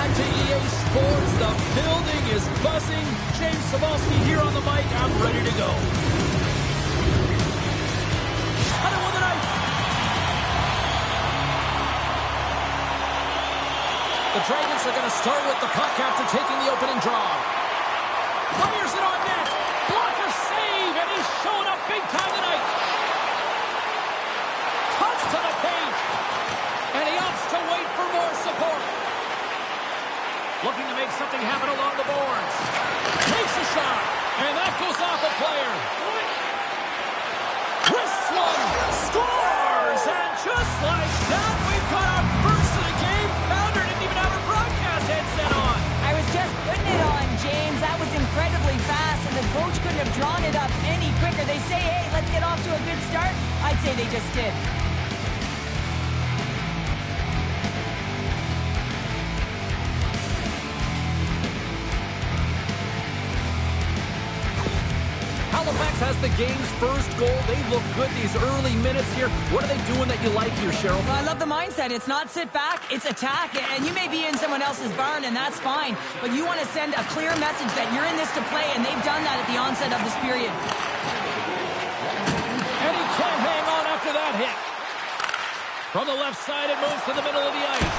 back to EA Sports. The building is buzzing. James Cebulski here on the mic. I'm ready to go. Hunter with a knife. The Dragons are going to start with the puck after taking the opening draw. Fires it on net. Blocker save, and he's showing up big time tonight. Cuts to the paint. And he opts to wait for more support. Looking to make something happen along the boards. Takes a shot. And that goes off a player. Wrists one. Scores. And just like that, we've got our first of the game. Founder didn't even have her broadcast headset on. I was just putting it on, James. That was incredibly fast, and the coach couldn't have drawn it up any quicker. They say, hey, let's get off to a good start. I'd say they just did. Halifax has the game's first goal. They look good these early minutes here. What are they doing that you like here, Cheryl? Well, I love the mindset. It's not sit back, it's attack. And you may be in someone else's barn, and that's fine. But you want to send a clear message that you're in this to play, and they've done that at the onset of this period. And he can't hang on after that hit. From the left side, it moves to the middle of the ice.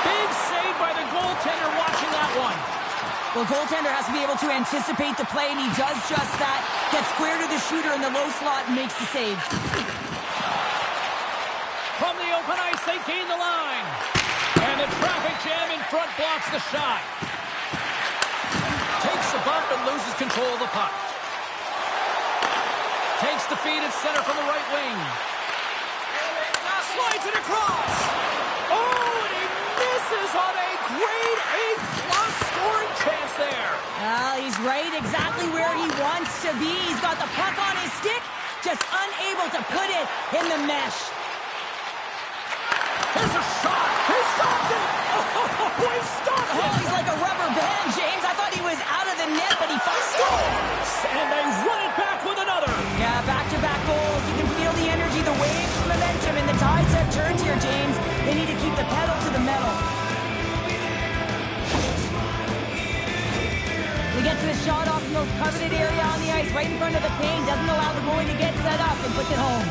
Big save by the goaltender watching that one. Well, goaltender has to be able to anticipate the play, and he does just that. Gets square to the shooter in the low slot and makes the save. From the open ice, they gain the line. And the traffic jam in front blocks the shot. Takes a bump and loses control of the puck. Takes the feed at center from the right wing. Slides it across. Oh, and he misses on a grade A-plus scoring chance there. Well, he's right exactly where he wants to be. He's got the puck on his stick, just unable to put it in the mesh. Here's a shot. He stops it. Oh, he stops it. Oh, he's like a rubber band, James. I thought he was out of the net, but he scores. And they run it back with another. Yeah, back-to-back goals. You can feel the energy, the waves, the momentum, and the tides have turned here, James. They need to keep the pedal to the metal. He gets the shot off the most coveted area on the ice, right in front of the paint. Doesn't allow the goalie to get set up and puts it home.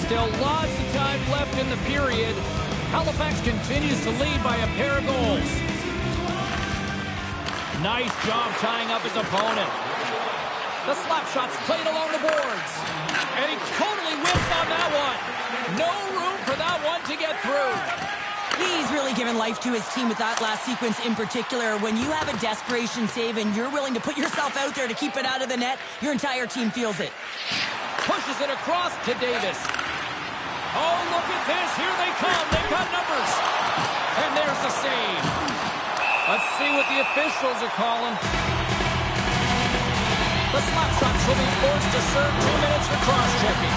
Still lots of time left in the period. Halifax continues to lead by a pair of goals. Nice job tying up his opponent. The slap shot's played along the boards. And he totally whiffed on that one. No room for that one to get through. He's really given life to his team with that last sequence in particular. When you have a desperation save and you're willing to put yourself out there to keep it out of the net, your entire team feels it. Pushes it across to Davis. Oh, look at this. Here they come. They've got numbers. And there's the save. Let's see what the officials are calling. The slap shots will be forced to serve 2 minutes for cross-checking.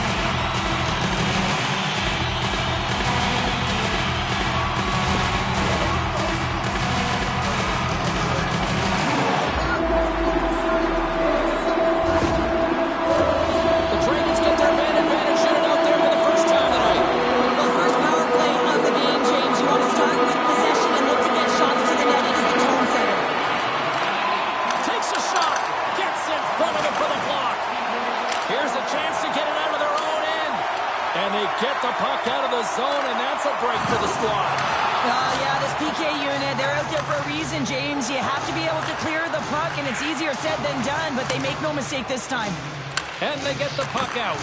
Get the puck out of the zone, and that's a break for the squad. Yeah, this PK unit, they're out there for a reason, James. You have to be able to clear the puck, and it's easier said than done, but they make no mistake this time. And they get the puck out.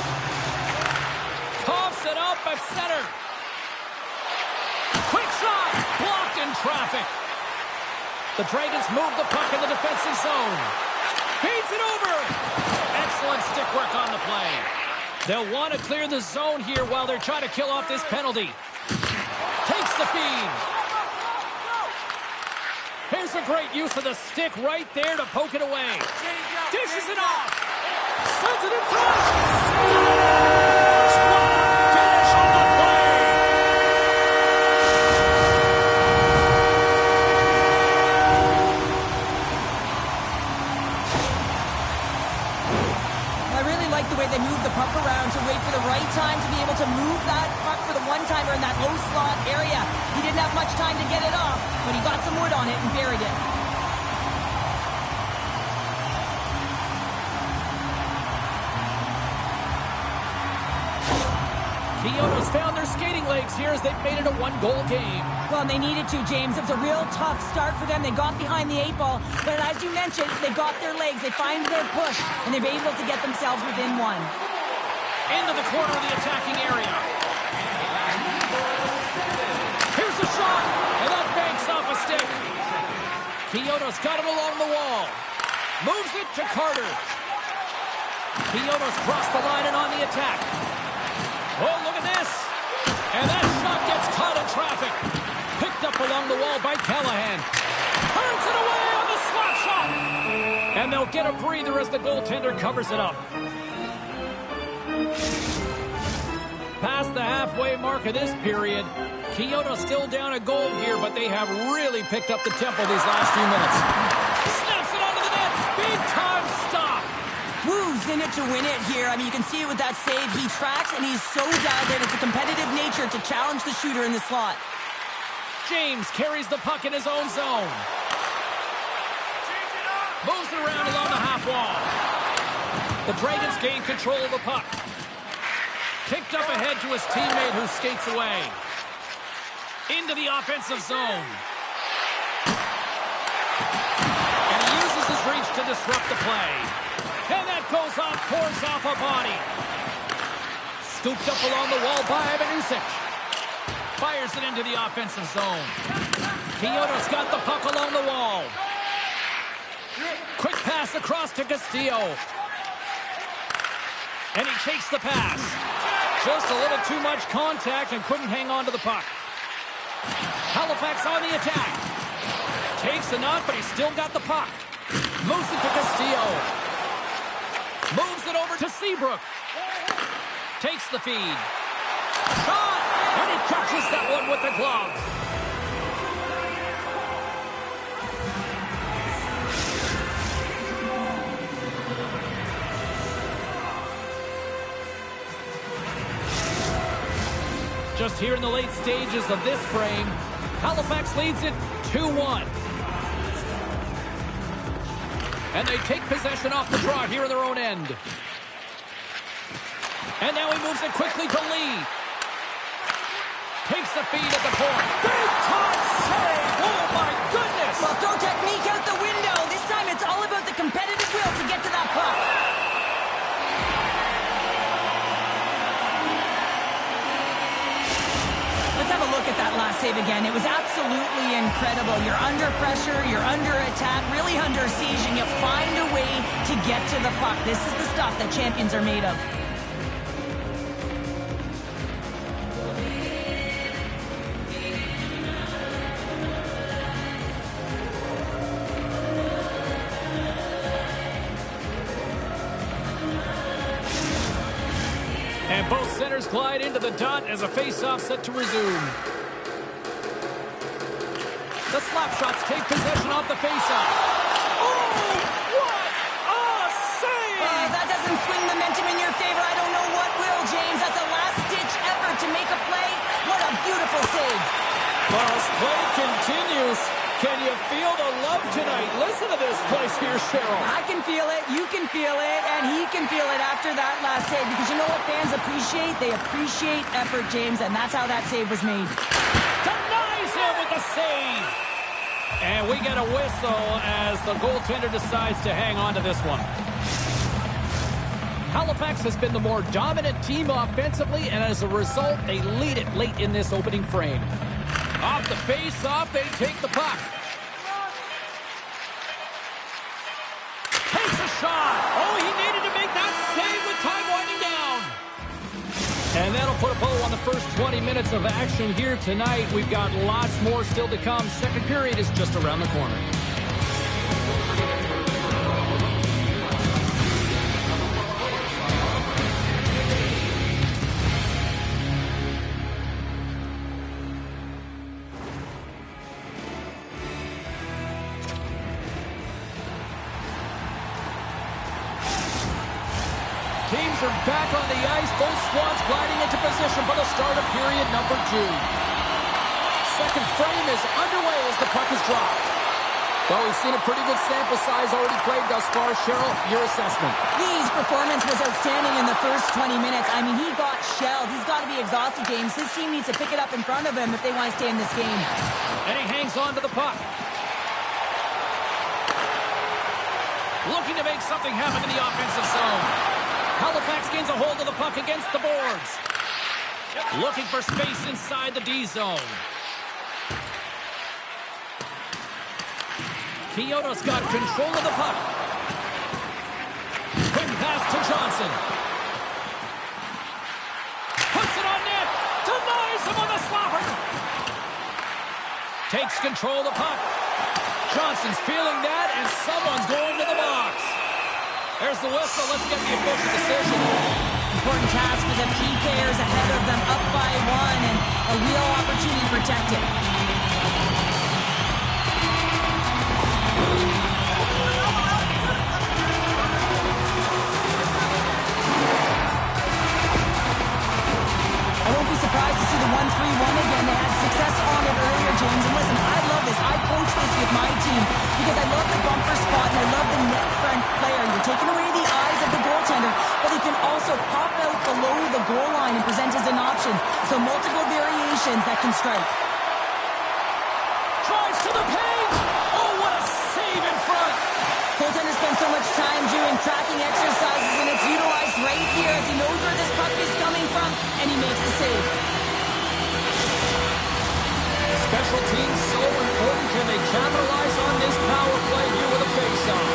Coughs it up at center. Quick shot, blocked in traffic. The Dragons move the puck in the defensive zone. Feeds it over. Excellent stick work on the play. They'll want to clear the zone here while they're trying to kill off this penalty. Takes the feed. Here's a great use of the stick right there to poke it away. Dishes it off. Sends it in front. Finish on the play. low slot area. He didn't have much time to get it off, but he got some wood on it and buried it. Kyoto's found their skating legs here as they've made it a one-goal game. Well, they needed to, James. It was a real tough start for them. They got behind the 8-ball, but as you mentioned, they got their legs. They find their push, and they're able to get themselves within one. Into the corner of the attacking area. Here's a shot, and that banks off a stick. Kyoto's got it along the wall. Moves it to Carter. Kyoto's crossed the line and on the attack. Oh, look at this. And that shot gets caught in traffic. Picked up along the wall by Callahan. Turns it away on the slap shot. And they'll get a breather as the goaltender covers it up. Past the halfway mark of this period, Kyoto still down a goal here, but they have really picked up the tempo these last few minutes. Snaps it onto the net. Big time stop. Woo's in it to win it here. I mean, you can see it with that save. He tracks, and he's so dialed in. It's a competitive nature to challenge the shooter in the slot. James carries the puck in his own zone. Moves it around along the half wall. The Dragons gain control of the puck. Kicked up ahead to his teammate who skates away. Into the offensive zone. And he uses his reach to disrupt the play. And that goes off, pours off a body. Scooped up along the wall by Ivanusic. Fires it into the offensive zone. Kyoto's got the puck along the wall. Quick pass across to Castillo. And he takes the pass. Just a little too much contact and couldn't hang on to the puck. Halifax on the attack. Takes the knock, but he's still got the puck. Moves it to Castillo. Moves it over to Seabrook. Takes the feed. Shot! And he catches that one with the glove. Just here in the late stages of this frame, Halifax leads it 2-1. And they take possession off the draw here in their own end. And now he moves it quickly to Lee. Takes the feed at the point. Big time save! Oh my goodness! Well, throw technique out the window. This time it's all about the competitive will to get to that puck. Let's have a look at that last save again. It was absolutely incredible. You're under pressure, you're under attack, really under siege, and you find a way to get to the puck. This is the stuff that champions are made of. And both centers glide into the dot as a face-off set to resume. The slap shots take possession off the face-off. Oh, what a save! That doesn't swing momentum in your favor. I don't know what will, James. That's a last-ditch effort to make a play. What a beautiful save. Well, as play continues, can you feel the love tonight? Listen to this place here, Cheryl. I can feel it, you can feel it, and he can feel it after that last save. Because you know what fans appreciate? They appreciate effort, James, and that's how that save was made. Denies him with the save. And we get a whistle as the goaltender decides to hang on to this one. Halifax has been the more dominant team offensively, and as a result, they lead it late in this opening frame. Off the face-off, they take the puck. Takes a shot. Oh, he needed to make that save with time winding down. And that'll put a bow on the first 20 minutes of action here tonight. We've got lots more still to come. Second period is just around the corner. Teams are back on the ice. Both squads gliding into position for the start of period number 2. Second frame is underway as the puck is dropped. Well, we've seen a pretty good sample size already played thus far. Cheryl, your assessment. Lee's performance was outstanding in the first 20 minutes. I mean, he got shelled. He's got to be exhausted, James. His team needs to pick it up in front of him if they want to stay in this game. And he hangs on to the puck. Looking to make something happen in the offensive zone. Halifax gains a hold of the puck against the boards. Looking for space inside the D zone. Kyoto's got control of the puck. Quick pass to Johnson. Puts it on net. Denies him on the slapper. Takes control of the puck. Johnson's feeling that, and someone's going to the box. There's the whistle. Let's get the official decision. Important task for the PKers ahead of them, up by 1, and a real opportunity to protect it. I won't be surprised to see the 1-3-1 again. They had success on it earlier, James. And listen, I love this. I coach this with my team because I love the bumper spot and I love the net front player. You're taking away the eyes of the goaltender, but he can also pop out below the goal line and present as an option. So multiple variations that can strike. Drives to the paint. Oh, what a save in front. Goaltender spends so much time doing tracking exercises, and it's utilized right here as he knows where this puck is coming from, and he makes the save. Special teams so important. Can they capitalize on this power play here with a face-off?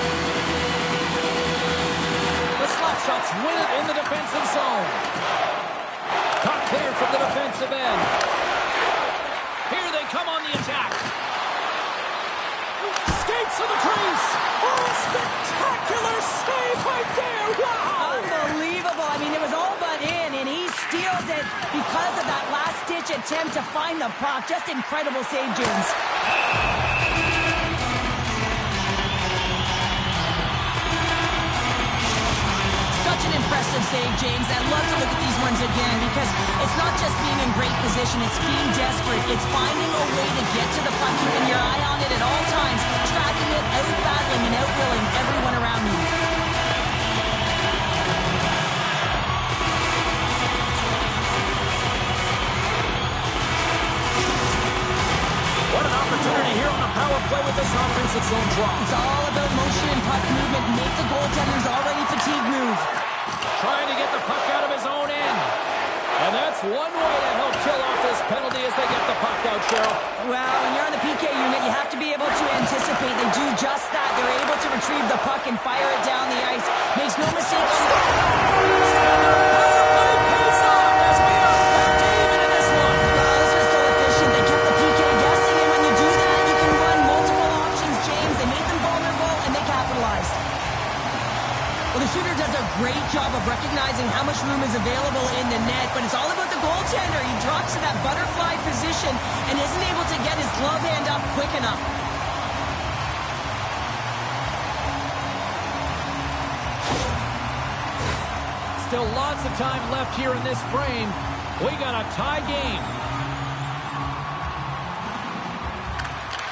The slap shots win it in the defensive zone. Puck cleared from the defensive end. Here they come on the attack. Skates to the crease. Oh, spectacular save right there. Wow. Unbelievable. I mean, it was all but in, and he steals it because of that last-ditch attempt to find the puck. Just incredible save, James. Such an impressive save, James. I love to look at these ones again because it's not just being in great position. It's being desperate. It's finding a way to get to the puck, keeping your eye on it at all times, tracking it, out-battling and out-willing everyone around you. What an opportunity here on the power play with this offensive zone draw. It's all about motion and puck movement. Make the goaltender's already fatigued move. Trying to get the puck out of his own end. And that's one way to help kill off this penalty as they get the puck out, Cheryl. Well, when you're on the PK unit, you have to be able to anticipate. They do just that. They're able to retrieve the puck and fire it down the ice. Makes no mistake on the power play pays off as we are back even in this one. Well, this was so efficient. They kept the PK guessing, and when you do that, you can run multiple options, James. They made them vulnerable, and they capitalized. Well, the shooter does a great job of recognizing how much room is available in the net, but it's all about the goaltender. He drops to that butterfly position and isn't able to get his glove hand up quick enough. Still lots of time left here in this frame. We got a tie game.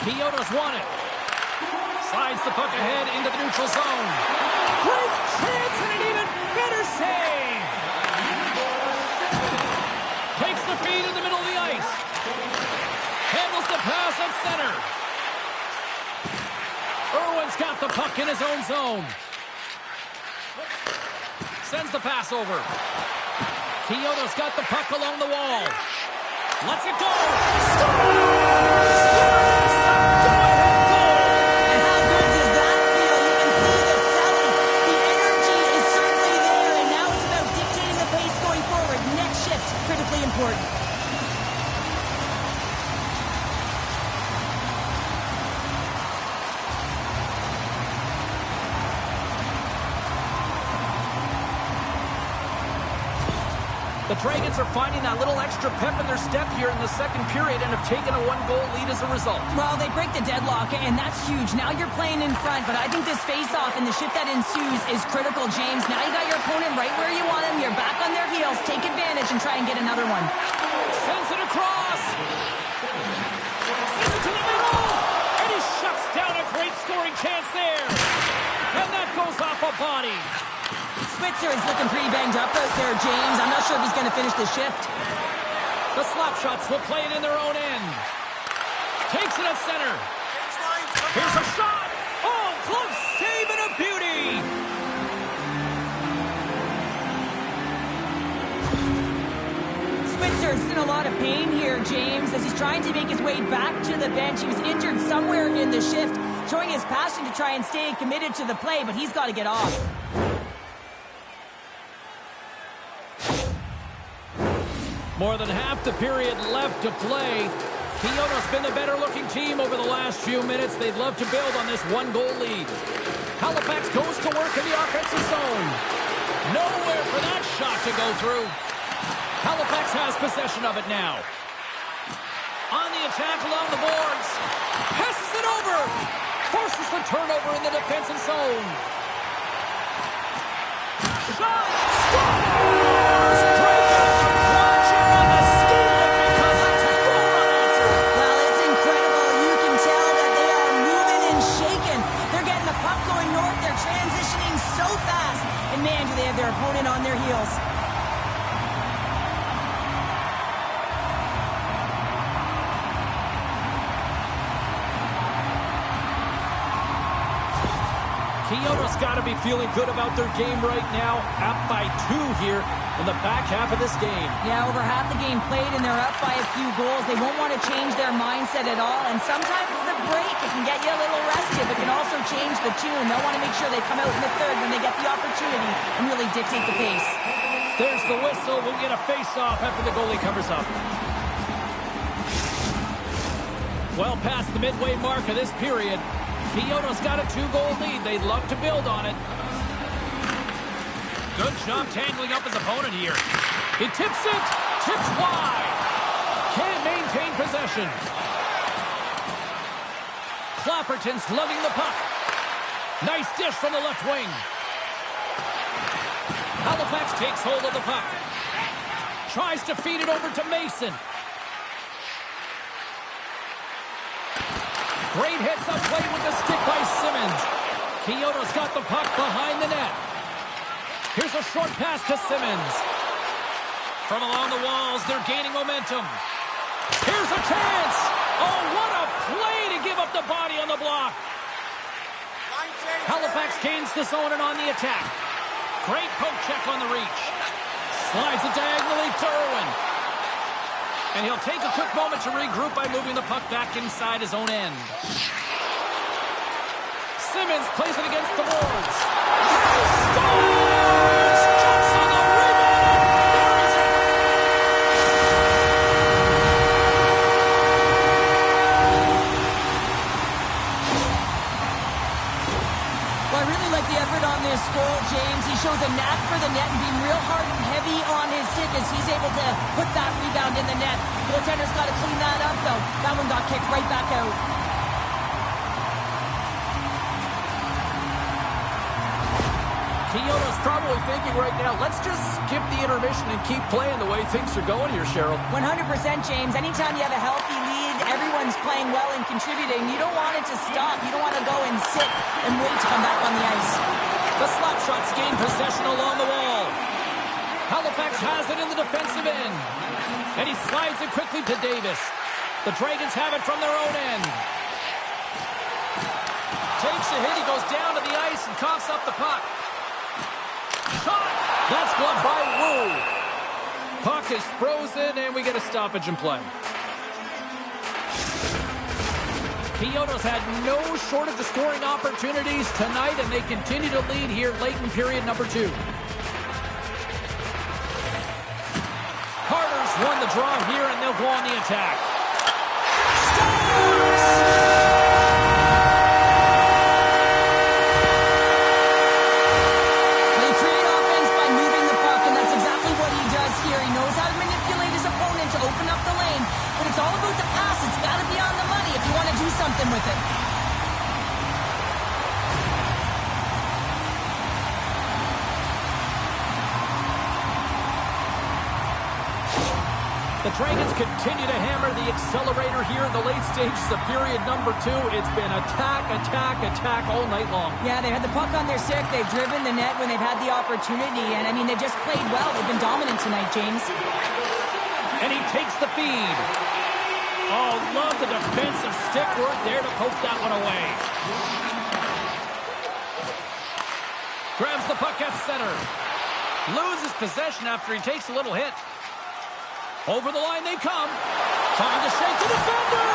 Kyoto's won it. Slides the puck ahead into the neutral zone. Great chance and an even better save. Takes the feed in the middle of the ice. Handles the pass at center. Irwin's got the puck in his own zone. Sends the pass over. Kyoto's got the puck along the wall. Lets it go. Critically important. The Dragons are finding that little extra pep in their step here in the second period and have taken a one-goal lead as a result. Well, they break the deadlock, and that's huge. Now you're playing in front, but I think this face-off and the shift that ensues is critical, James. Now you got your opponent right where you want him. You're back on their heels. Take advantage and try and get another one. Sends it across. Sends it to the middle. And he shuts down a great scoring chance there. And that goes off a body. Switzer is looking pretty banged up out there, James. I'm not sure if he's going to finish the shift. The slap shots will play it in their own end. Takes it at center. Here's a shot. Oh, close save and a beauty. Switzer's in a lot of pain here, James, as he's trying to make his way back to the bench. He was injured somewhere in the shift, showing his passion to try and stay committed to the play, but he's got to get off. More than half the period left to play. Kyoto's been the better-looking team over the last few minutes. They'd love to build on this one-goal lead. Halifax goes to work in the offensive zone. Nowhere for that shot to go through. Halifax has possession of it now. On the attack along the boards. Passes it over. Forces the turnover in the defensive zone. Shot! Scores! Man, do they have their opponent on their heels. Kyoto's got to be feeling good about their game right now. Up by 2 here in the back half of this game. Yeah, over half the game played and they're up by a few goals. They won't want to change their mindset at all. And sometimes the break, it can get you a little rested, but can also change the tune. They'll want to make sure they come out in the third when they get the opportunity and really dictate the pace. There's the whistle. We'll get a face-off after the goalie covers up. Well past the midway mark of this period. Kyoto's got a 2-goal lead. They'd love to build on it. Good job tangling up his opponent here. He tips it. Tips wide. Can't maintain possession. Clapperton's lugging the puck. Nice dish from the left wing. Halifax takes hold of the puck. Tries to feed it over to Mason. Great hits up play with the stick by Simmons. Kyoto's got the puck behind the net. Here's a short pass to Simmons. From along the walls, they're gaining momentum. Here's a chance. Oh, what a play to give up the body on the block. Halifax gains the zone and on the attack. Great poke check on the reach. Slides it diagonally to Irwin. And he'll take a quick moment to regroup by moving the puck back inside his own end. Simmons plays it against the boards. He scores! Jumps on the rebound and buries it! Well, I really like the effort on this goal, James. He shows a knack for the net and being real hard and heavy on his stick as he's able to put that rebound in the net. Goaltender's got to clean that up, though. That one got kicked right back out. Kyoto's probably thinking right now, let's just skip the intermission and keep playing the way things are going here, Cheryl. 100%, James. Anytime you have a healthy lead, everyone's playing well and contributing. You don't want it to stop. You don't want to go and sit and wait to come back on the ice. The slap shots gain possession along the wall. Halifax has it in the defensive end. And he slides it quickly to Davis. The Dragons have it from their own end. Takes a hit. He goes down to the ice and coughs up the puck. Shot! That's gloved by Wu. Puck is frozen, and we get a stoppage in play. Kyoto's had no shortage of scoring opportunities tonight, and they continue to lead here late in period number 2. Carter's won the draw here, and they'll go on the attack. Scores! They create offense by moving the puck, and that's exactly what he does here. He knows run with it. The Dragons continue to hammer the accelerator here in the late stages of period number 2. It's been attack, attack, attack all night long. Yeah, they had the puck on their stick. They've driven the net when they've had the opportunity. And, I mean, they've just played well. They've been dominant tonight, James. And he takes the feed. Oh, love the defensive stick work there to poke that one away. Grabs the puck at center. Loses possession after he takes a little hit. Over the line they come. Trying to shake the defender.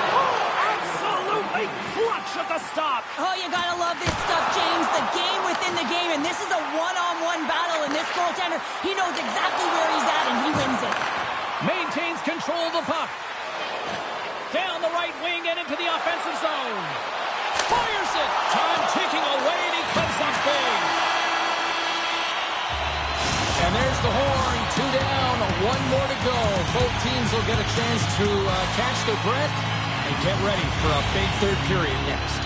Oh, absolutely clutch at the stop. Oh, you gotta love this stuff, James. The game within the game, and this is a one-on-one battle, and this goaltender, he knows exactly where he's at, and he wins it. Maintains control of the puck. Down the right wing and into the offensive zone. Fires it. Time ticking away, and he comes up big. And there's the horn. 2 down, 1 more to go. Both teams will get a chance to catch their breath and get ready for a big third period next.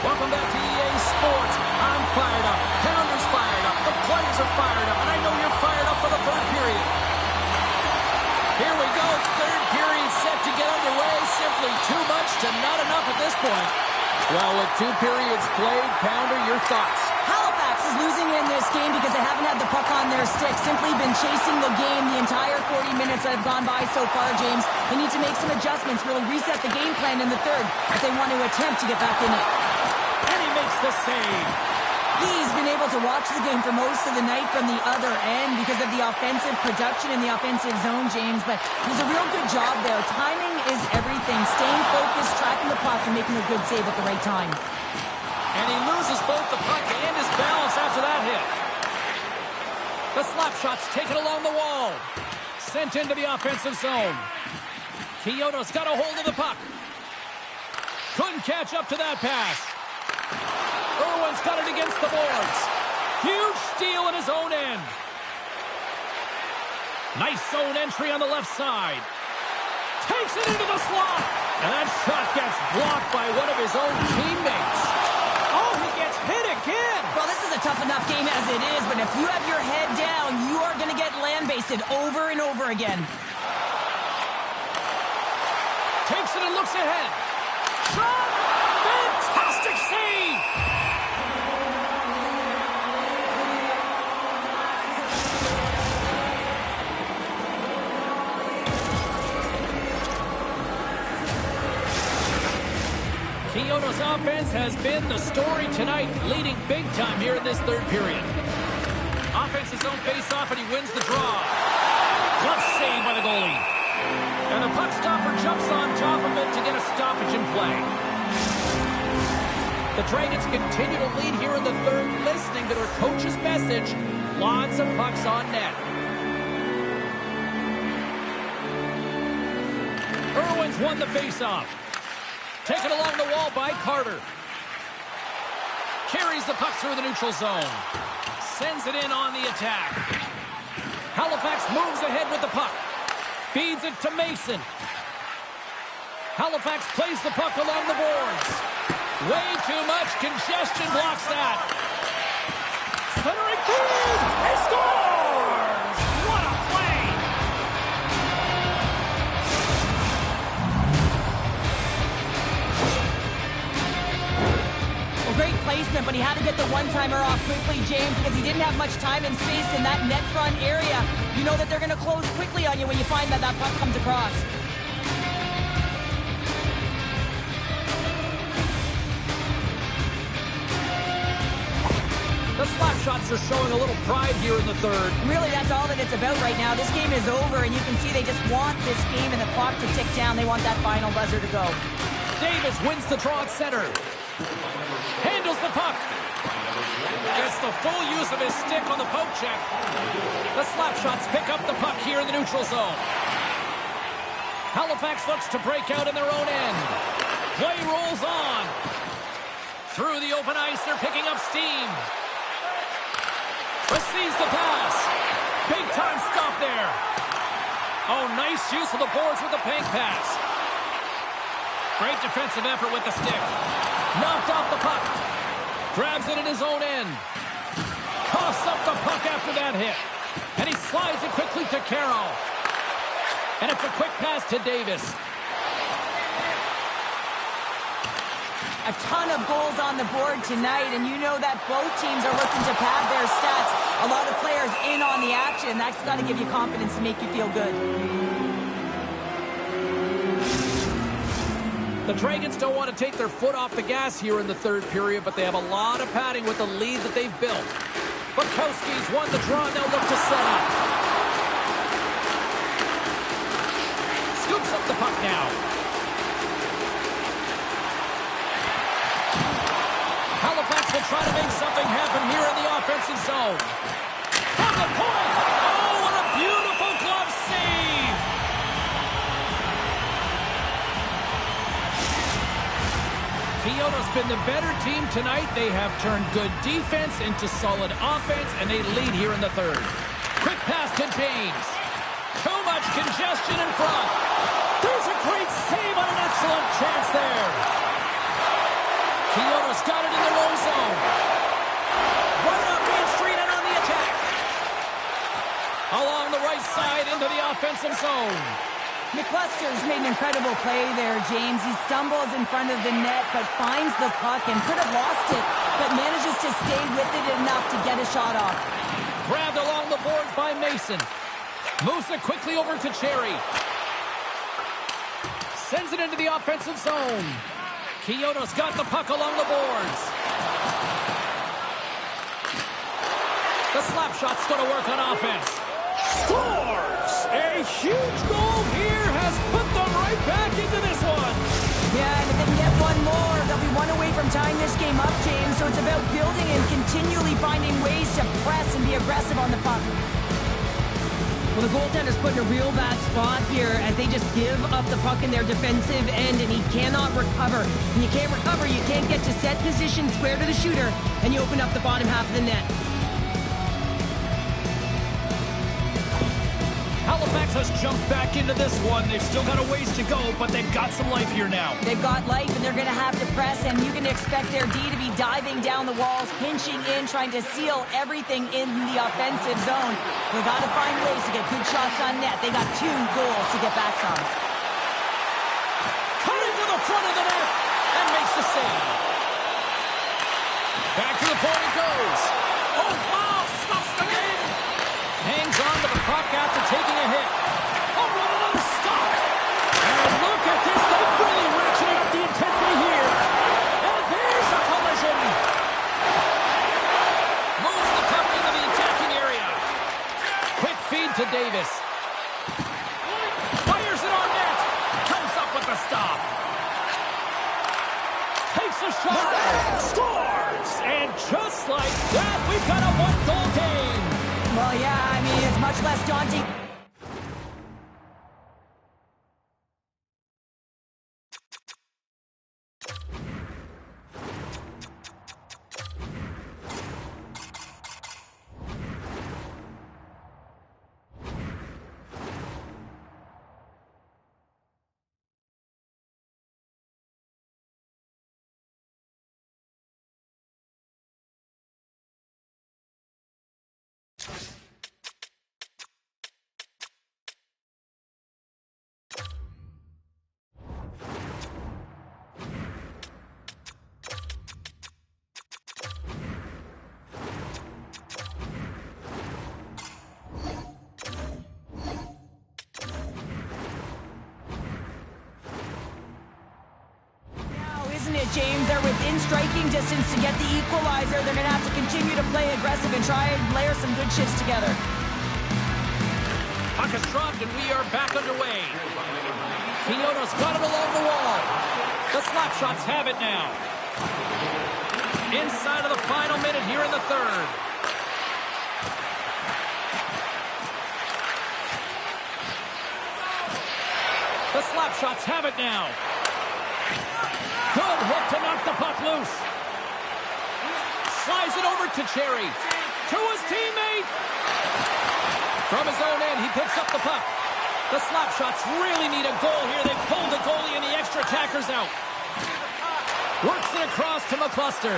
Welcome back to EA Sports. I'm fired up. Pounder's fired up. The players are fired up. And I know you're fired up for the third period. Here we go. Third period set to get underway. Simply too much to not enough at this point. Well, with 2 periods played, Pounder, your thoughts? Halifax is losing in this game because they haven't had the puck on their stick. Simply been chasing the game the entire 40 minutes that have gone by so far, James. They need to make some adjustments, really reset the game plan in the third if they want to attempt to get back in it. And he makes the save. He's been able to watch the game for most of the night from the other end because of the offensive production in the offensive zone, James. But it was a real good job there. Timing is everything. Staying focused, tracking the puck, and making a good save at the right time. And he loses both the puck and his balance after that hit. The slap shot's taken along the wall. Sent into the offensive zone. Kyoto's got a hold of the puck. Couldn't catch up to that pass. Irwin's got it against the boards. Huge steal in his own end. Nice zone entry on the left side. Takes it into the slot. And that shot gets blocked by one of his own teammates. Oh, he gets hit again. Well, this is a tough enough game as it is, but if you have your head down, you are going to get land-basted over and over again. Takes it and looks ahead. Shot! Fantastic save! Kyoto's offense has been the story tonight, leading big time here in this third period. Offense's own face-off, and he wins the draw. Glove save by the goalie. And the puck stopper jumps on top of it to get a stoppage in play. The Dragons continue to lead here in the third, listening to their coach's message. Lots of pucks on net. Irwin's won the face-off. Taken along the wall by Carter. Carries the puck through the neutral zone. Sends it in on the attack. Halifax moves ahead with the puck. Feeds it to Mason. Halifax plays the puck along the boards. Way too much congestion blocks that. Centering feed. He scores! What a play! Well, great placement, but he had to get the one-timer off quickly, James, because he didn't have much time and space in that net front area. You know that they're going to close quickly on you when you find that puck comes across. The slap shots are showing a little pride here in the third. Really, that's all that it's about right now. This game is over, and you can see they just want this game and the clock to tick down. They want that final buzzer to go. Davis wins the draw at center. Handles the puck. Gets the full use of his stick on the poke check. The slap shots pick up the puck here in the neutral zone. Halifax looks to break out in their own end. Play rolls on. Through the open ice, they're picking up steam. Receives the pass. Big time stop there. Oh, nice use of the boards with the bank pass. Great defensive effort with the stick. Knocked off the puck. Grabs it in his own end. Coughs up the puck after that hit. And he slides it quickly to Carroll. And it's a quick pass to Davis. A ton of goals on the board tonight, and you know that both teams are looking to pad their stats. A lot of players in on the action. That's got to give you confidence and make you feel good. The Dragons don't want to take their foot off the gas here in the third period, but they have a lot of padding with the lead that they've built. Bukowski's won the draw, and they'll look to set up. Scoops up the puck now. Halifax will try to make something happen here in the offensive zone. From the point! Oh, what a beautiful glove save! Kyoto's been the better team tonight. They have turned good defense into solid offense, and they lead here in the third. Quick pass to James. Too much congestion in front. There's a great save on an excellent chance there. Kyoto's got it in their own zone. Right up Main Street and on the attack. Along the right side into the offensive zone. McCluster's made an incredible play there, James. He stumbles in front of the net, but finds the puck and could have lost it, but manages to stay with it enough to get a shot off. Grabbed along the boards by Mason. Moves it quickly over to Cherry. Sends it into the offensive zone. Kyoto's got the puck along the boards. The slap shot's going to work on offense. Scores! A huge goal here has put them right back into this one. Yeah, and if they can get one more, they'll be one away from tying this game up, James. So it's about building and continually finding ways to press and be aggressive on the puck. Well, the goaltender's put in a real bad spot here as they just give up the puck in their defensive end, and he cannot recover. When you can't recover, you can't get to set position square to the shooter, and you open up the bottom half of the net. Halifax has jumped back into this one. They've still got a ways to go, but they've got some life here now. They've got life, and they're going to have to press, and you can expect their D to be diving down the walls, pinching in, trying to seal everything in the offensive zone. They got to find ways to get good shots on net. They got 2 goals to get back from. Coming to the front of the net and makes the save. Back to the point it goes. Oh, wow, stops the game. Hangs on to the puck after taking a hit. Oh, what another stop. And look at this. They've really ratcheted up the intensity here. And there's a collision. Moves the puck into the attacking area. Quick feed to Davis. Fires it on net. Comes up with the stop. Takes a shot. Scores. And just like that, we've got a 1-goal game. Well, yeah, I mean, it's much less daunting. James, they're within striking distance to get the equalizer. They're going to have to continue to play aggressive and try and layer some good shifts together. Puck is dropped and we are back underway. Kyoto's got it along the wall. The slap shots have it now. Inside of the final minute here in the third. The slap shots have it now. Good hook to knock the puck loose. Slides it over to Cherry. To his teammate. From his own end, he picks up the puck. The slap shots really need a goal here. They pulled the goalie and the extra attackers out. Works it across to McCluster.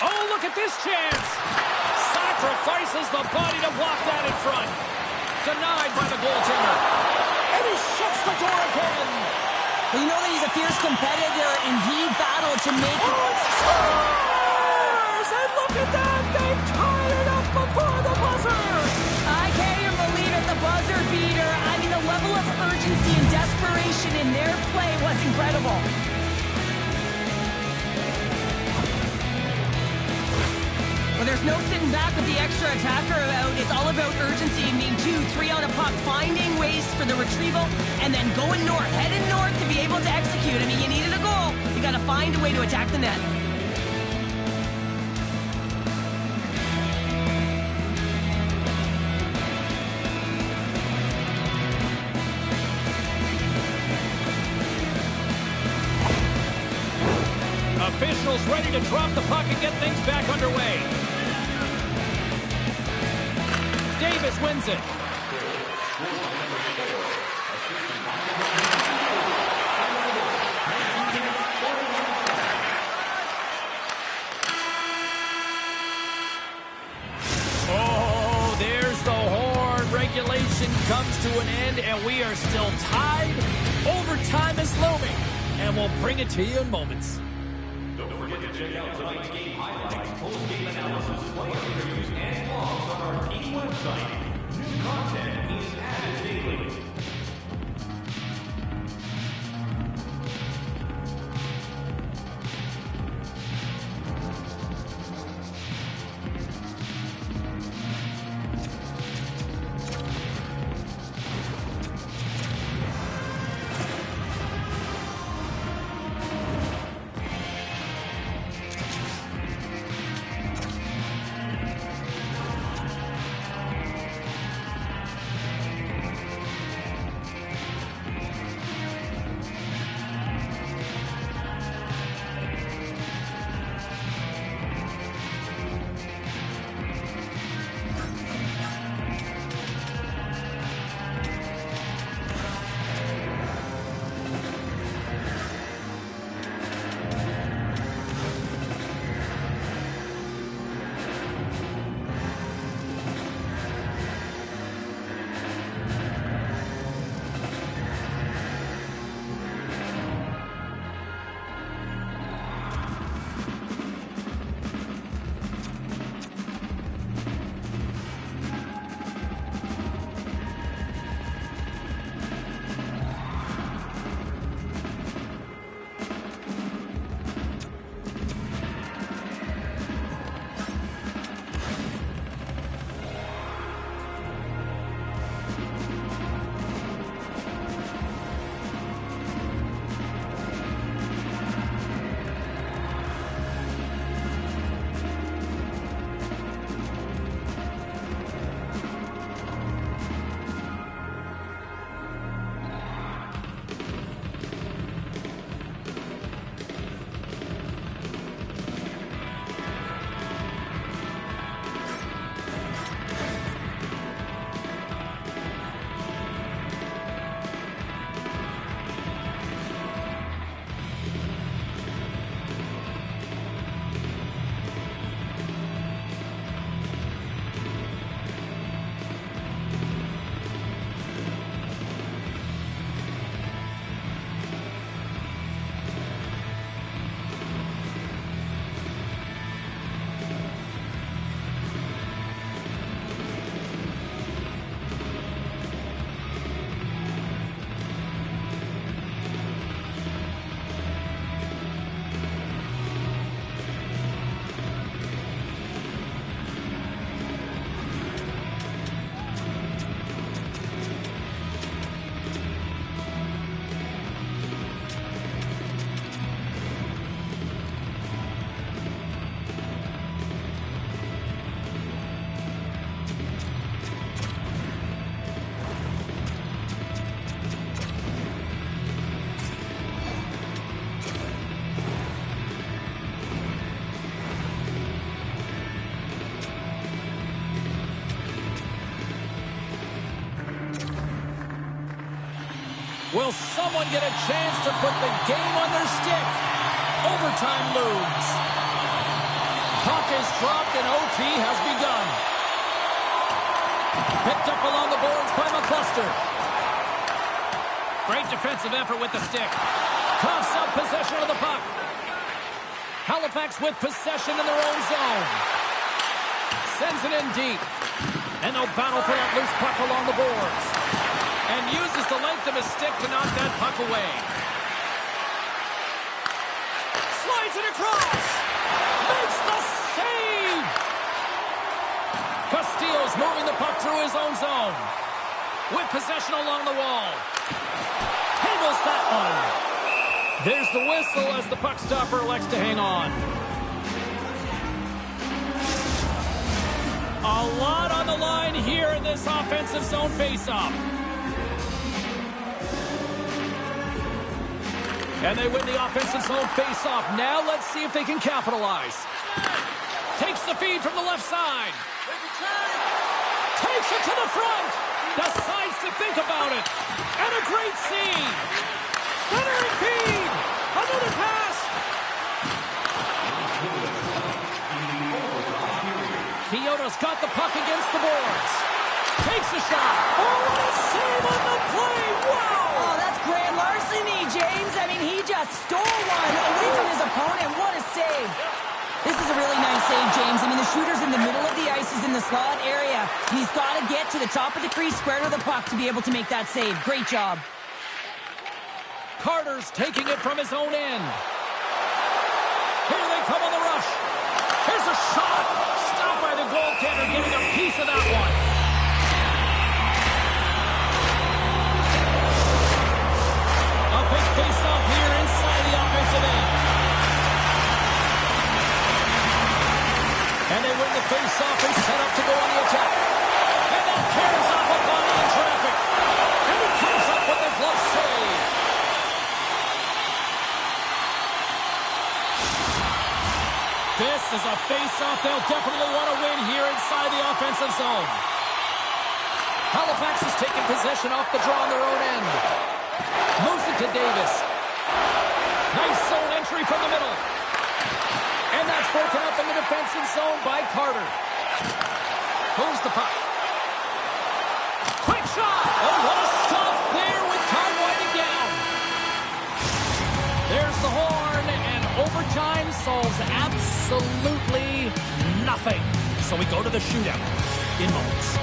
Oh, look at this chance. Sacrifices the body to block that in front. Denied by the goaltender. And he shuts the door again. Well, you know that he's a fierce competitor, and he battled to make it. Oh, it scores! And look at that! They tied it up before the buzzer! I can't even believe it, the buzzer beater. I mean, the level of urgency and desperation in their play was incredible. Well, there's no sitting back with the extra attacker out. It's all about urgency and being 2-3 on a puck, finding ways for the retrieval, and then going north, heading north to be able to execute. I mean, you needed a goal. You got to find a way to attack the net. Officials ready to drop the puck and get things back underway. Davis wins it. Oh, there's the horn. Regulation comes to an end, and we are still tied. Overtime is looming, and we'll bring it to you in moments. Don't forget to check out tonight's game highlights, post-game analysis, player interviews, and blogs on our team website. New content is added daily. Will someone get a chance to put the game on their stick? Overtime looms. Puck is dropped and OT has begun. Picked up along the boards by McCluster. Great defensive effort with the stick. Coughs up possession of the puck. Halifax with possession in their own zone. Sends it in deep. And they'll battle for that loose puck along the boards. And uses the length of his stick to knock that puck away. Slides it across. Makes the save. Castillo's moving the puck through his own zone. With possession along the wall. Handles that one. There's the whistle as the puck stopper elects to hang on. A lot on the line here in this offensive zone faceoff. And they win the offensive zone faceoff. Now let's see if they can capitalize. Takes the feed from the left side. Takes it to the front. Decides to think about it. And a great save. Centering feed. Another pass. Kyoto's got the puck against the boards. Takes a shot. Oh, what a save on the play. Wow. Oh, that's grand larceny, James. I mean, he just stole one away from his opponent. What a save. This is a really nice save, James. I mean, the shooter's in the middle of the ice. He's in the slot area. And he's got to get to the top of the crease, square to the puck to be able to make that save. Great job. Carter's taking it from his own end. Here they come on the rush. Here's a shot. Stopped by the goaltender, getting a piece of that one. A big face-off here inside the offensive end. And they win the face-off and set up to go on the attack. And that carries off a body in traffic. And he comes up with a glove save. This is a face-off they'll definitely want to win here inside the offensive zone. Halifax is taking possession off the draw on their own end. Moves it to Davis. Nice zone entry from the middle. And that's broken up in the defensive zone by Carter. Moves the puck. Quick shot! Oh, what a stop there with time winding down. There's the horn, and overtime solves absolutely nothing. So we go to the shootout in moments.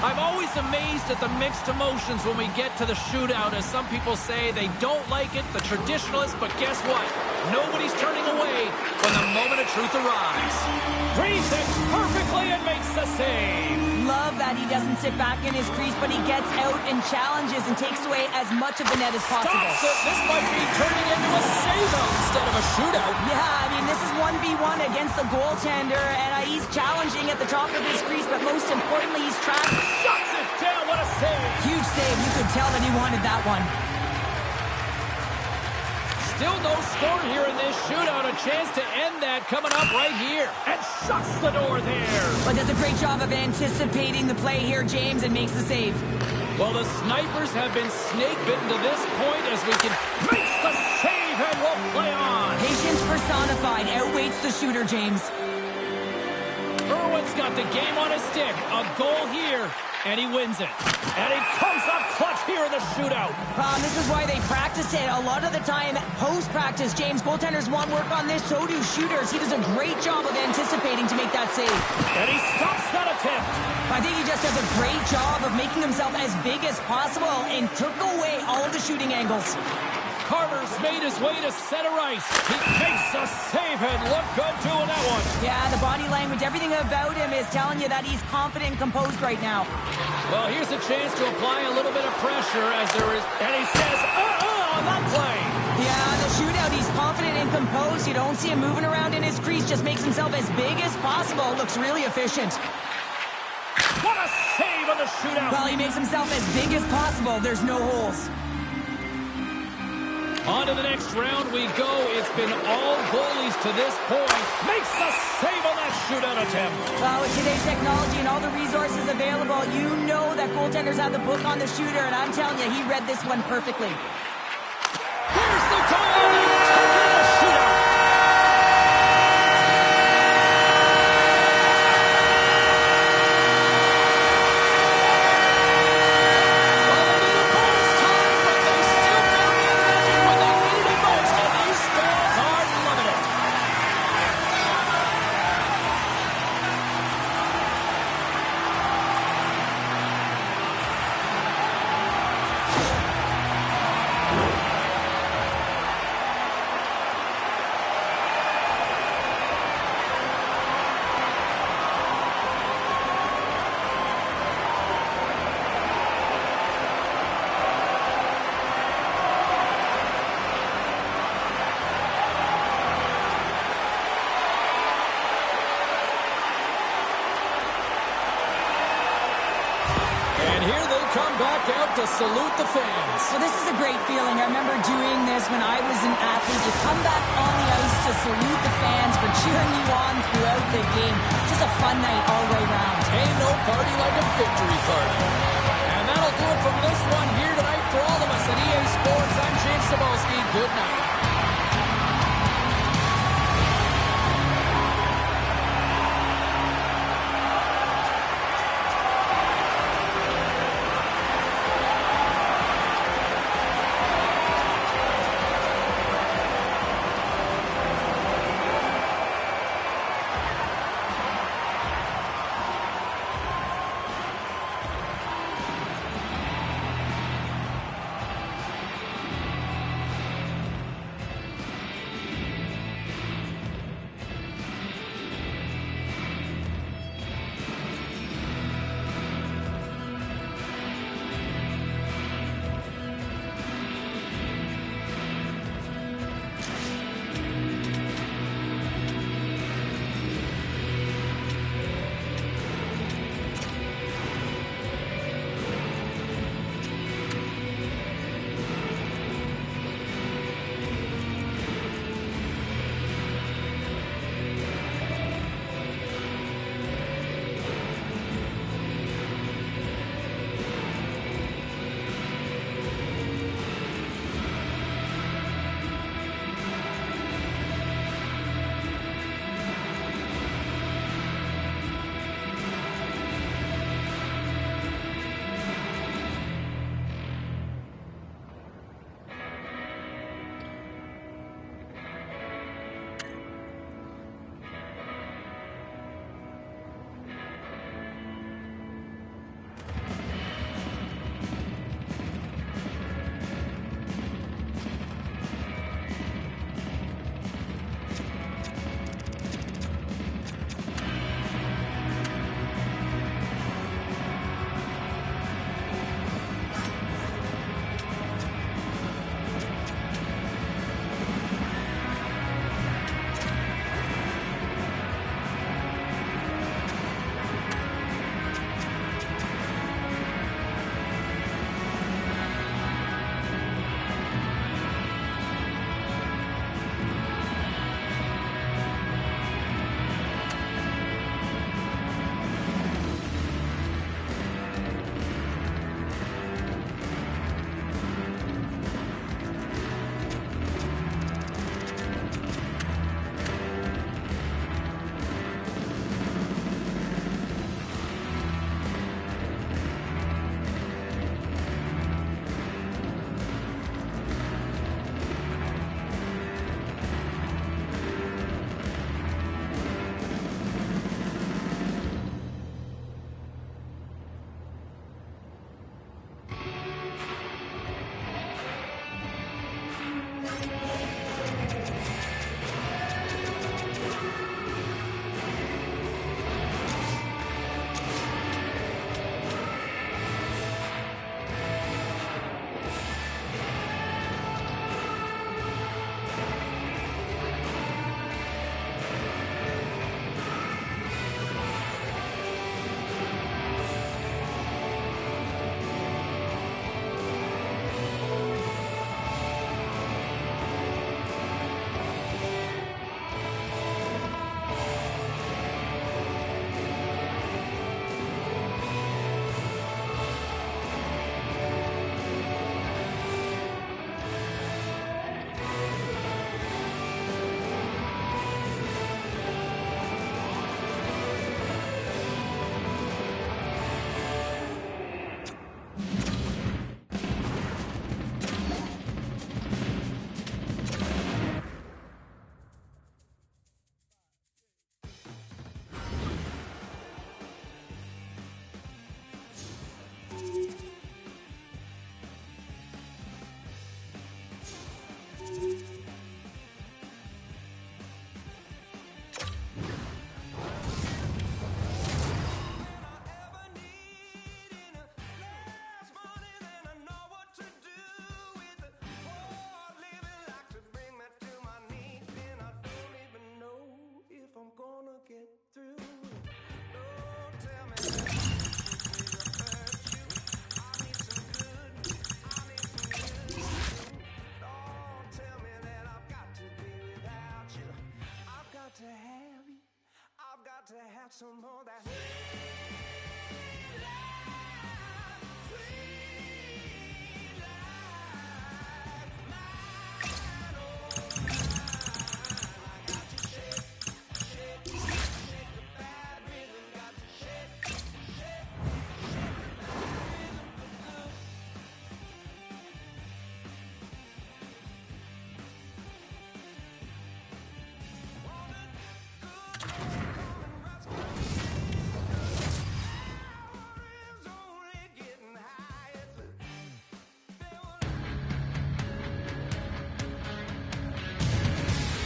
I'm always amazed at the mixed emotions when we get to the shootout. As some people say, they don't like it, the traditionalists, but guess what? Nobody's turning away when the moment of truth arrives. Reads it perfectly and makes the save. Love that he doesn't sit back in his crease, but he gets out and challenges and takes away as much of the net as possible. Stops it. This might be turning into a save-out instead of a shootout. Yeah, I mean, this is 1v1 against the goaltender, and he's challenging at the top of his crease, but most importantly, he's trying. Shuts it down. What a save. Huge save. You could tell that he wanted that one. Still no score here in this shootout. A chance to end that coming up right here. And shuts the door there. But does a great job of anticipating the play here, James, and makes the save. Well, the Snipers have been snake-bitten to this point as we can make the save and we'll play on. Patience personified outweighs the shooter, James. Irwin's got the game on his stick. A goal here, and he wins it. And he comes up clutch here in the shootout. This is why they practice it. A lot of the time, post-practice, James, goaltenders want work on this, so do shooters. He does a great job of anticipating to make that save. And he stops that attempt. I think he just does a great job of making himself as big as possible and took away all of the shooting angles. Carter's made his way to center ice. He makes a save and look good doing that one. Yeah, the body language, everything about him is telling you that he's confident and composed right now. Well, here's a chance to apply a little bit of pressure as there is, and he says, on that play. Yeah, the shootout, he's confident and composed. You don't see him moving around in his crease, just makes himself as big as possible. Looks really efficient. What a save on the shootout. Well, he makes himself as big as possible. There's no holes. On to the next round we go. It's been all goalies to this point. Makes a save on that shootout attempt. Well, with today's technology and all the resources available, you know that goaltenders have the book on the shooter, and I'm telling you, he read this one perfectly. Here's the goal. Taking a shootout. To salute the fans. Well, this is a great feeling. I remember doing this when I was an athlete. You come back on the ice to salute the fans for cheering you on throughout the game. Just a fun night all the way around. Ain't no party like a victory party. And that'll do it from this one here tonight for all of us at EA Sports. I'm James Cebulski. Good night.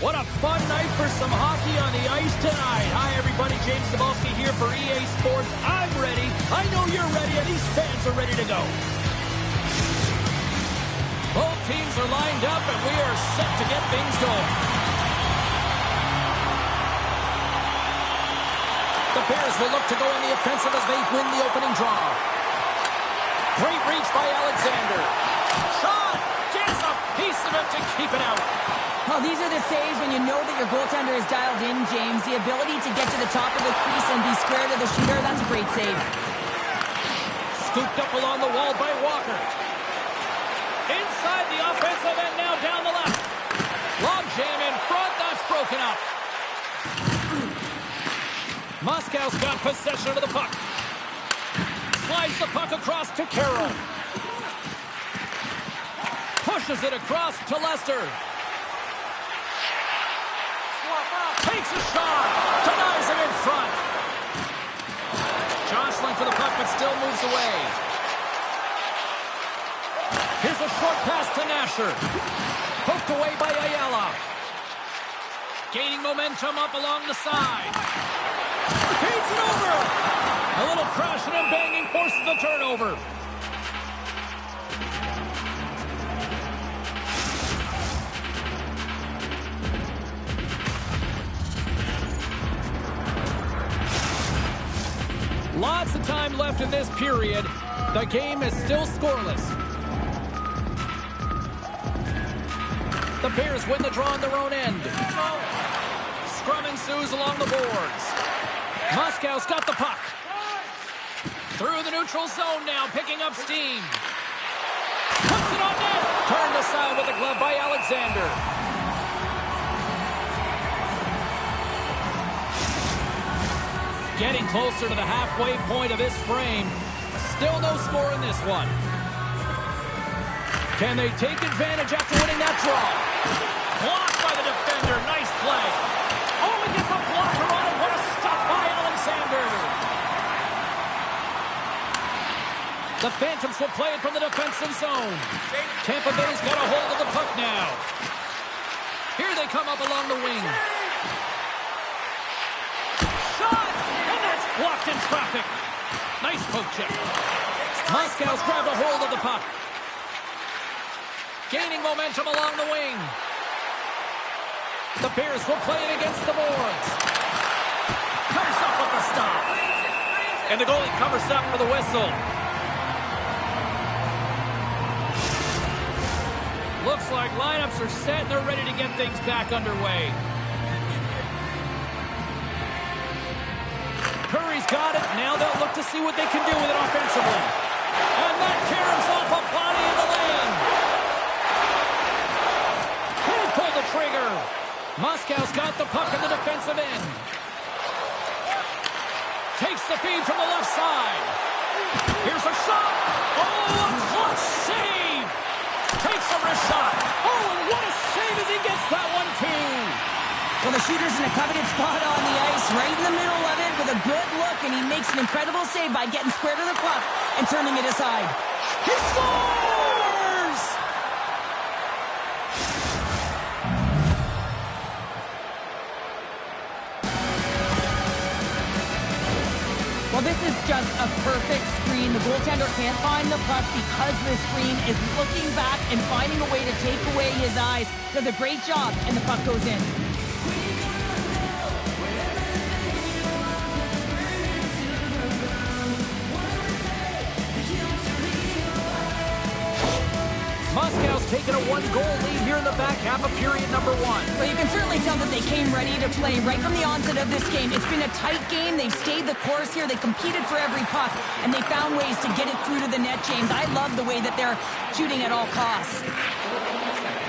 What a fun night for some hockey on the ice tonight. Hi, everybody. James Cebulski here for EA Sports. I'm ready. I know you're ready, and these fans are ready to go. Both teams are lined up, and we are set to get things going. The Bears will look to go on the offensive as they win the opening draw. Great reach by Alexander. Shot! Gets a piece of it to keep it out. Well, these are the saves when you know that your goaltender is dialed in, James. The ability to get to the top of the crease and be square to the shooter, that's a great save. Scooped up along the wall by Walker. Inside the offensive end, now down the left. Long jam in front, that's broken up. Moscow's got possession of the puck. Slides the puck across to Carroll. Pushes it across to Lester. Takes a shot. Denies him in front. Jostling for the puck, but still moves away. Here's a short pass to Nasher. Poked away by Ayala. Gaining momentum up along the side. Feeds it over. A little crashing and banging forces the turnover. Lots of time left in this period. The game is still scoreless. The Bears win the draw on their own end. Scrum ensues along the boards. Moscow's got the puck. Through the neutral zone now, picking up steam. Puts it on net. Turned aside with a glove by Alexander. Getting closer to the halfway point of this frame. Still no score in this one. Can they take advantage after winning that draw? Blocked by the defender. Nice play. Oh, he gets a blocker on it. What a stop by Alexander. The Phantoms will play it from the defensive zone. Tampa Bay's got a hold of the puck now. Here they come up along the wing. Blocked in traffic. Nice poke check. Moscow's grabbed a hold of the puck. Gaining momentum along the wing. The Bears will play it against the boards. Comes up with the stop. And the goalie covers up for the whistle. Looks like lineups are set and they're ready to get things back underway. Curry's got it. Now they'll look to see what they can do with it offensively. And that caroms off a body in the lane. Can't pull the trigger. Moscow's got the puck in the defensive end. Takes the feed from the left side. Here's a shot. Oh, a clutch save. Takes a wrist shot. Oh, and what a save as he gets that one, too. Well, the shooter's in a coveted spot on the ice, right in the middle of it with a good look, and he makes an incredible save by getting square to the puck and turning it aside. He scores! Well, this is just a perfect screen. The goaltender can't find the puck because the screen is looking back and finding a way to take away his eyes. Does a great job, and the puck goes in. Moscow's taken a one-goal lead here in the back half of period number 1. Well, you can certainly tell that they came ready to play right from the onset of this game. It's been a tight game. They've stayed the course here. They competed for every puck, and they found ways to get it through to the net, James. I love the way that they're shooting at all costs.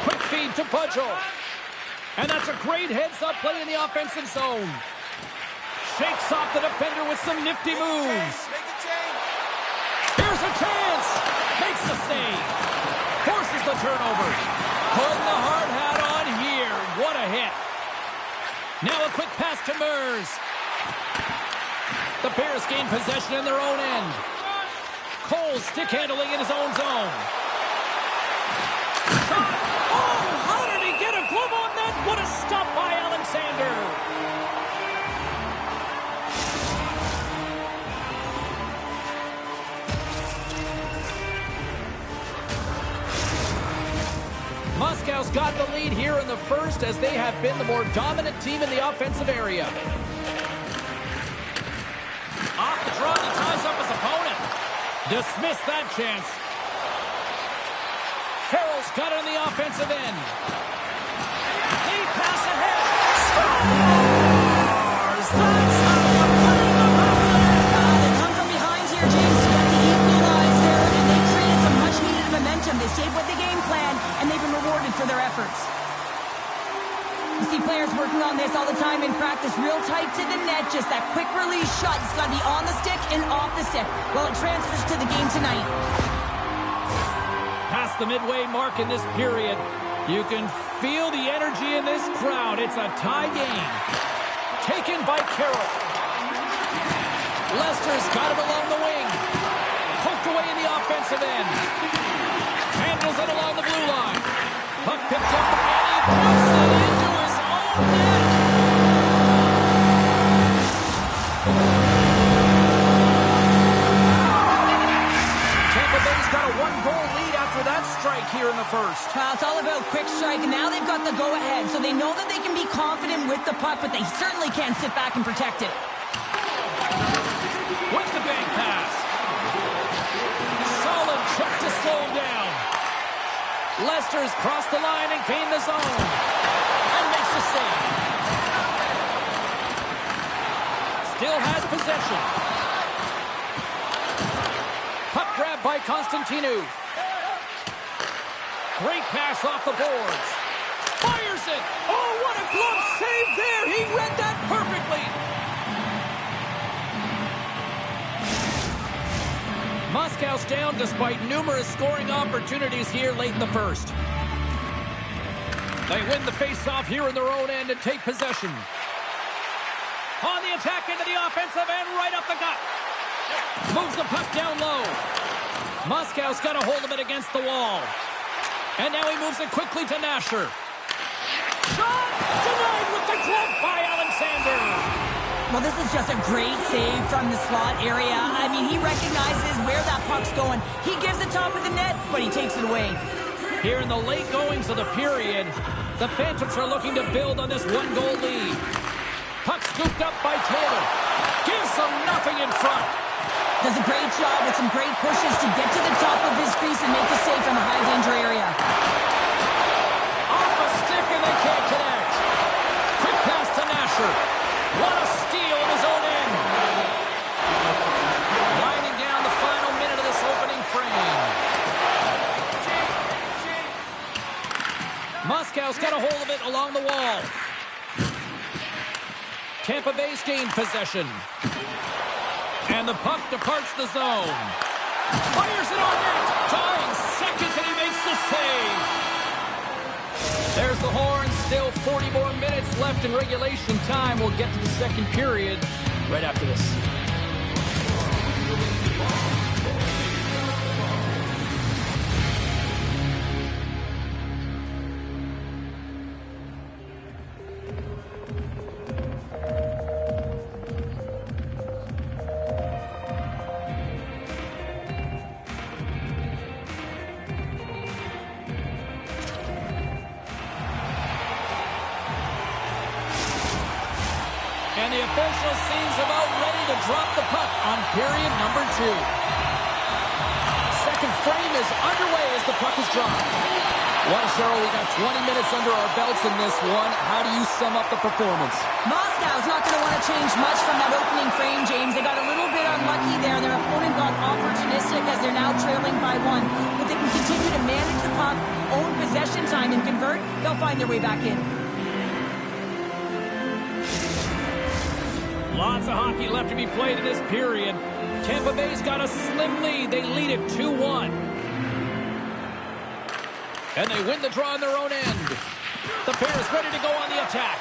Quick feed to Gshl. And that's a great heads-up play in the offensive zone. Shakes off the defender with some nifty moves. Here's a chance. Makes the save. Forces the turnover. Putting the hard hat on here. What a hit. Now a quick pass to Mers. The Bears gain possession in their own end. Cole stick handling in his own zone. Shot. Oh, how did he get a glove on that? What a stop by Alexander. Moscow's got the lead here in the first as they have been the more dominant team in the offensive area. Off the draw, he ties up his opponent. Dismiss that chance. Carroll's got it on the offensive end. Lead pass ahead. Scores! That's how you play the ball. They come from behind here, James, to get the equalize there, and they created some much-needed momentum. They stayed with the game plan, and they've been rewarded for their efforts. You see players working on this all the time in practice, real tight to the net, just that quick release shot. It's got to be on the stick and off the stick. Well, it transfers to the game tonight. Past the midway mark in this period, you can feel the energy in this crowd. It's a tie game. Taken by Carroll. Lester's got it along the wing. Poked away in the offensive end. Handles it along the blue line. Puck picked up, and he puts it into his own net. Tampa Bay's got a one-goal lead after that strike here in the first. Well, it's all about quick strike, and now they've got the go-ahead, so they know that they can be confident with the puck, but they certainly can't sit back and protect it. With the bank pass. Solid check to slow him down. Lester's crossed the line and gained the zone. And makes the save. Still has possession. Puck grab by Constantinu. Great pass off the boards. Fires it. Oh, what a glove save there. He read that perfectly. Moscow's down despite numerous scoring opportunities here late in the first. They win the face-off here in their own end and take possession. On the attack into the offensive end, right up the gut. Moves the puck down low. Moscow's got a hold of it against the wall. And now he moves it quickly to Nasher. Shot! Denied with the glove by Alexander. Well, this is just a great save from the slot area. I mean, he recognizes where that puck's going. He gives it top of the net, but he takes it away. Here in the late goings of the period, the Phantoms are looking to build on this one-goal lead. Puck scooped up by Taylor. Gives them nothing in front. Does a great job with some great pushes to get to the top of his crease and make the save from a high-danger area. Off a stick and they can't connect. Quick pass to Nasher. What a steal in his own end. Winding down the final minute of this opening frame. Moscow's got a hold of it along the wall. Tampa Bay's gained possession. And the puck departs the zone. Fires it on net. Tying seconds and he makes the save. There's the horn. Still 40 more minutes left in regulation time. We'll get to the second period right after this. And the official seems about ready to drop the puck on period number 2. Second frame is underway as the puck is dropped. Well, Cheryl, we got 20 minutes under our belts in this one. How do you sum up the performance? Moscow's not going to want to change much from that opening frame, James. They got a little bit unlucky there. Their opponent got opportunistic as they're now trailing by 1. If they can continue to manage the puck, own possession time, and convert, they'll find their way back in. Lots of hockey left to be played in this period. Tampa Bay's got a slim lead. They lead it 2-1. And they win the draw on their own end. The pair is ready to go on the attack.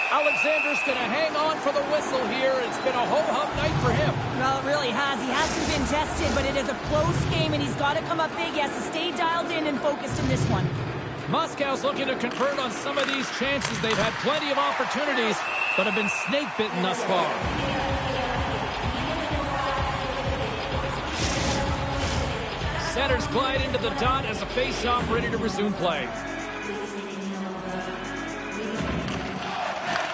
Alexander's going to hang on for the whistle here. It's been a ho-hum night for him. Well, it really has. He hasn't been tested, but it is a close game, and he's got to come up big. He has to stay dialed in and focused in this one. Moscow's looking to convert on some of these chances. They've had plenty of opportunities, but have been snake-bitten thus far. Centers glide into the dot as a face-off ready to resume play.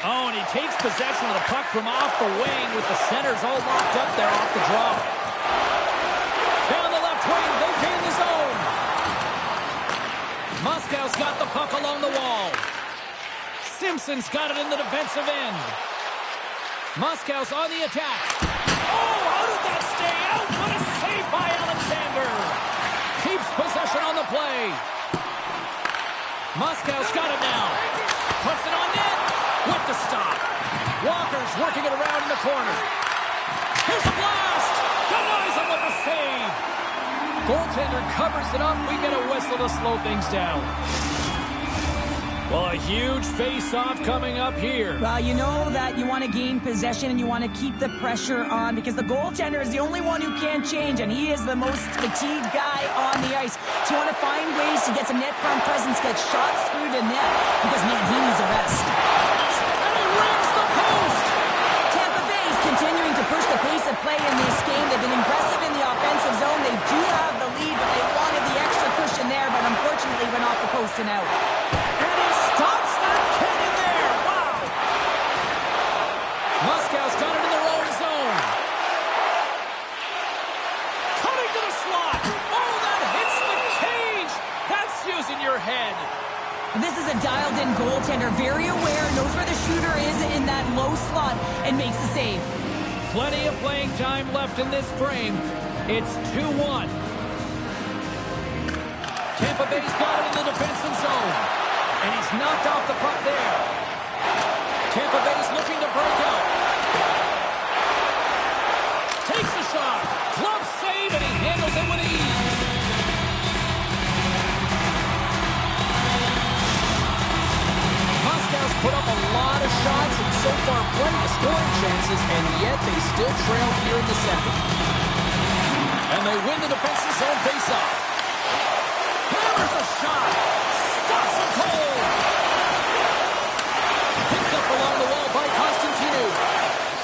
Oh, and he takes possession of the puck from off the wing with the centers all locked up there off the draw. Down the left wing, they gain the zone. Moscow's got the puck along the wall. Simpson's got it in the defensive end. Moscow's on the attack. Oh, how did that stay out? What a save by Alexander. Keeps possession on the play. Moscow's got it now. Puts it on net with the stop. Walker's working it around in the corner. Here's a blast. Denies him with the save. Goaltender covers it up. We get a whistle to slow things down. Well, a huge face-off coming up here. Well, you know that you want to gain possession and you want to keep the pressure on because the goaltender is the only one who can't change, and he is the most fatigued guy on the ice. So you want to find ways to get some net front presence, get shots through the net because, man, he needs a rest. And he rings the post! Tampa Bay is continuing to push the pace of play in this game. They've been aggressive in the offensive zone. They do have the lead, but they wanted the extra cushion there, but unfortunately went off the post and out. Stops that kid in there. Wow. Moscow's got it in their own zone. Coming to the slot. Oh, that hits the cage. That's using your head. This is a dialed-in goaltender, very aware, knows where the shooter is in that low slot, and makes the save. Plenty of playing time left in this frame. It's 2-1. Tampa Bay's got it in the defensive zone. And he's knocked off the puck there. Tampa Bay's looking to break out. Takes a shot. Glove save, and he handles it with ease. Moscow's put up a lot of shots and so far plenty of scoring chances, and yet they still trail here in the second. And they win the defensive zone faceoff. Hammers a shot. Stops him cold. Picked up along the wall by Constantinu.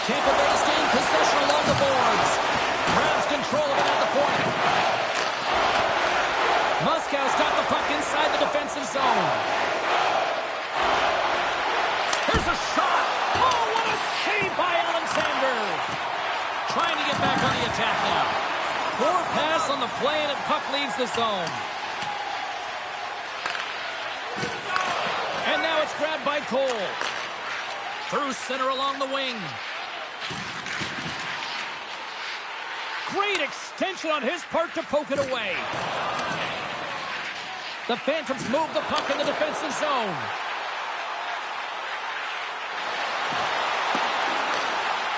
Tampa Bay's gained possession along the boards. Grabs control of it at the point. Moscow's got the puck inside the defensive zone. Here's a shot. Oh, what a save by Alexander. Trying to get back on the attack now. Poor pass on the play, and the puck leaves the zone. And now it's grabbed by Cole. Through center along the wing. Great extension on his part to poke it away. The Phantoms move the puck in the defensive zone.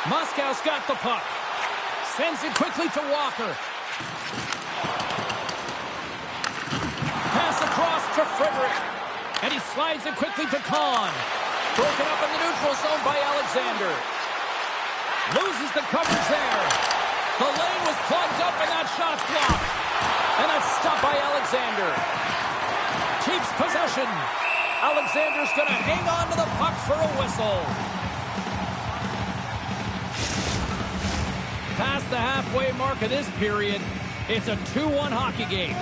Moscow's got the puck. Sends it quickly to Walker. Pass across to Frederick. And he slides it quickly to Kahn. Broken up in the neutral zone by Alexander. Loses the coverage there. The lane was plugged up and that shot's blocked. And that's stopped by Alexander. Keeps possession. Alexander's going to hang on to the puck for a whistle. Past the halfway mark of this period, it's a 2-1 hockey game.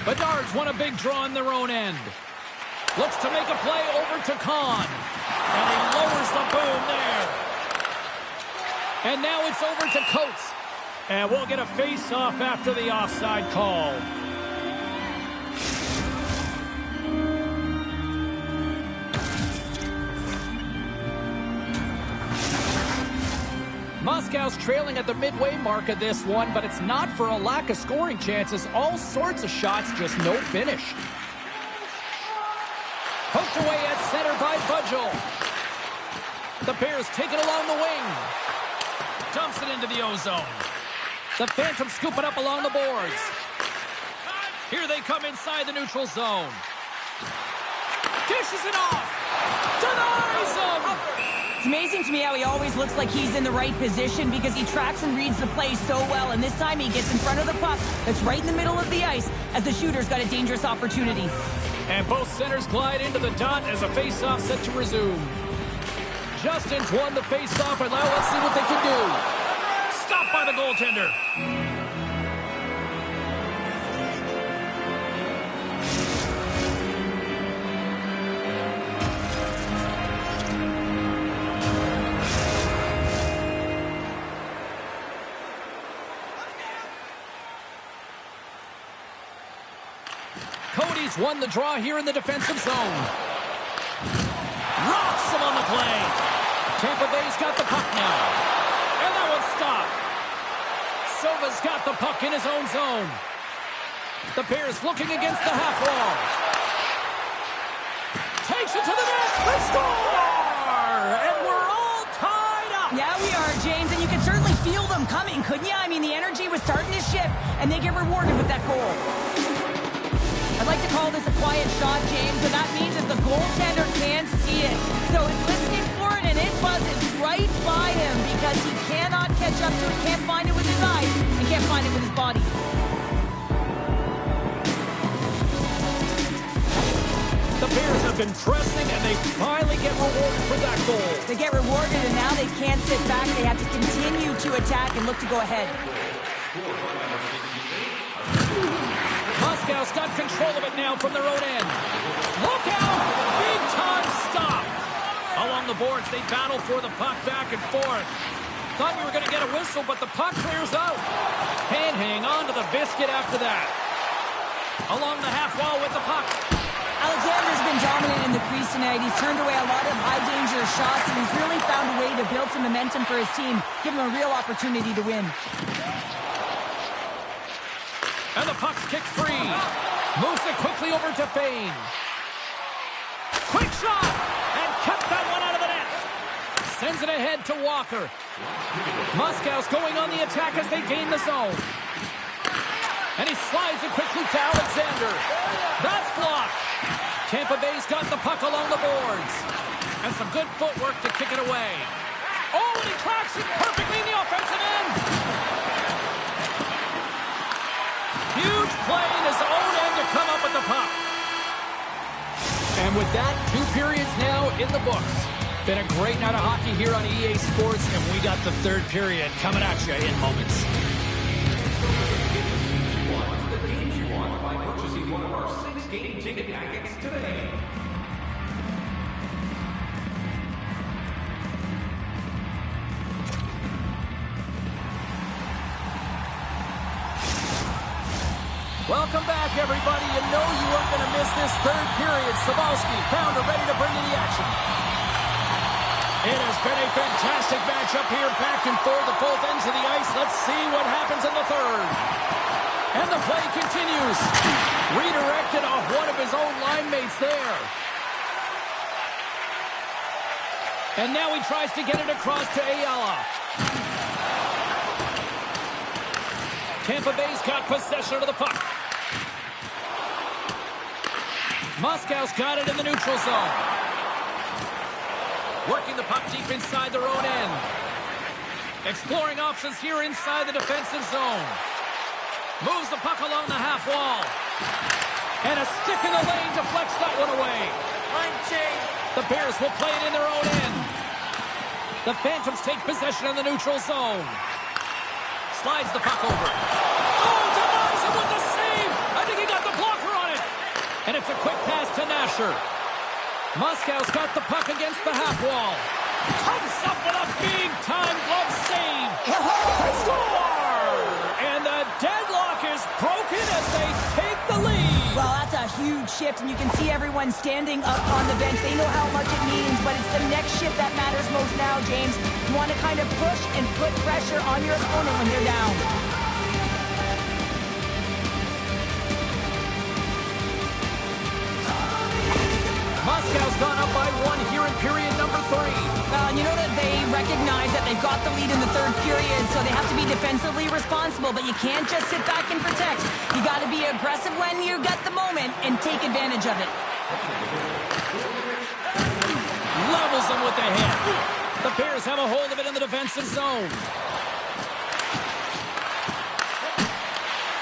Bedard's won a big draw in their own end. Looks to make a play over to Kahn. And he lowers the boom there. And now it's over to Coates. And we'll get a face-off after the offside call. Moscow's trailing at the midway mark of this one, but it's not for a lack of scoring chances. All sorts of shots, just no finish. Poked away at center by Gshl. The Bears take it along the wing. Dumps it into the O-zone. The Phantom scoop it up along the boards. Here they come inside the neutral zone. Dishes it off. Denies him. It's amazing to me how he always looks like he's in the right position because he tracks and reads the play so well. And this time he gets in front of the puck that's right in the middle of the ice as the shooter's got a dangerous opportunity. And both centers glide into the dot as a face-off set to resume. Justin's won the face-off, and now let's see what they can do. Stopped by the goaltender. Cody's won the draw here in the defensive zone. Rocks him on the play. Tampa Bay's got the puck now. And that one's stopped. Sova's got the puck in his own zone. The Bears looking against the half wall. Takes it to the net. They score! And we're all tied up. Yeah, we are, James, and you can certainly feel them coming, couldn't you? I mean, the energy was starting to shift, and they get rewarded with that goal. I'd like to call this a quiet shot, James, and that means is the goaltender can't see it. So he's listening for it, and it buzzes right by him because he cannot catch up to it, can't find it with his eyes, and can't find it with his body. The Bears have been pressing, and they finally get rewarded for that goal. They get rewarded, and now they can't sit back. They have to continue to attack and look to go ahead. Moscow's got control of it now from their own end. Look out! Big time stop! Along the boards, they battle for the puck back and forth. Thought you were going to get a whistle, but the puck clears out. Can't hang on to the biscuit after that. Along the half wall with the puck. Alexander's been dominant in the crease tonight. He's turned away a lot of high-danger shots, and he's really found a way to build some momentum for his team, give him a real opportunity to win. And the puck's kicked free. Moves it quickly over to Fane. Quick shot! And kept that one out of the net. Sends it ahead to Walker. Moscow's going on the attack as they gain the zone. And he slides it quickly to Alexander. That's blocked. Tampa Bay's got the puck along the boards. And some good footwork to kick it away. Oh, and he tracks it perfectly in the offensive end. Huge play in his own end to come up with the puck. And with that, 2 periods now in the books. Been a great night of hockey here on EA Sports, and we got the 3rd period coming at you in moments. The games you want by purchasing one of our 6 game ticket packets today. Welcome back, everybody. You know you weren't going to miss this 3rd period. Sabalski, Pounder ready to bring you the action. It has been a fantastic matchup here, back and forth at both ends of the ice. Let's see what happens in the 3rd. And the play continues. Redirected off one of his own line mates there. And now he tries to get it across to Ayala. Tampa Bay's got possession of the puck. Moscow's got it in the neutral zone. Working the puck deep inside their own end. Exploring options here inside the defensive zone. Moves the puck along the half wall. And a stick in the lane deflects that one away. The Bears will play it in their own end. The Phantoms take possession in the neutral zone. Slides the puck over. Oh, denies him with the save! I think he got the blocker on it. And it's a quick pass to Nasher. Moscow's got the puck against the half wall. Comes up with a big-time glove save. They score! And the deadlock is broken as they take the lead. Well, that's a huge shift, and you can see everyone standing up on the bench. They know how much it means, but it's the next shift that matters most now, James. You want to kind of push and put pressure on your opponent when they're down. Moscow's gone up by 1 here in period number 3. And you know that they recognize that they've got the lead in the third period, so they have to be defensively responsible, but you can't just sit back and protect. You got to be aggressive when you get the moment and take advantage of it. Levels them with the hit. The Bears have a hold of it in the defensive zone.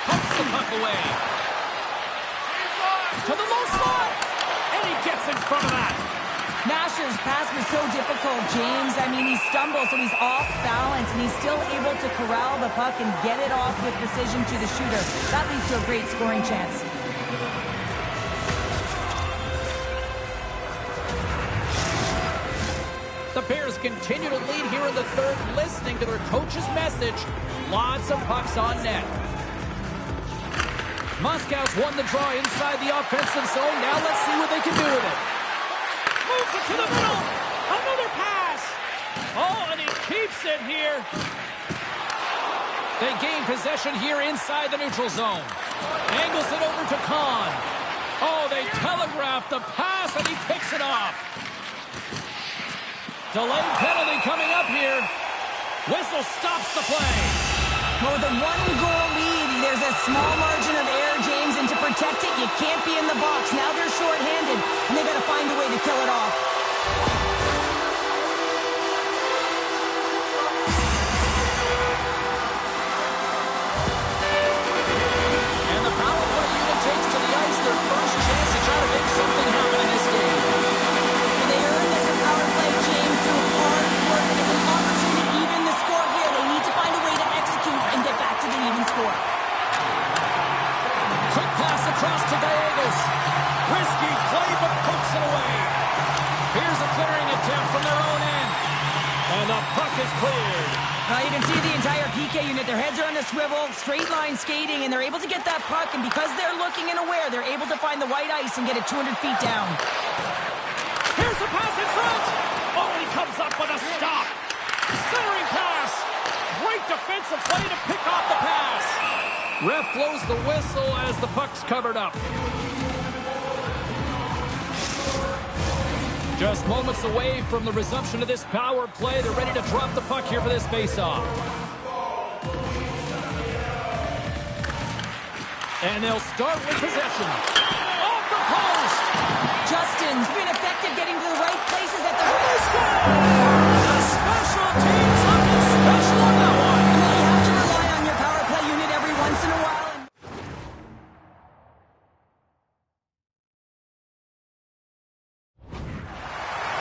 Pumps the puck away. To the low slot. And he gets in front of that. Nasher's pass was so difficult, James. I mean, he stumbles, so he's off balance, and he's still able to corral the puck and get it off with precision to the shooter. That leads to a great scoring chance. The Bears continue to lead here in the third, listening to their coach's message. Lots of pucks on net. Moscow's won the draw inside the offensive zone. Now let's see what they can do with it. Moves it to the middle. Another pass. Oh, and he keeps it here. They gain possession here inside the neutral zone. Angles it over to Kahn. Oh, they telegraph the pass, and he picks it off. Delayed penalty coming up here. Whistle stops the play. With a one-goal lead, there's a small margin of error, James, and to protect it, you can't be in the box. Now they're short-handed, and they got to find a way to kill it off. And the power play unit takes to the ice their first chance to try to make something happen in this game. And they earned this power play, James, through hard work, and it's an opportunity to even the score here. They need to find a way to execute and get back to the even score. Quick pass across to Gallegos. Risky play, but pokes it away. Here's a clearing attempt from their own end. And the puck is cleared. You can see the entire PK unit. Their heads are on the swivel, straight line skating, and they're able to get that puck. And because they're looking and aware, they're able to find the white ice and get it 200 feet down. Here's the pass in front. Oh, and he comes up with a stop. Centering pass. Great defensive play to pick off the pass. Ref blows the whistle as the puck's covered up. Just moments away from the resumption of this power play. They're ready to drop the puck here for this face-off. And they'll start with possession. Off the post! Justin's been effective getting to the right places at the right score! The special teams looking special on that one. You have to rely on your power play unit every once in a while.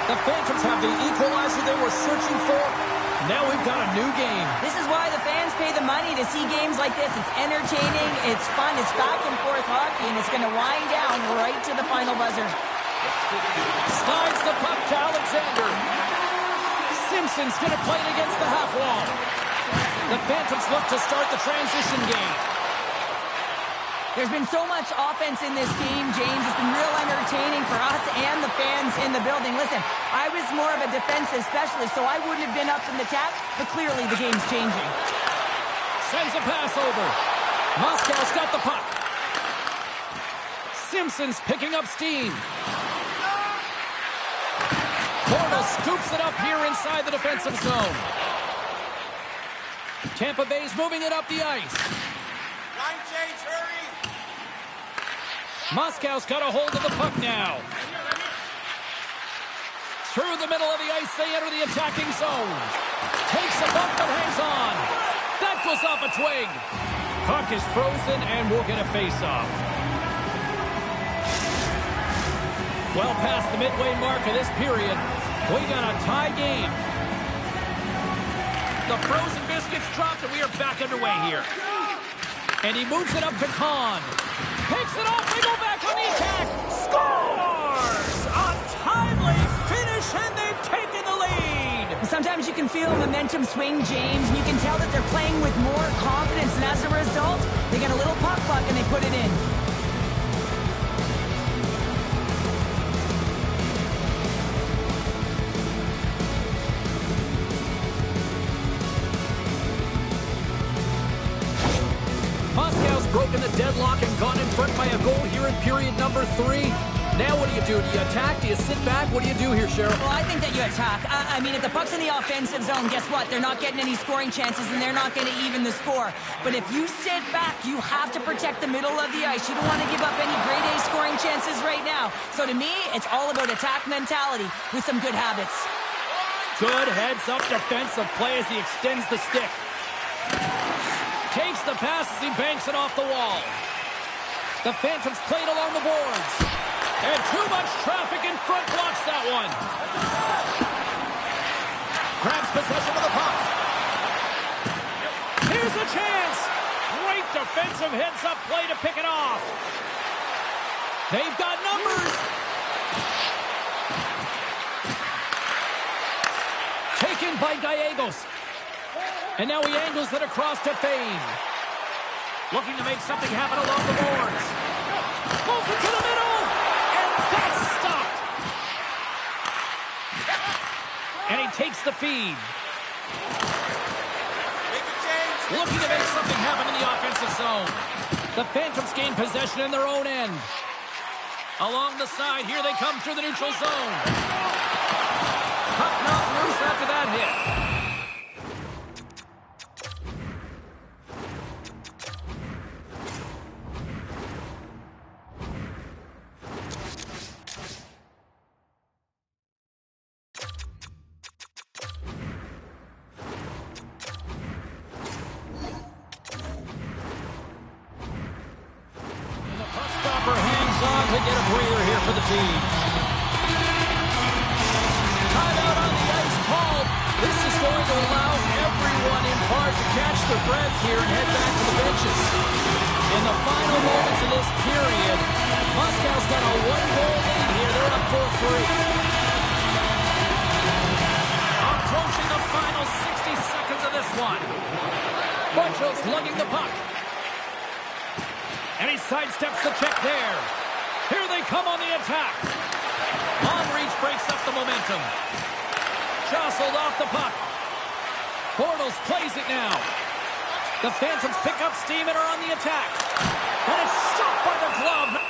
The Phantoms have the equalizer they were searching for. Now we've got a new game. This is why the fans pay the money to see games like this. It's entertaining, it's fun, it's back and forth hockey, and it's going to wind down right to the final buzzer. Slides the puck to Alexander. Simpson's going to play it against the half wall. The Phantoms look to start the transition game. There's been so much offense in this game, James. It's been real entertaining for us and the fans in the building. Listen, I was more of a defensive specialist, so I wouldn't have been up in the tap, but clearly the game's changing. Sends a pass over. Moscow's got the puck. Simpson's picking up steam. Cornell scoops it up here inside the defensive zone. Tampa Bay's moving it up the ice. Line change, hurry! Moscow's got a hold of the puck now. Through the middle of the ice, they enter the attacking zone. Takes a bump but hangs on. That goes off a twig. Puck is frozen and we'll get a face-off. Well past the midway mark of this period, we got a tie game. The frozen biscuits dropped and we are back underway here. And he moves it up to Kahn. Picks it off, they go back on the attack. Scores! A timely finish, and they've taken the lead. Sometimes you can feel momentum swing, James. You can tell that they're playing with more confidence, and as a result, they get a little puck luck and they put it in. Moscow's broken the deadlock and gone in front by a goal here in period number 3. Now what do you do? Do you attack? Do you sit back? What do you do here, Cheryl? Well, I think that you attack. I mean, if the puck's in the offensive zone, guess what? They're not getting any scoring chances, and they're not going to even the score. But if you sit back, you have to protect the middle of the ice. You don't want to give up any grade A scoring chances right now. So to me, it's all about attack mentality with some good habits. Good heads-up defensive play as he extends the stick. Takes the pass as he banks it off the wall. The Phantoms played along the boards. And too much traffic in front blocks that one. Grabs possession of the puck. Here's a chance. Great defensive heads-up play to pick it off. They've got numbers. Taken by Gallegos. And now he angles it across to Fane. Looking to make something happen along the boards. Moves it to the middle. And that's stopped. And he takes the feed. Looking to make something happen in the offensive zone. The Phantoms gain possession in their own end. Along the side, here they come through the neutral zone. Puck knocked loose after that hit. To get a breather here for the team. Timeout on the ice called. This is going to allow everyone in part to catch their breath here and head back to the benches. In the final moments of this period, Moscow's got a 1-goal lead here. They're up 4-3. Approaching the final 60 seconds of this one. Butchell's lugging the puck. And he sidesteps the check there. Here they come on the attack. Long reach breaks up the momentum. Jostled off the puck. Bortles plays it now. The Phantoms pick up steam and are on the attack. And it's stopped by the glove.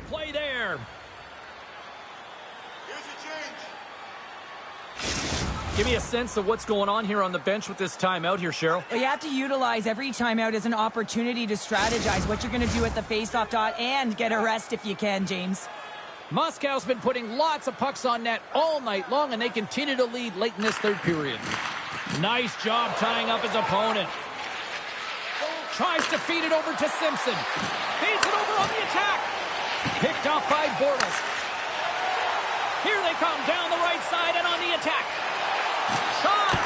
Play there. Here's a change. Give me a sense of what's going on here on the bench with this timeout here, Cheryl. Well, you have to utilize every timeout as an opportunity to strategize what you're going to do at the faceoff dot and get a rest if you can, James. Moscow's been putting lots of pucks on net all night long, and they continue to lead late in this third period. Nice job tying up his opponent. Tries to feed it over to Simpson. Feeds it over on the attack. Picked off by Bortles. Here they come down the right side and on the attack. Shot!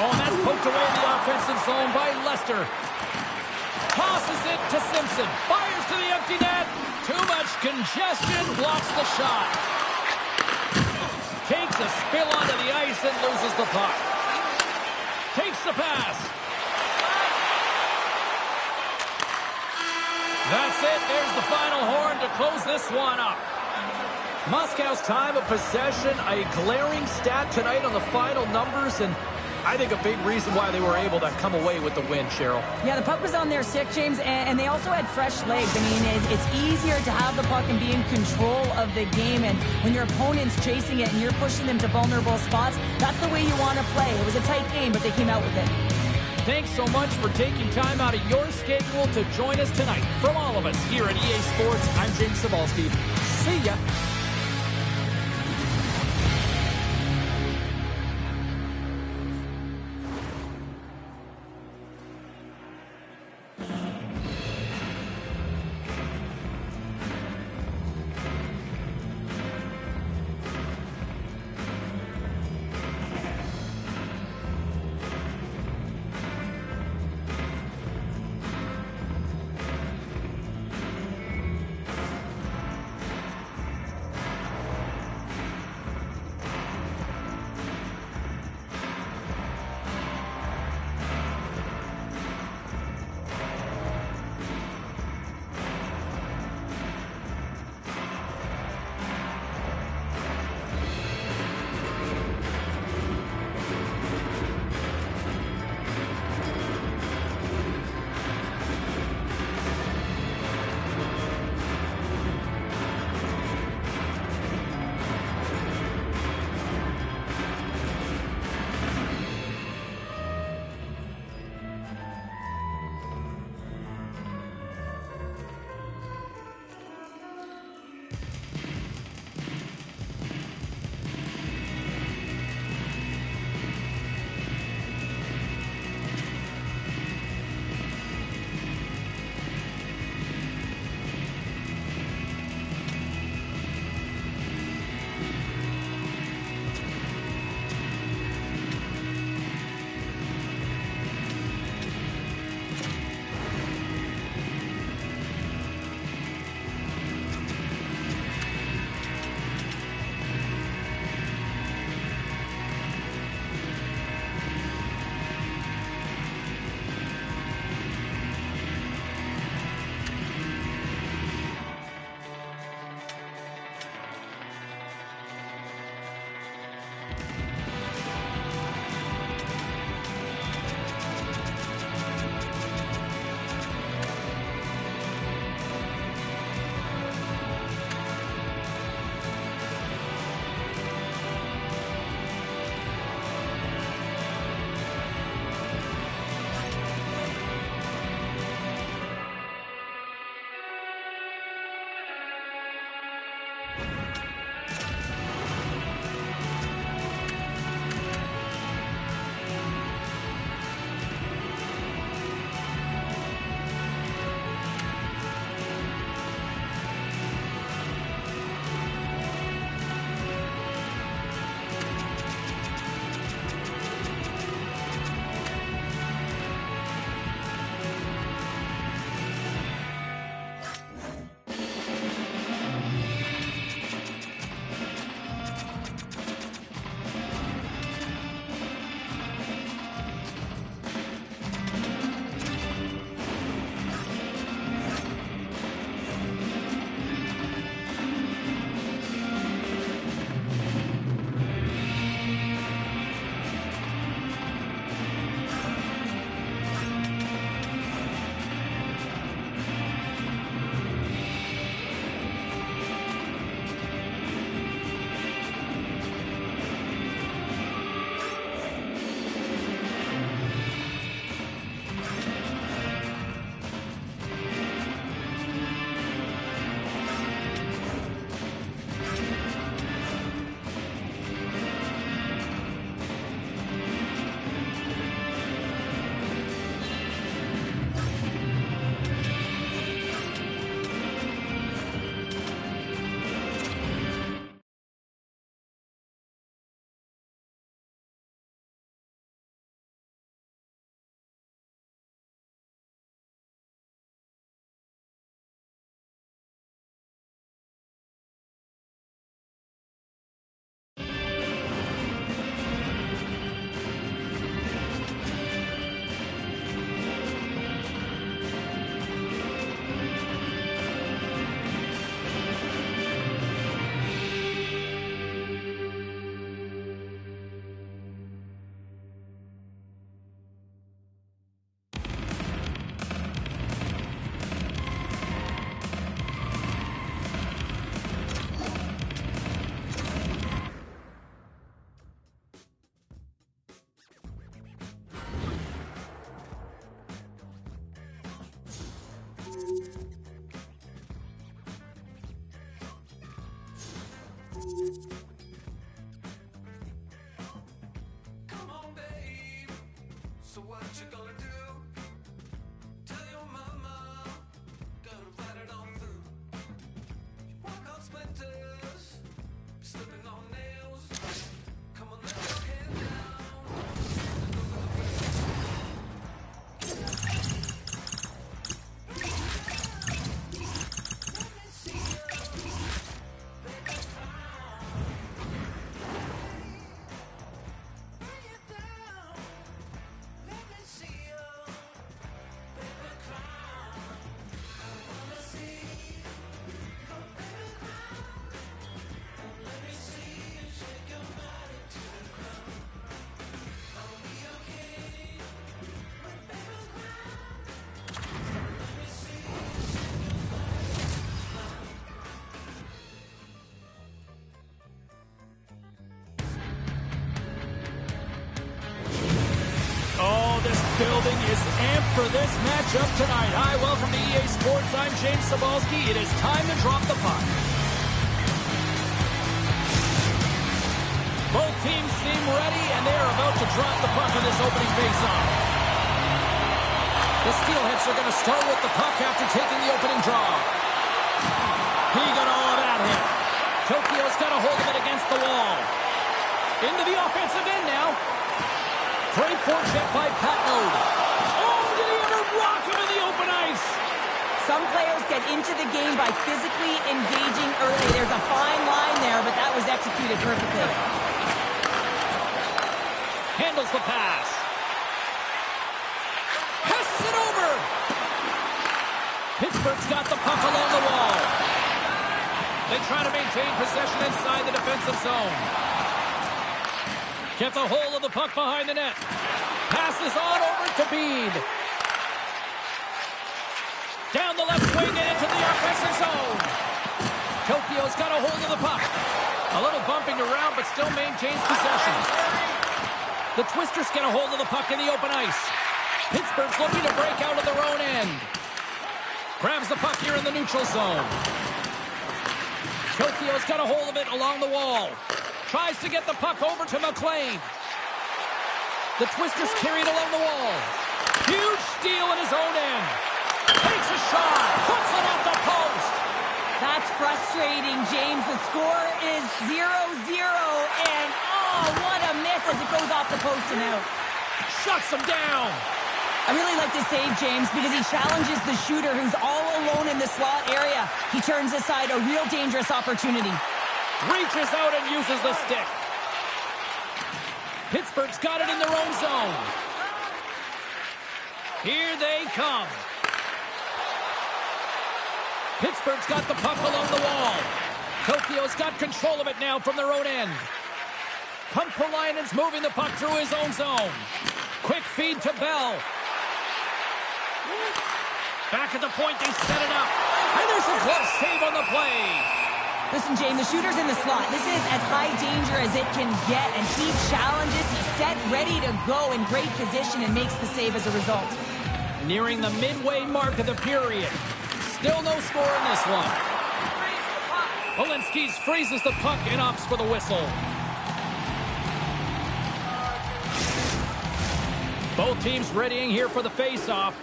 Oh, and that's poked away in the offensive zone by Lester. Tosses it to Simpson. Fires to the empty net. Too much congestion. Blocks the shot. Takes a spill onto the ice and loses the puck. Takes the pass. That's it. There's the final horn to close this one up. Moscow's time of possession, a glaring stat tonight on the final numbers, and I think a big reason why they were able to come away with the win, Cheryl. Yeah, the puck was on their stick, James, and they also had fresh legs. I mean, it's easier to have the puck and be in control of the game, and when your opponent's chasing it and you're pushing them to vulnerable spots, that's the way you want to play. It was a tight game, but they came out with it. Thanks so much for taking time out of your schedule to join us tonight. From all of us here at EA Sports, I'm James Cebulski. See ya. Come on, babe. So what you gonna do? Tell your mama. Gonna fight it on through. You walk on splinters. Slipping on nails. Come on, let your head down. Oh, this building is amped for this matchup tonight. Hi, welcome to EA Sports. I'm James Cebulski. It is time to drop the puck. Both teams seem ready, and they are about to drop the puck in this opening faceoff. The Steelheads are going to start with the puck after taking the opening draw. He got all of that hit. Tokyo's got a hold of it against the wall. Into the offensive end now. Great forecheck by Patnode. Oh, did he ever rock him in the open ice? Some players get into the game by physically engaging early. There's a fine line there, but that was executed perfectly. Handles the pass. Passes it over. Pittsburgh's got the puck along the wall. They try to maintain possession inside the defensive zone. Gets a hold of the puck behind the net. Passes on over to Bede. Down the left wing and into the offensive zone. Tokyo's got a hold of the puck. A little bumping around, but still maintains possession. The Twisters get a hold of the puck in the open ice. Pittsburgh's looking to break out of their own end. Grabs the puck here in the neutral zone. Tokyo's got a hold of it along the wall. Tries to get the puck over to McLean. The Twisters carry it along the wall. Huge steal in his own end. Takes a shot. Puts it at the post. That's frustrating, James. The score is 0-0, and oh, what a miss as it goes off the post and out. Shuts him down. I really like this save, James, because he challenges the shooter who's all alone in the slot area. He turns aside a real dangerous opportunity. Reaches out and uses the stick. Pittsburgh's got it in their own zone. Here they come. Pittsburgh's got the puck along the wall. Tokyo's got control of it now from their own end. Pumpalainen's moving the puck through his own zone. Quick feed to Bell. Back at the point, they set it up. And there's a close save on the play. Listen, James, the shooter's in the slot. This is as high danger as it can get, and he challenges. He's set, ready to go in great position, and makes the save as a result. Nearing the midway mark of the period. Still no score in this one. Walensky freezes the puck and opts for the whistle. Both teams readying here for the face-off.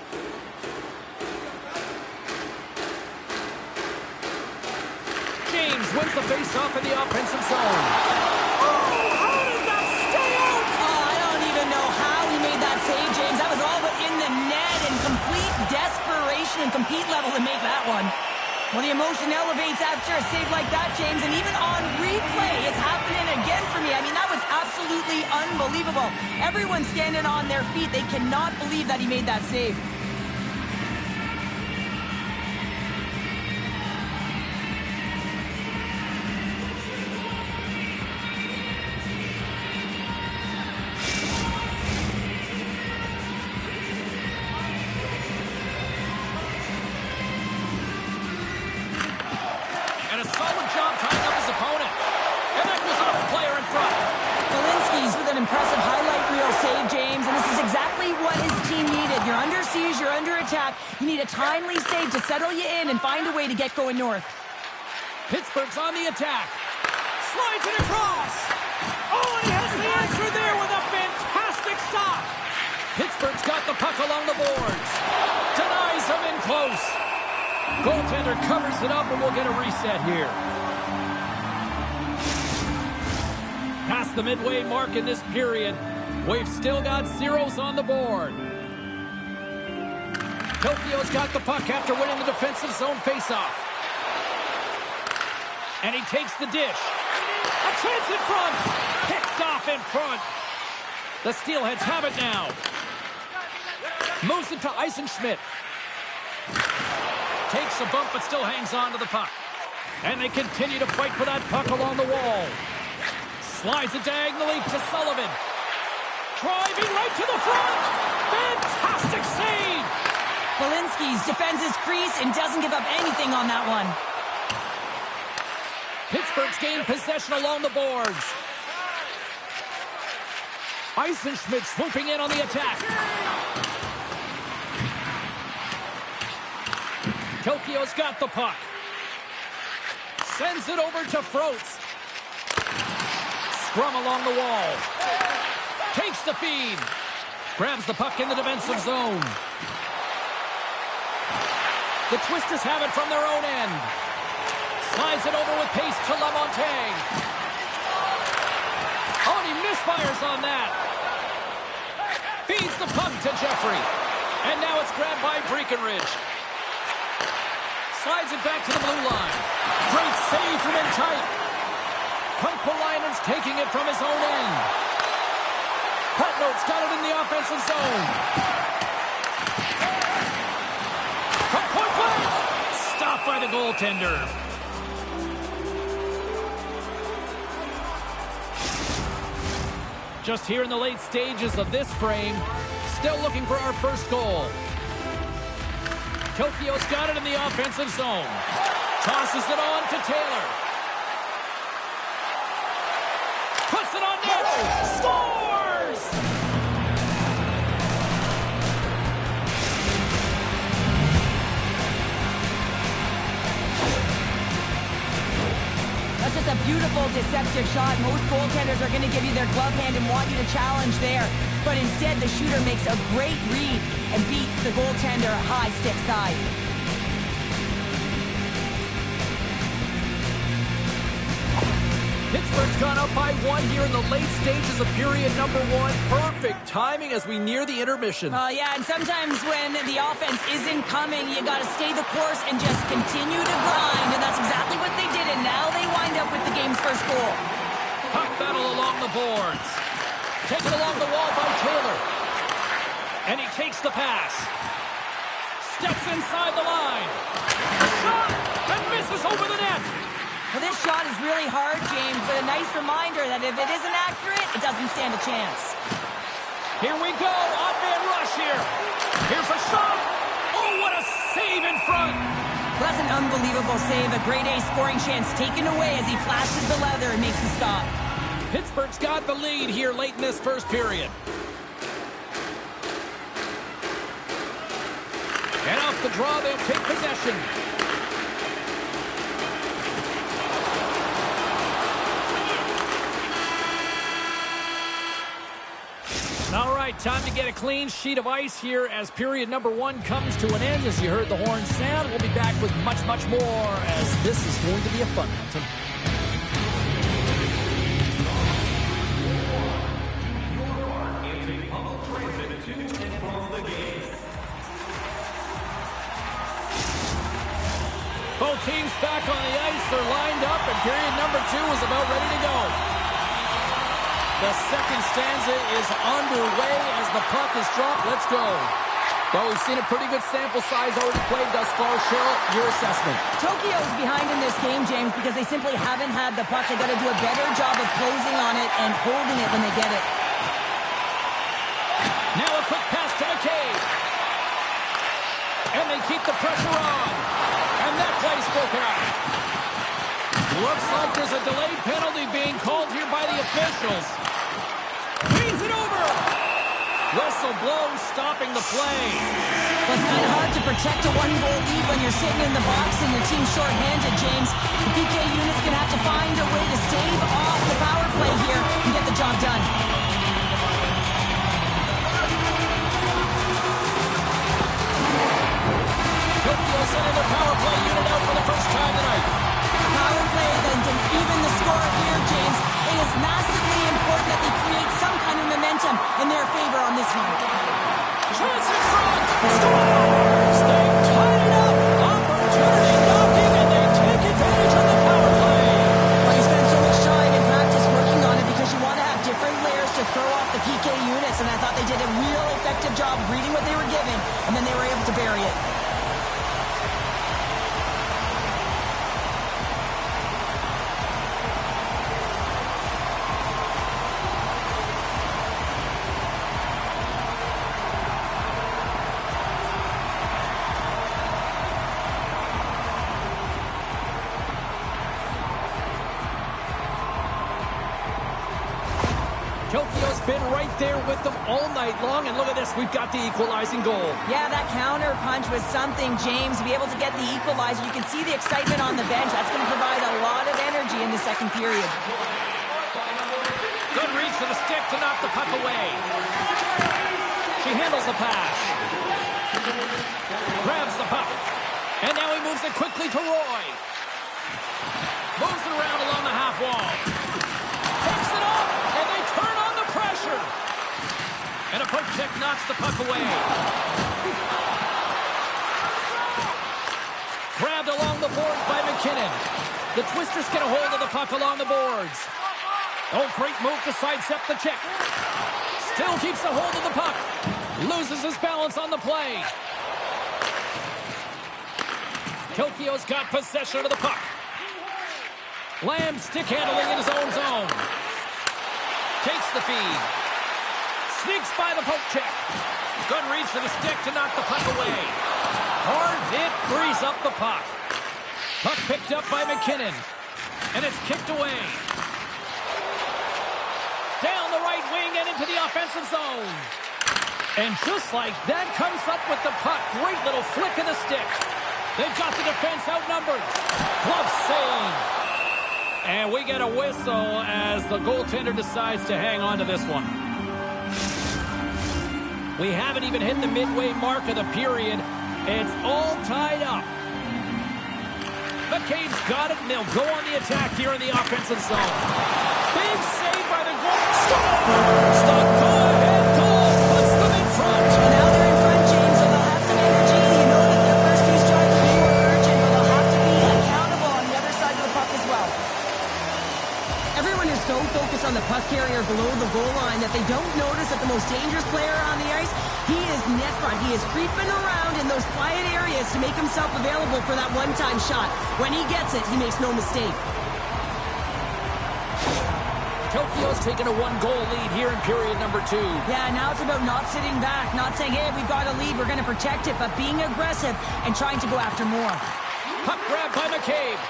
James wins the face-off in the offensive zone. Oh, how did that stay out? Oh, I don't even know how he made that save, James. That was all but in the net and complete desperation and compete level to make that one. Well, the emotion elevates after a save like that, James, and even on replay, it's happening again for me. I mean, that was absolutely unbelievable. Everyone's standing on their feet. They cannot believe that he made that save. You need a timely save to settle you in and find a way to get going north. Pittsburgh's on the attack. Slides it across. Oh, and he has the answer there with a fantastic stop. Pittsburgh's got the puck along the boards. Denies him in close. Goaltender covers it up, and we'll get a reset here. Past the midway mark in this period, we've still got zeros on the board. Tokyo's got the puck after winning the defensive zone faceoff. And he takes the dish. A chance in front. Picked off in front. The Steelheads have it now. Moves it to Eisenschmidt. Takes a bump but still hangs on to the puck. And they continue to fight for that puck along the wall. Slides it diagonally to Sullivan. Driving right to the front. Fantastic save. Polinski's defends his crease and doesn't give up anything on that one. Pittsburgh's gained possession along the boards. Eisenschmidt swooping in on the attack. Tokyo's got the puck. Sends it over to Froats. Scrum along the wall. Takes the feed. Grabs the puck in the defensive zone. The Twisters have it from their own end. Slides it over with pace to Lamontagne. Oh, and he misfires on that. Feeds the puck to Jeffrey. And now it's grabbed by Breckenridge. Slides it back to the blue line. Great save from in tight. Kumpalainen's taking it from his own end. Hartnote's got it in the offensive zone. From point blank. Stopped by the goaltender. Just here in the late stages of this frame, still looking for our first goal. Tokyo's got it in the offensive zone. Tosses it on to Taylor. Puts it on net. Scores! That's just a beautiful, deceptive shot. Most goaltenders are going to give you their glove hand and want you to challenge there. But instead, the shooter makes a great read and beats the goaltender high stick side. Pittsburgh's gone up by 1 here in the late stages of period number 1. Perfect timing as we near the intermission. Yeah, and sometimes when the offense isn't coming, you got to stay the course and just continue to grind. And that's exactly what they did, and now they wind up with the game's first goal. Puck battle along the boards. Taken along the wall by Taylor. And he takes the pass. Steps inside the line. Shot! And misses over the net. Well, this shot is really hard, James, but a nice reminder that if it isn't accurate, it doesn't stand a chance. Here we go. Odd man rush here. Here's a shot. Oh, what a save in front. Well, that's an unbelievable save. A grade A scoring chance taken away as he flashes the leather and makes the stop. Pittsburgh's got the lead here late in this first period. And off the draw, they'll take possession. All right, time to get a clean sheet of ice here as period number 1 comes to an end. As you heard the horn sound, we'll be back with much, much more as this is going to be a fun one. Both teams back on the ice are lined up, and period number 2 is about ready to go. The second stanza is underway as the puck is dropped. Let's go. Well, we've seen a pretty good sample size already played thus far. Cheryl, your assessment. Tokyo's behind in this game, James, because they simply haven't had the puck. They got to do a better job of closing on it and holding it when they get it. Now a quick pass to McCabe. And they keep the pressure on. And that play's broken up. Looks like there's a delayed penalty being called here by the officials. Feeds it over. Whistle blows, stopping the play. Well, it's kind of hard to protect a one-goal lead when you're sitting in the box and your team's shorthanded, James. The PK unit's going to have to find a way to stave off the power play here and get the job done. Tokyo sending their power play unit out for the first time tonight. Power play, then to even the score here, James. It is massively important that they create some kind of momentum in their favor on this one. Chance in front. Scores! They've tied it up. Opportunity knocking, and they take advantage of the power play. Well, you spend so much time in practice working on it because you want to have different layers to throw off the PK units, and I thought they did a real effective job of reading what they were given, and then they were able to bury it. Tokyo's been right there with them all night long, and look at this, we've got the equalizing goal. Yeah, that counter punch was something, James. To be able to get the equalizer, you can see the excitement on the bench. That's going to provide a lot of energy in the second period. Good reach for the stick to knock the puck away. She handles the pass. Grabs the puck. And now he moves it quickly to Roy. Moves it around along the half wall. Takes it off, and they turn on the pressure. And a poke check knocks the puck away. Grabbed along the boards by McKinnon. The Twisters get a hold of the puck along the boards. Oh, great move to sidestep the check. Still keeps a hold of the puck. Loses his balance on the play. Tokyo's got possession of the puck. Lamb stick handling in his own zone. Takes the feed. Sneaks by the poke check. Good reach for the stick to knock the puck away. Hard hit frees up the puck. Puck picked up by McKinnon. And it's kicked away. Down the right wing and into the offensive zone. And just like that, comes up with the puck. Great little flick of the stick. They've got the defense outnumbered. Glove save. And we get a whistle as the goaltender decides to hang on to this one. We haven't even hit the midway mark of the period. It's all tied up. McCabe's got it, and they'll go on the attack here in the offensive zone. Big save by the goal. Stop. Go ahead goal. Puts them in front. And now they're in front, James, so they'll have some energy. You know that their first few starts will be more urgent, but they'll have to be accountable on the other side of the puck as well. Everyone is so focused on the puck carrier below the goal line that they don't notice that the most dangerous player on the ice, he is net front. He is creeping around in those quiet areas to make himself available for that one-time shot. When he gets it, he makes no mistake. Tokyo's taken a one-goal lead here in period number 2. Yeah, now it's about not sitting back, not saying, hey, we've got a lead, we're going to protect it, but being aggressive and trying to go after more. Puck grab by McCabe.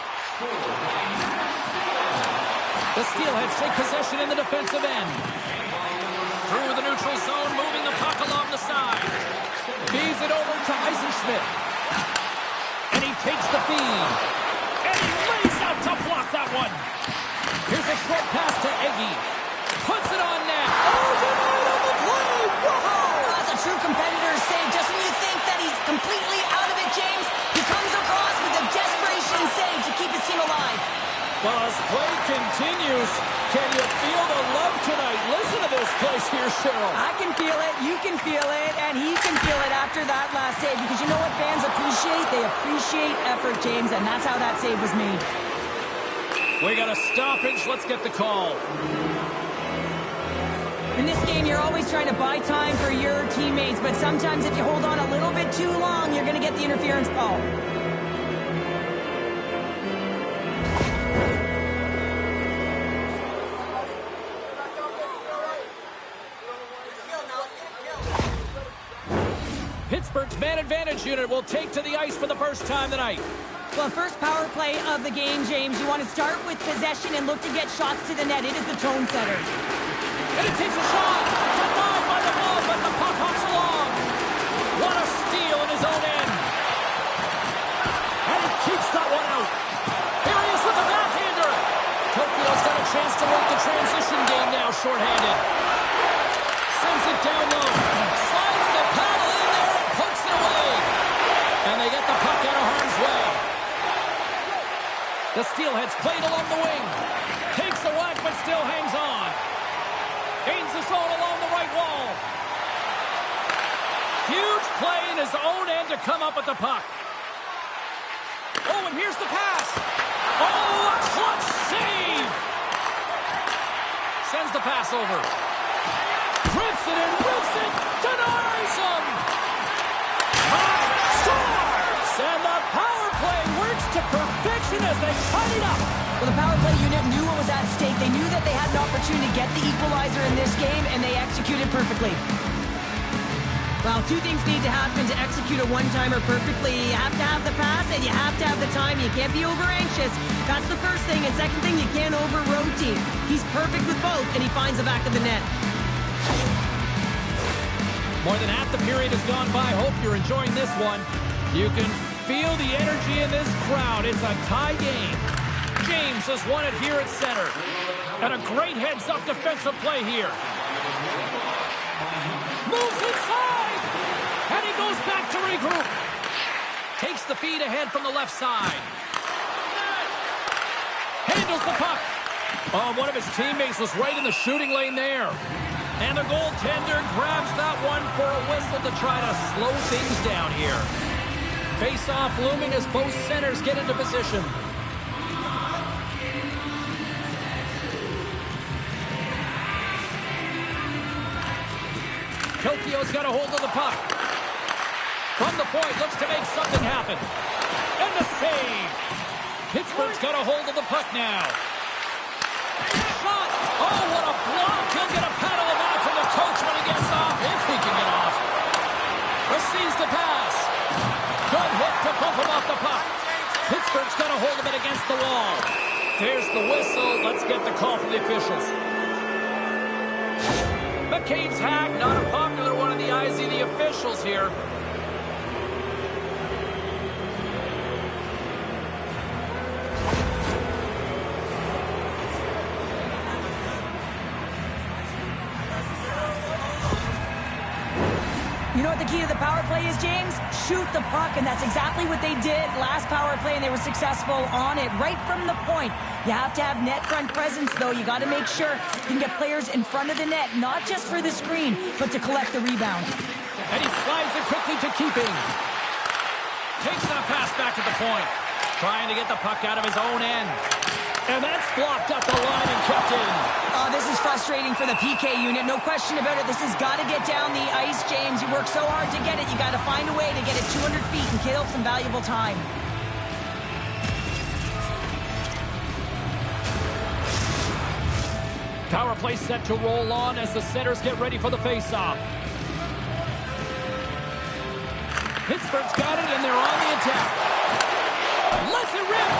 The Steelheads take possession in the defensive end. Through the neutral zone, moving the puck along the side. Feeds it over to Eisenschmidt. And he takes the feed. And he lays out to block that one. Here's a short pass to Eggy. Puts it on net. Oh, denied on the play. Whoa! That's a true competitor's save. Just when you think that he's completely out of it, James, he comes across with a desperation save to keep his team alive. Well, as play continues, can you feel the love tonight? Listen to this place here, Cheryl. I can feel it, you can feel it, and he can feel it after that last save, because you know what fans appreciate? They appreciate effort, James, and that's how that save was made. We got a stoppage. Let's get the call. In this game, you're always trying to buy time for your teammates, but sometimes if you hold on a little bit too long, you're going to get the interference call. Pittsburgh's man advantage unit will take to the ice for the first time tonight. Well, first power play of the game, James. You want to start with possession and look to get shots to the net. It is the tone setter. And it takes a shot. Denied by the ball, but the transition game now, shorthanded. Sends it down low. Slides the paddle in there and pokes it away. And they get the puck out of harm's way. The Steelheads played along the wing. Takes a whack, but still hangs on. Gains the zone along the right wall. Huge play in his own end to come up with the puck. Oh, and here's the pass. Oh, a clutch save. Sends the pass over. Drips it and whips it. Denies him. Scores! And the power play works to perfection as they cut it up. Well, the power play unit knew what was at stake. They knew that they had an opportunity to get the equalizer in this game, and they executed perfectly. Well, two things need to happen to execute a one-timer perfectly. You have to have the pass, and you have to have the time. You can't be over-anxious. That's the first thing. And second thing, you can't over-rotate. He's perfect with both, and he finds the back of the net. More than half the period has gone by. Hope you're enjoying this one. You can feel the energy in this crowd. It's a tie game. James has won it here at center. And a great heads-up defensive play here. Moves inside! And he goes back to regroup. Takes the feed ahead from the left side. Handles the puck. Oh, one of his teammates was right in the shooting lane there. And the goaltender grabs that one for a whistle to try to slow things down here. Face-off looming as both centers get into position. Tokyo's got a hold of the puck. From the point, looks to make something happen. And a save. Pittsburgh's got a hold of the puck now. Shot. Oh, what a block. He'll get a pat on the back from the coach when he gets off, if he can get off. Receives the pass. Good hit to bump him off the puck. Pittsburgh's got a hold of it against the wall. There's the whistle. Let's get the call from the officials. McCabe's hack, not a popular one in the eyes of the officials here. You know what the key to the power play is, James? Shoot the puck, and that's exactly what they did last power play, and they were successful on it right from the point. You have to have net front presence, though. You got to make sure you can get players in front of the net, not just for the screen, but to collect the rebound. And he slides it quickly to keeping. Takes a pass back at the point. Trying to get the puck out of his own end. And that's blocked up the line and kept in. Oh, this is frustrating for the PK unit. No question about it. This has got to get down the ice, James. You work so hard to get it. You got to find a way to get it 200 feet and kill some valuable time. Power play set to roll on as the centers get ready for the face-off. Pittsburgh's got it, and they're on the attack. Lets it rip.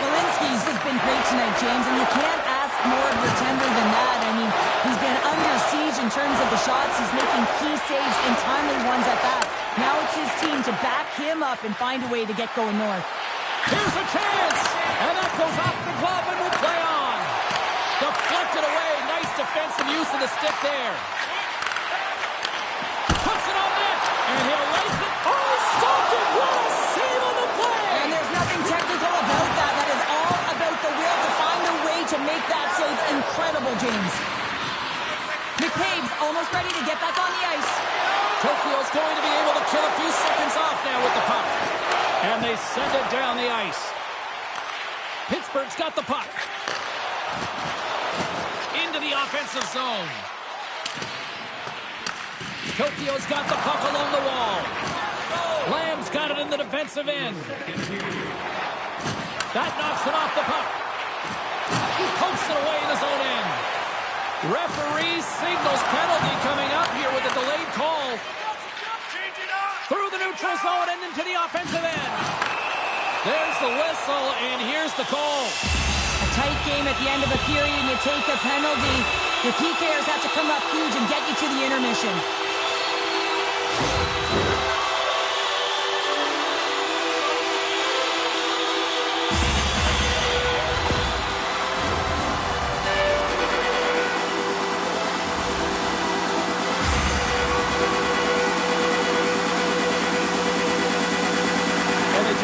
Walensky's has been great tonight, James, and you can't ask more of your tender than that. I mean, he's been under siege in terms of the shots. He's making key saves and timely ones at that. Now it's his team to back him up and find a way to get going north. Here's a chance, and that goes off the glove and will play on. Deflected away. Nice defensive use of the stick there. Puts it on net, and he'll race it. Oh, stopped it. What a save on the play. And there's nothing technical about that. That is all about the will to find a way to make that save incredible, James. McCabe's almost ready to get back on the ice. Tokyo's going to be able to kill a few seconds off now with the puck. And they send it down the ice. Pittsburgh's got the puck. Into the offensive zone. Tokyo's got the puck along the wall. Lamb's got it in the defensive end. That knocks it off the puck. He pokes it away in his own end. Referee signals penalty coming up here with a delayed call. Through the neutral zone and into the offensive end. There's the whistle, and here's the call. A tight game at the end of a period, and you take a penalty. The PKers have to come up huge and get you to the intermission.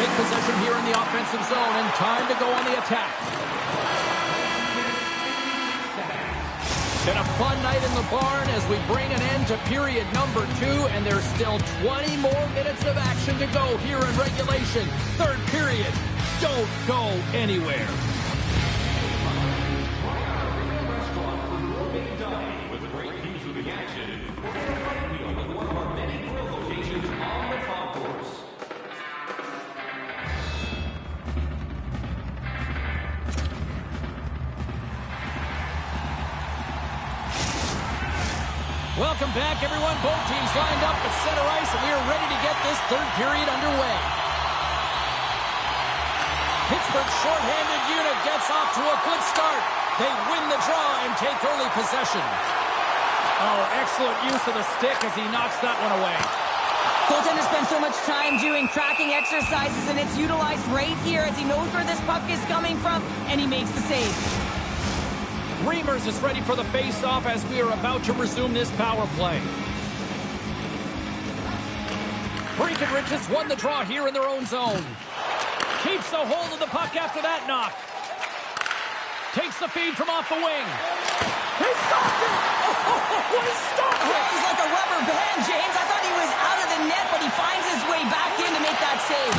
take possession here in the offensive zone, and time to go on the attack. Been a fun night in the barn as we bring an end to period number 2, and there's still 20 more minutes of action to go here in regulation. Third period. Don't go anywhere. With great views of the action, we're going to invite you to one of our many grill locations on the golf course. Welcome back, everyone. Both teams lined up at center ice, and we are ready to get this third period underway. Pittsburgh's shorthanded unit gets off to a good start. They win the draw and take early possession. Oh, excellent use of the stick as he knocks that one away. Goaltender spends so much time doing tracking exercises, and it's utilized right here as he knows where this puck is coming from, and he makes the save. Reimers is ready for the face-off as we are about to resume this power play. Breckenridge has won the draw here in their own zone. Keeps a hold of the puck after that knock. Takes the feed from off the wing. He stopped it! Oh, he stopped it! He's like a rubber band, James. I thought he was out of the net, but he finds his way back in to make that save.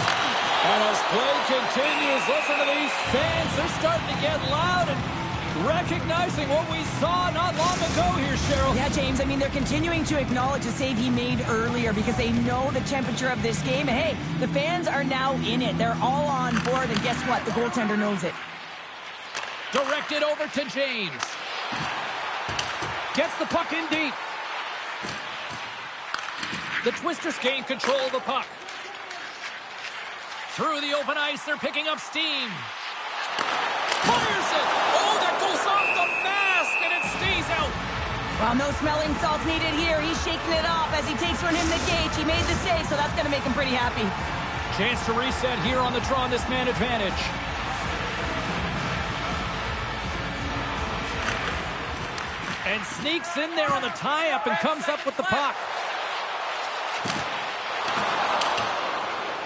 And as play continues, listen to these fans. They're starting to get loud and recognizing what we saw not long ago here, Cheryl. Yeah, James, I mean, they're continuing to acknowledge the save he made earlier because they know the temperature of this game. And hey, the fans are now in it. They're all on board, and guess what? The goaltender knows it. Directed over to James. Gets the puck in deep. The Twisters gain control of the puck. Through the open ice, they're picking up steam. Fires it! Oh, that goes off the mask, and it stays out. Well, no smelling salts needed here. He's shaking it off as he takes from him the gauge. He made the save, so that's going to make him pretty happy. Chance to reset here on the draw on this man advantage. And sneaks in there on the tie-up and comes up with the puck.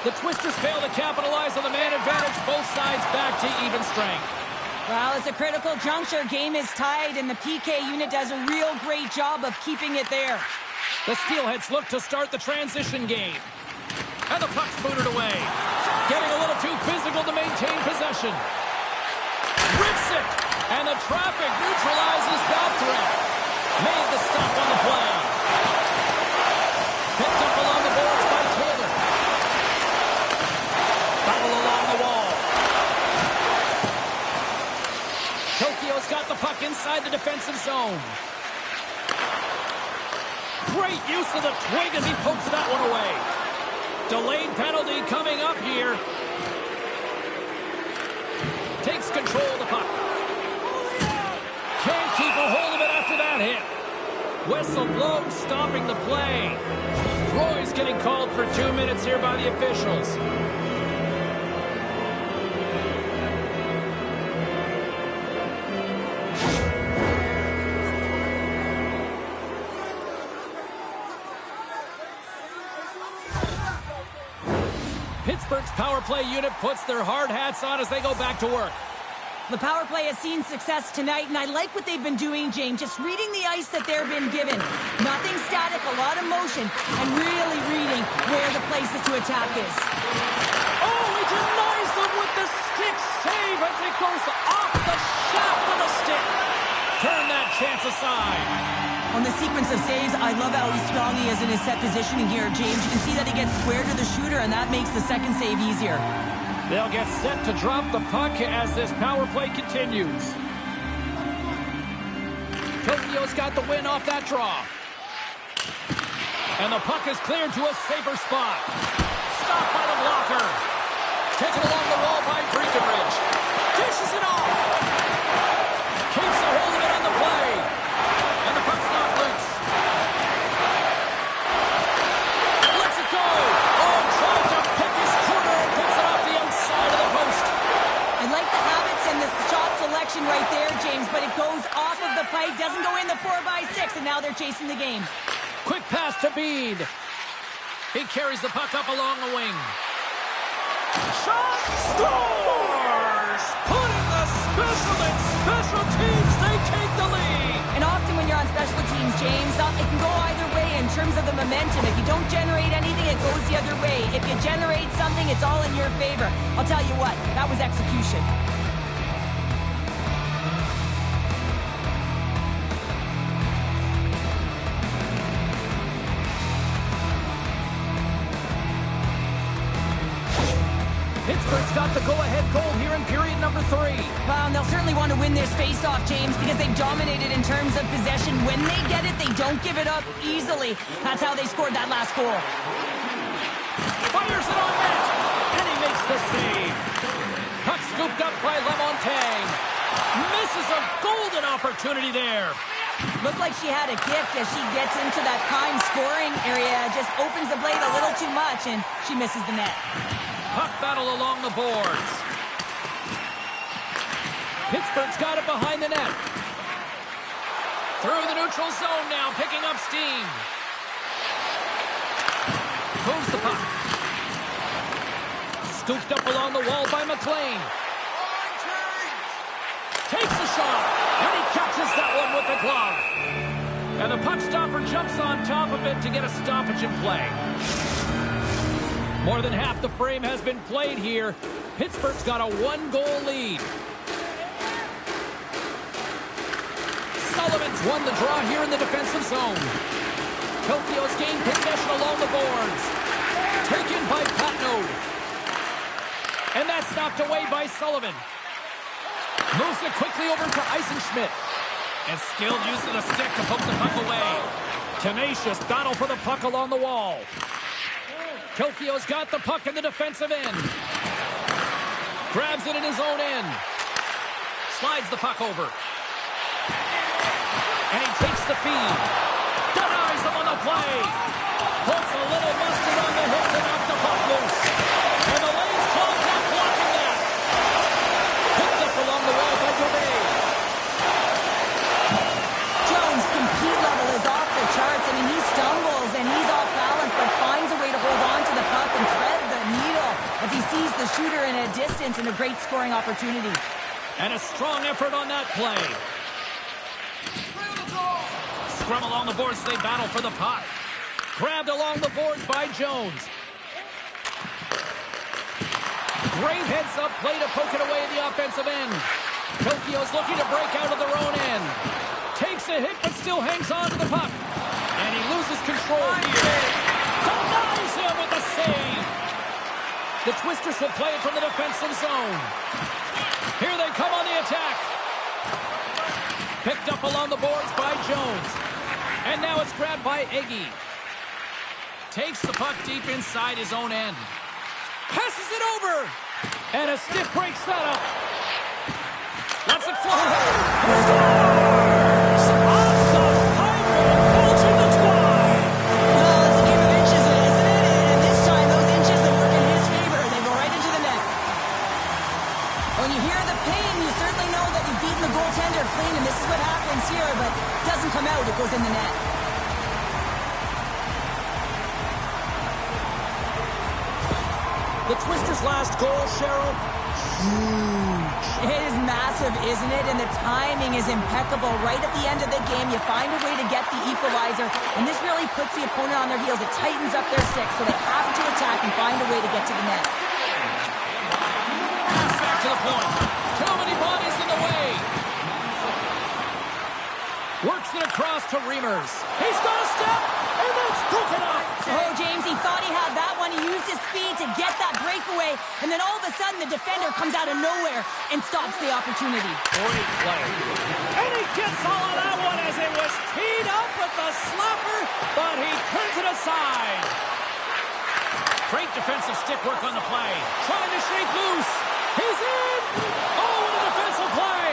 The Twisters fail to capitalize on the man advantage. Both sides back to even strength. Well, it's a critical juncture. Game is tied, and the PK unit does a real great job of keeping it there. The Steelheads look to start the transition game. And the puck's booted away. Getting a little too physical to maintain possession. Rips it! And the traffic neutralizes that threat. Made the stop on the play. Picked up along the boards by Taylor. Battle along the wall. Tokyo's got the puck inside the defensive zone. Great use of the twig as he pokes that one away. Delayed penalty coming up here. Takes control of the puck. Can't keep a hold of it after that hit. Whistle blown, stopping the play. Roy's getting called for 2 minutes here by the officials. Pittsburgh's power play unit puts their hard hats on as they go back to work. The power play has seen success tonight, and I like what they've been doing, James. Just reading the ice that they've been given. Nothing static, a lot of motion, and really reading where the places to attack is. Oh, he denies them with the stick save as it goes off the shaft of the stick. Turn that chance aside. On the sequence of saves, I love how strong he is in his set positioning here, James. You can see that he gets square to the shooter, and that makes the second save easier. They'll get set to drop the puck as this power play continues. Tokyo's got the win off that draw. And the puck is cleared to a safer spot. Stopped by the blocker. Taken along the wall by Breckenridge. Dishes it off. Keeps a hold of it on the play. And the puck's not loose. Lets it go. Oh, tried to pick his corner and puts it off the outside of the post. I like the habits and the shot selection right there, James, but it goes off of the pipe, doesn't go in the 4x6, and now they're chasing the game. Quick pass to Bede. He carries the puck up along the wing. shot, scores! Putting the special in special teams, they take the lead. And often when you're on special teams, James, it can go either way in terms of the momentum. If you don't generate anything, it goes the other way. If you generate something, it's all in your favor. I'll tell you what, that was execution. Pittsburgh's got the go-ahead goal here in period number 3. Well, and they'll certainly want to win this face-off, James, because they've dominated in terms of possession. When they get it, they don't give it up easily. That's how they scored that last goal. Fires it on net, and he makes the save. Puck scooped up by LeMontagne. Misses a golden opportunity there. Looked like she had a gift as she gets into that prime scoring area. Just opens the blade a little too much, and she misses the net. Puck battle along the boards. Pittsburgh's got it behind the net. Through the neutral zone now, picking up steam. Moves the puck. Scooped up along the wall by McLean. Takes the shot, and he catches that one with the glove. And the puck stopper jumps on top of it to get a stoppage in play. More than half the frame has been played here. Pittsburgh's got a 1-goal lead. Sullivan's won the draw here in the defensive zone. Tokyo's gained possession along the boards. Taken by Patno. And that's knocked away by Sullivan. Moves it quickly over to Eisenschmidt. And skilled use of the stick to poke the puck away. Tenacious battle for the puck along the wall. Tokyo's got the puck in the defensive end. Grabs it in his own end. Slides the puck over. And he takes the feed. Denies him on the play. Puts a little mustard on the hip to knock the puck loose. And the lane's clogged up blocking that. Picked up along the wall by Gameday. Jones' compete level is off the charts. I mean, he stumbles and he's off balance, but finds a way to hold on to the puck and thread the needle as he sees the shooter in a distance and a great scoring opportunity. And a strong effort on that play. Scrum along the boards, they battle for the puck. Grabbed along the boards by Jones. Great heads-up play to poke it away in the offensive end. Tokyo's looking to break out of their own end. Takes a hit, but still hangs on to the puck. And he loses control here. Denies him with the save. The Twisters will play it from the defensive zone. Here they come on the attack. Picked up along the boards by Jones. And now it's grabbed by Eggy. Takes the puck deep inside his own end. Passes it over. And a stiff break setup. Lets it fly. Scores! Off the pipe and bulging the twine. Well, it's a game of inches, isn't it? And this time, those inches that work in his favor, they go right into the net. When you hear the pain, you certainly know that you've beaten the goaltender clean, and this is what happens here, but it doesn't come out, it goes in the net. The Twisters' last goal, Cheryl, huge. It is massive, isn't it? And the timing is impeccable. Right at the end of the game, you find a way to get the equalizer, and this really puts the opponent on their heels. It tightens up their six, so they have to attack and find a way to get to the net. Pass back to the point. Too many bodies in the way. Works it across to Reimers. He's got a step, and that's broken up. Oh, James, he thought he had that one. He used his speed to get that breakaway, and then all of a sudden the defender comes out of nowhere and stops the opportunity. Great play. And he gets all of that one as it was teed up with the slapper, but he turns it aside. Great defensive stick work on the play. Trying to shake loose. He's in. Oh, what a defensive play.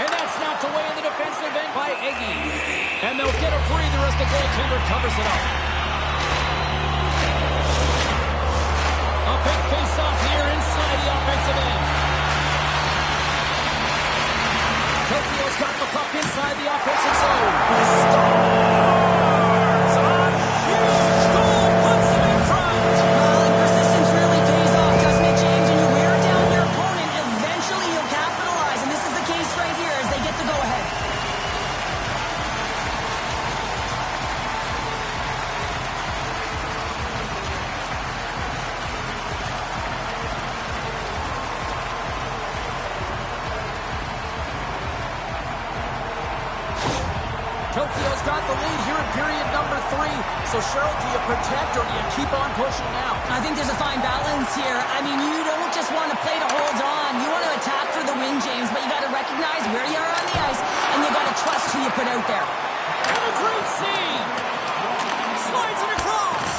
And that's knocked away in the defensive end by Eggy. And they'll get a breather as the goaltender covers it up. A big face-off here inside the offensive end. Tokyo's got the puck inside the offensive zone. Scores! A huge goal puts them in front. Well, and persistence really Tokyo's got the lead here in period number 3. So, Cheryl, do you protect or do you keep on pushing now? I think there's a fine balance here. I mean, you don't just want to play to hold on. You want to attack for the win, James, but you got to recognize where you are on the ice, and you got to trust who you put out there. And a great save! Slides it across!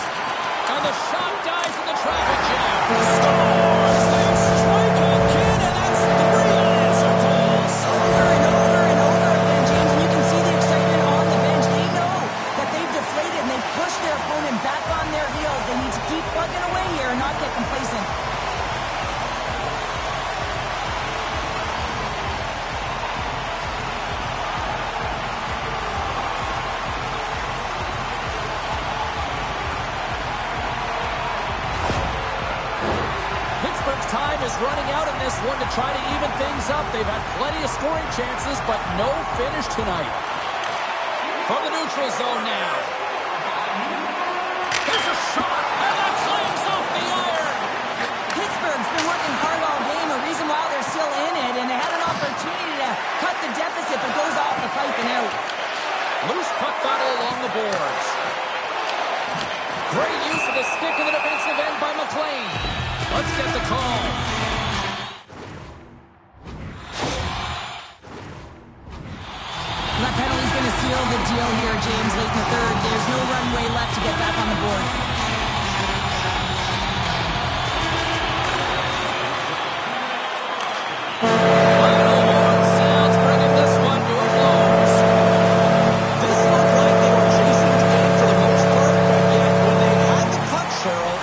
And the shot dies in the traffic jam. Scores! They strike again, and that's 3 unanswered goals! Over and over and over again, James, and you can see the excitement on the bench. They know that they've deflated and they've pushed their opponent back on their heels. They need to keep plugging away here and not get complacent. Pittsburgh's time is running out in this one to try to even things up. They've had plenty of scoring chances, but no finish tonight. From the neutral zone now. There's a shot, and that claims off the iron. Pittsburgh's been working hard all game, a reason why they're still in it, and they had an opportunity to cut the deficit, but goes off the pipe and out. Loose puck battle along the boards. Great use of the stick in the defensive end by McLean. Let's get the call. That penalty's going to seal the deal here, James, late in the third. There's no runway left to get back on the board. Final horn sounds, bringing this one to a close. This looked like they were chasing the game for the most part, but yet when they had the puck, Cheryl,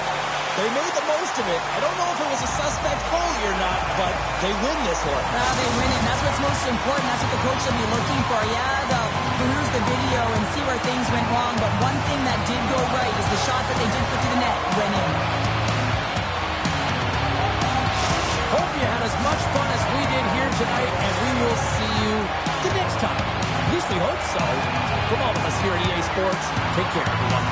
they made the most of it. I don't know if it was a suspect goalie or not, but they win this one. They win it, and that's what's most important. That's what the coach will be looking for. Yeah, they'll peruse the video and see where things went wrong, but one thing that did go right is the shot that they did put to the net went in. Hope you had as much fun as we did here tonight, and we will see you the next time. At least we hope so. From all of us here at EA Sports, take care, everyone.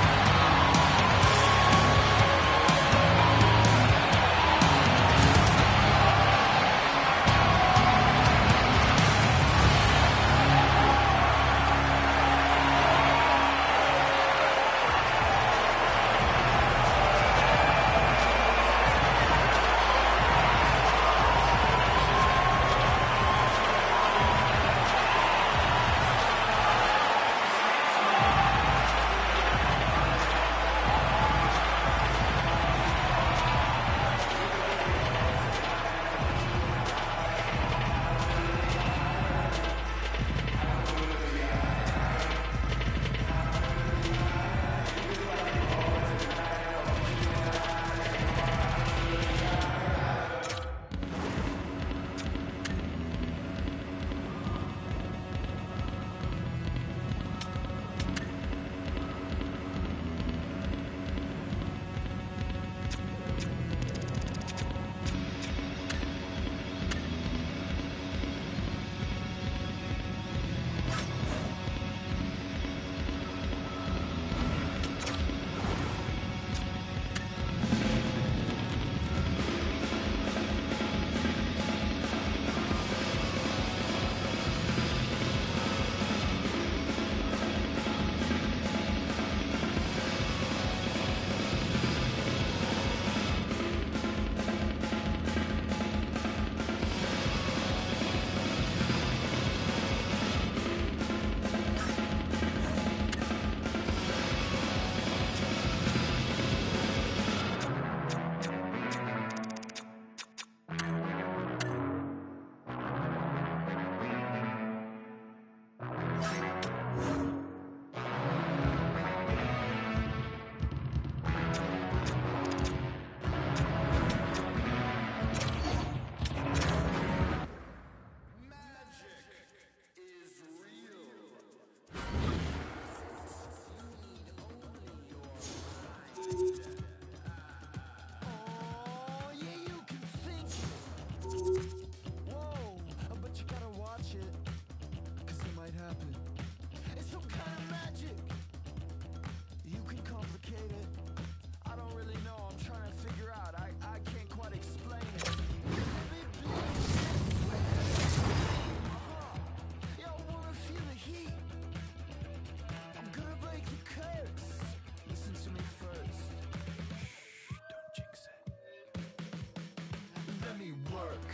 work.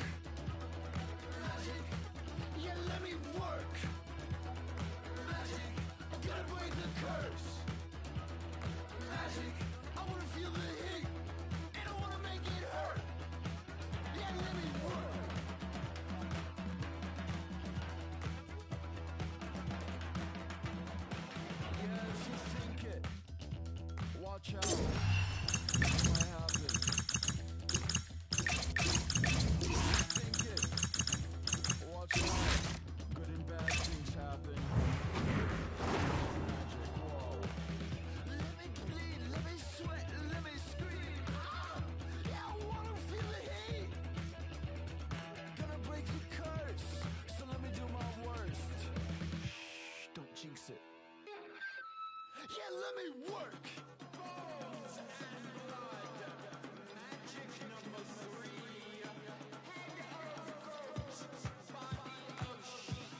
Magic, yeah, let me work. Magic, gotta break the curse. Magic, I wanna feel the heat, and I wanna make it hurt. Yeah, let me work. Yeah, if you think it, watch out. It might happen. Think it, watch out. Good and bad things happen. Magic, whoa. Let me bleed, let me sweat, let me scream. Yeah, I wanna feel the heat. Gonna break the curse, so let me do my worst. Shh, don't jinx it. Yeah, let me work. Bones and blood. Magic number 3. Head of goat, body of sheep.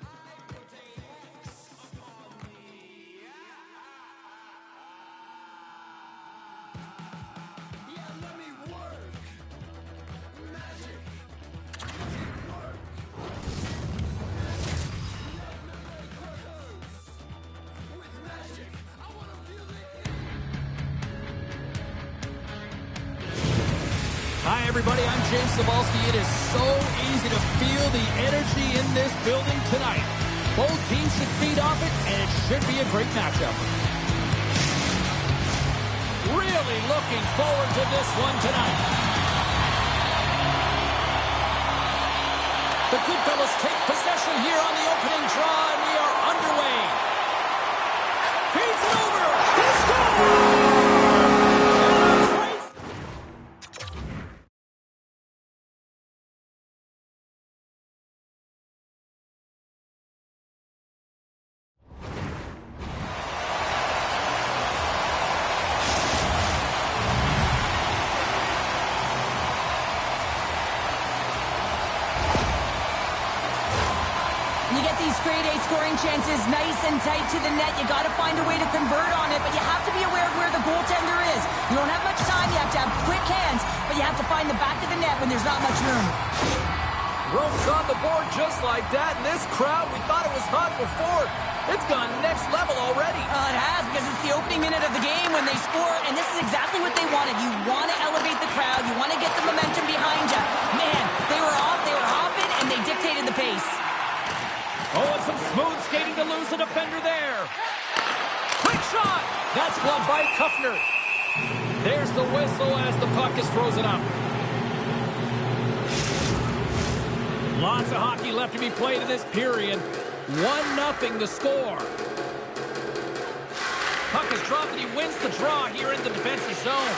I put a hex upon thee. Yeah, let me work. Magic. Magic work. Let me break the curse. With magic, I wanna feel the heat. Hi, everybody. I'm James Cebulski. It is so easy to feel the energy in this building tonight. Both teams should feed off it, and it should be a great matchup. Really looking forward to this one tonight. The Goodfellas take possession here on the opening draw, and we are underway. Feeds it over. He scores! You get these grade A scoring chances nice and tight to the net. You got to find a way to convert on it, but you have to be aware of where the goaltender is. You don't have much time. You have to have quick hands, but you have to find the back of the net when there's not much room. Rome's on the board just like that, and this crowd, we thought it was hot before. It's gone next level already. It has, because it's the opening minute of the game when they score, and this is exactly what they wanted. You want to elevate the crowd. You want to get the momentum behind you. Man, they were off, they were hopping, and they dictated the pace. Oh, and some smooth skating to lose a defender there. Quick shot! That's blocked by Kuffner. There's the whistle as the puck is frozen up. Lots of hockey left to be played in this period. 1-0 the score. Puck is dropped and he wins the draw here in the defensive zone.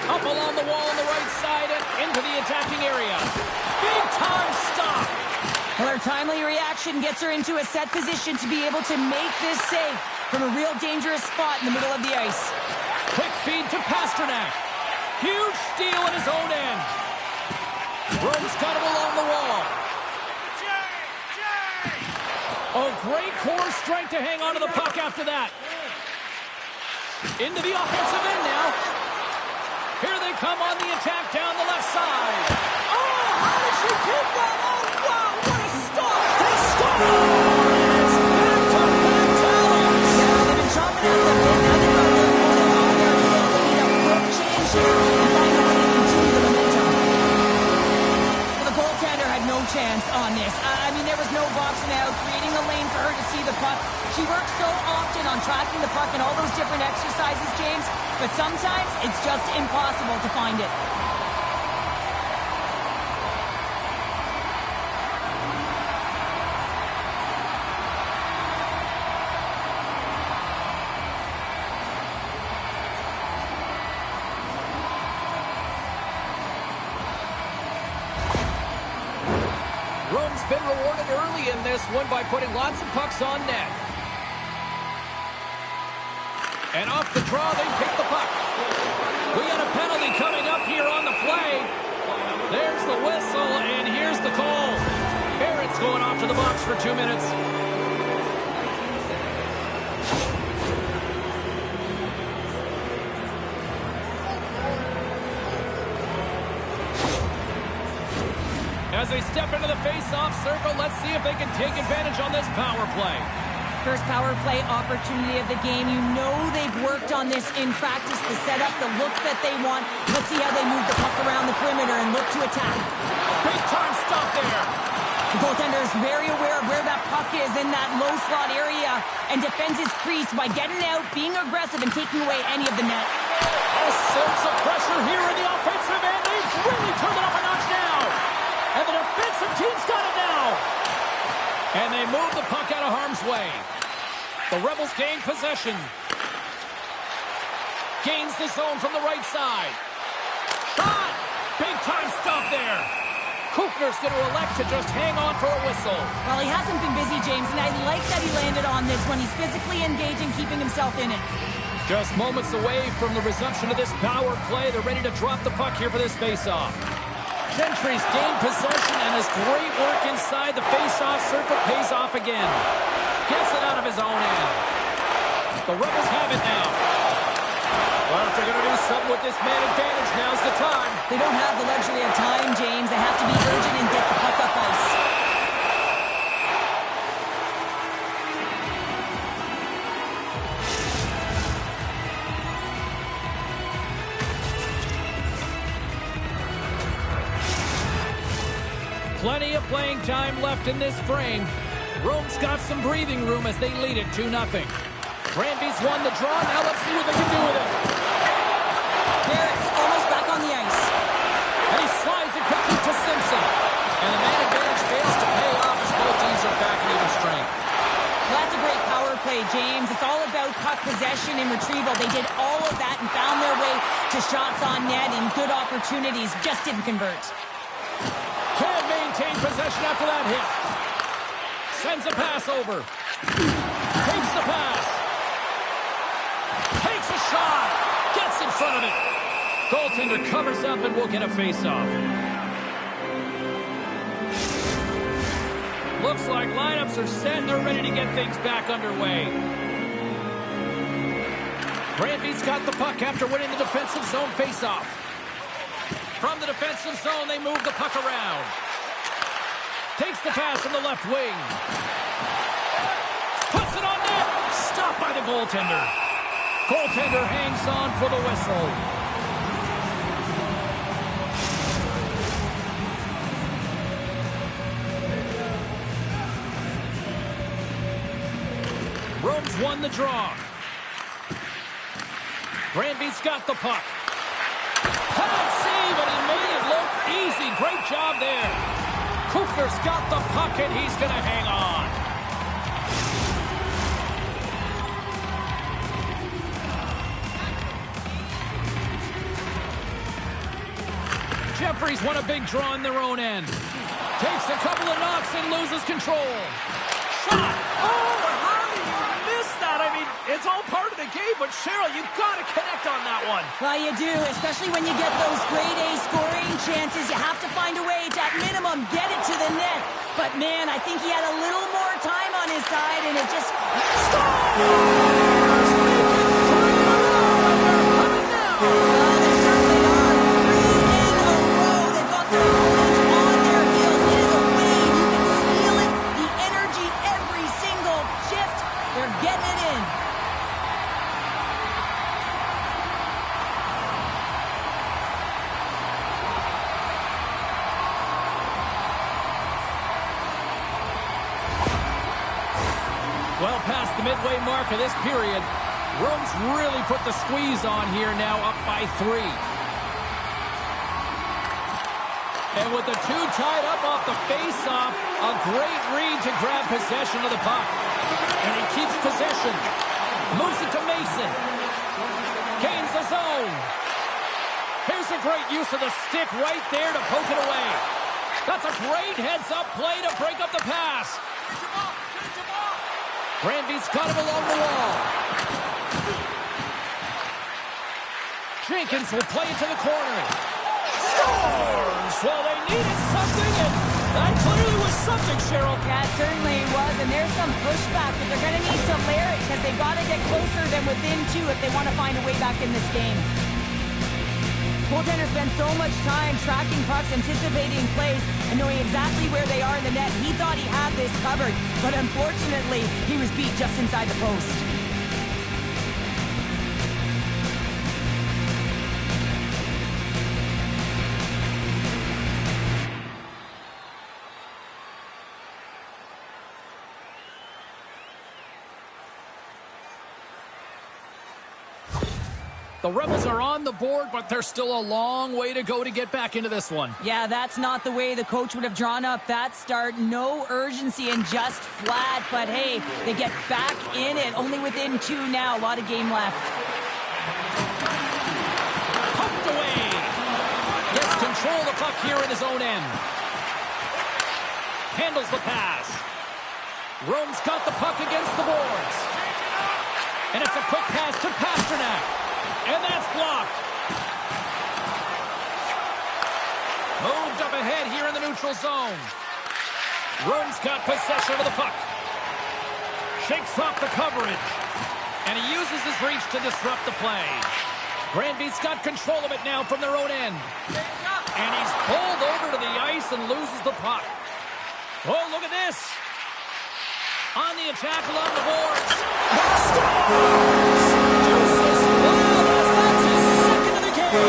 Up along the wall on the right side and into the attacking area. Big time stop. Well, her timely reaction gets her into a set position to be able to make this save from a real dangerous spot in the middle of the ice. Quick feed to Pasternak. Huge steal at his own end. Rome's got him along the wall. Oh, great core strength to hang onto the puck after that. Into the offensive end now. Here they come on the attack down the left side. Oh, how did she take that? Oh, wow, what a stop! They scores! Back-to-back tallies! Yeah, they've been chopping at the bit. Now they've got to really hold it on there. They need a quick change here and find a way to continue the momentum. Well, the goaltender had no chance on this. I mean, there was no boxing out, creating a lane for her to see the puck. She works so often on tracking the puck and all those different exercises, James, but sometimes it's just impossible to find it. Rome's been rewarded early in this one by putting lots of pucks on net. And off the draw, they pick the puck. We got a penalty coming up here on the play. There's the whistle, and here's the call. Barrett's going off to the box for 2 minutes. As they step into the face-off circle, let's see if they can take advantage on this power play. First power play opportunity of the game. You know they've worked on this in practice, the setup, the look that they want. Let's see how they move the puck around the perimeter and look to attack. Big time stop there. The goaltender is very aware of where that puck is in that low slot area and defends his crease by getting out, being aggressive, and taking away any of the net. A sense of pressure here in the offensive end. They've really turned it up a notch now. And the defensive team's got it now. And they move the puck out of harm's way. The Rebels gain possession. Gains the zone from the right side. Shot! Big time stop there. Kufner's going to elect to just hang on for a whistle. Well, he hasn't been busy, James, and I like that he landed on this one. He's physically engaging, keeping himself in it. Just moments away from the resumption of this power play. They're ready to drop the puck here for this face-off. Gentry's gained possession, and his great work inside the face-off circle pays off again. Gets it out of his own end. The Rebels have it now. Well, if they're going to do something with this man advantage, now's the time. They don't have the luxury of time, James. They have to be urgent and get the puck up ice. Plenty of playing time left in this frame. Rome's got some breathing room as they lead it 2-0. Granby's won the draw. Now let's see what they can do with it. Barrett's almost back on the ice. And he slides it quickly to Simpson. And the man advantage fails to pay off as both teams are back in even strength. Well, that's a great power play, James. It's all about puck possession and retrieval. They did all of that and found their way to shots on net and good opportunities. Just didn't convert. Can maintain possession after that hit. Sends a pass over. Takes the pass. Takes a shot. Gets in front of it. Goaltender covers up and will get a face-off. Looks like lineups are set and they're ready to get things back underway. Granby's got the puck after winning the defensive zone face-off. From the defensive zone, they move the puck around. Takes the pass from the left wing. Puts it on net. Stopped by the goaltender. Goaltender hangs on for the whistle. Rome's won the draw. Granby's got the puck. Can't save, and he made it look easy. Great job there. Kufner's got the puck, and he's going to hang on. Jeffries won a big draw in their own end. Takes a couple of knocks and loses control. Shot! Oh, how do you miss that? I mean, it's all part of the game, but Cheryl, you've got to connect on that one. Well, you do, especially when you get those grade A scoring chances. You have to find a way to, at minimum, get it to the net. But, man, I think he had a little more time on his side, and it just... Stars! Make it 3 in a row, and they're coming now! They certainly are. 3 in a row. They've got their opponents on their heels. It is a wave. You can feel it. The energy every single shift. They're getting it in. Well past the midway mark of this period, Rome's really put the squeeze on here now, up by 3. And with the two tied up off the face-off, a great read to grab possession of the puck. And he keeps possession. Moves it to Mason. Gains the zone. Here's a great use of the stick right there to poke it away. That's a great heads-up play to break up the pass. Granby's got him along the wall. Jenkins will play it to the corner. Scores! Well, they needed something, and that clearly was something, Cheryl. That certainly was, and there's some pushback, but they're going to need to layer it because they've got to get closer than within 2 if they want to find a way back in this game. Goaltenders spend so much time tracking pucks, anticipating plays, and knowing exactly where they are in the net. He thought he had this covered, but unfortunately, he was beat just inside the post. The Rebels are on the board, but there's still a long way to go to get back into this one. Yeah, that's not the way the coach would have drawn up that start. No urgency and just flat. But hey, they get back in it. Only within 2 now. A lot of game left. Pumped away. Gets control of the puck here in his own end. Handles the pass. Rome's got the puck against the boards. And it's a quick pass to Pasternak. And that's blocked. Moved up ahead here in the neutral zone. Rome's got possession of the puck. Shakes off the coverage. And he uses his reach to disrupt the play. Granby's got control of it now from their own end. And he's pulled over to the ice and loses the puck. Oh, look at this. On the attack along the boards. Well,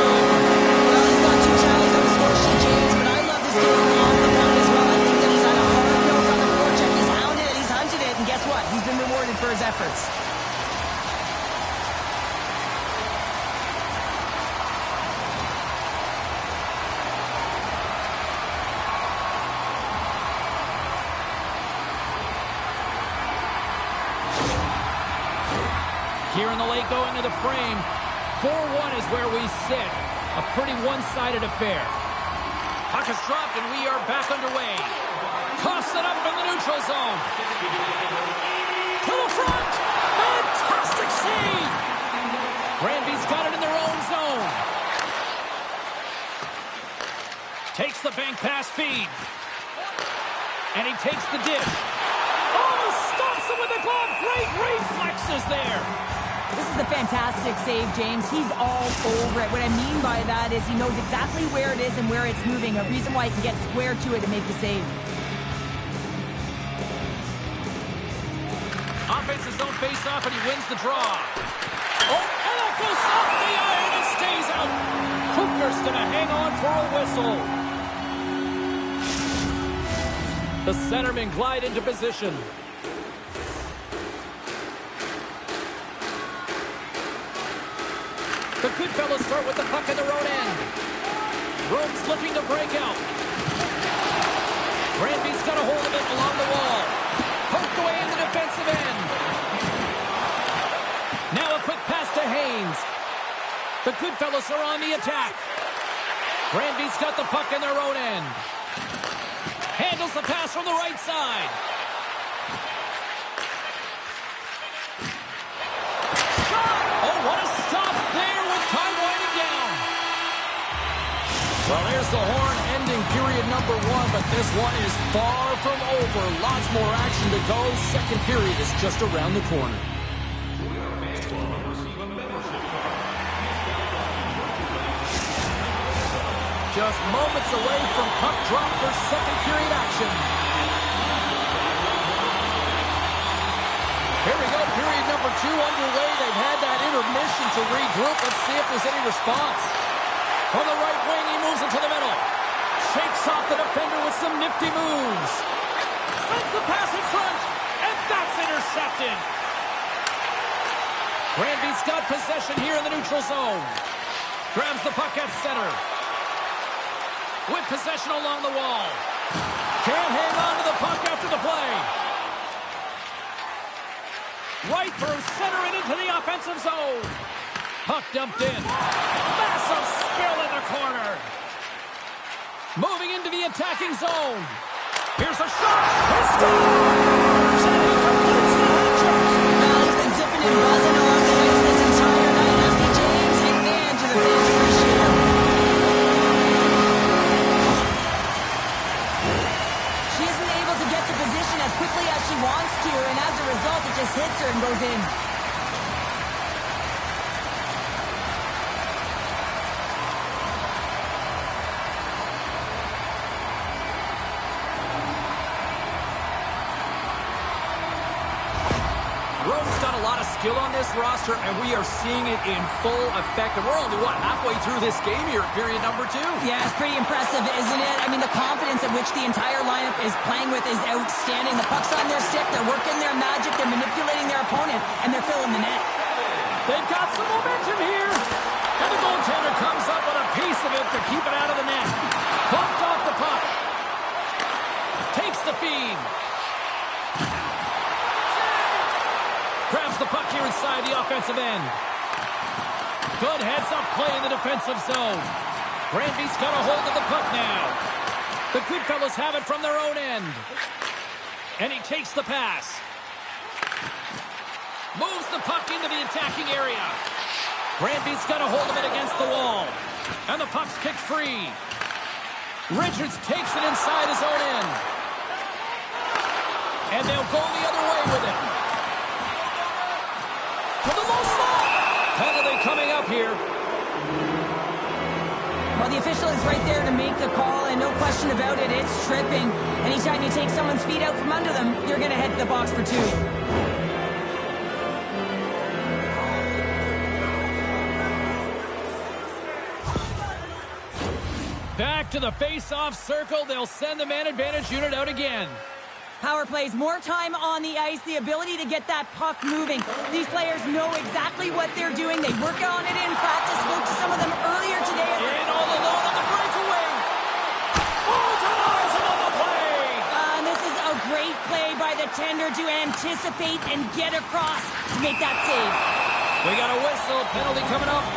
he's got 2 tries on the score sheet, James, but I love this game off the puck as well. I think that he's had a hard nose on the forecheck. He's hounded it, he's hunted it, and guess what? He's been rewarded for his efforts. Here in the late going to the frame. 4-1 is where we sit. A pretty one-sided affair. Puck is dropped and we are back underway. Toss it up in the neutral zone. To the front. Fantastic save. Granby's got it in their own zone. Takes the bank pass feed. And he takes the dish. Oh, stops him with the glove. Great reflexes there. This is a fantastic save, James. He's all over it. What I mean by that is he knows exactly where it is and where it's moving. A reason why he can get square to it and make the save. Offensive zone face-off, and he wins the draw. Oh, and that goes off the iron and stays out. Kufner's going to hang on for a whistle. The centermen glide into position. The good fellows start with the puck in their own end. Rome's looking to break out. Granby's got a hold of it along the wall. Poked away in the defensive end. Now a quick pass to Haynes. The good fellows are on the attack. Granby's got the puck in their own end. Handles the pass from the right side. Oh, what a stop there with time winding down. Well, there's the horn ending period number 1, but this one is far from over. Lots more action to go. Second period is just around the corner. Just moments away from puck drop for second period action. Here we go, period number 2 underway. They've had that intermission to regroup. Let's see if there's any response. From the right wing, he moves into the middle. Shakes off the defender with some nifty moves. Sends the pass in front, and that's intercepted. Granby's got possession here in the neutral zone. Grabs the puck at center. With possession along the wall. Can't hang on to the puck after the play. Right through center and into the offensive zone. Puck dumped in. Massive spill in the corner. Moving into the attacking zone. Here's a shot. He scores! And he completes the hat-trick. Well, he's been zipping and buzzing along the ice this entire night, hasn't he, James? And man, to the fans appreciate him. She isn't able to get to position as quickly as she wants to, and as a result, it just hits her and goes in. skill on this roster, and we are seeing it in full effect. And we're only, halfway through this game here at period number 2. Yeah, it's pretty impressive, isn't it? I mean, the confidence at which the entire lineup is playing with is outstanding. The puck's on their stick, they're working their magic, they're manipulating their opponent, and they're filling the net. They've got some momentum here. And the goaltender comes up with a piece of it to keep it out of the net. Bumped off the puck. Takes the feed. Grabs the puck here inside the offensive end. Good heads-up play in the defensive zone. Granby's got a hold of the puck now. The Goodfellas have it from their own end. And he takes the pass. Moves the puck into the attacking area. Granby's got a hold of it against the wall. And the puck's kicked free. Richards takes it inside his own end. And they'll go the other way with it. To the low slot. Penalty coming up here. Well, the official is right there to make the call, and no question about it, it's tripping. Anytime you take someone's feet out from under them, you're going to head to the box for 2. Back to the face-off circle. They'll send the man advantage unit out again. Power plays, more time on the ice, the ability to get that puck moving. These players know exactly what they're doing. They work on it in practice. Spoke to some of them earlier today. In all alone on the breakaway. Oh, denies him on the play. And this is a great play by the tender to anticipate and get across to make that save. We got a whistle. Penalty coming up.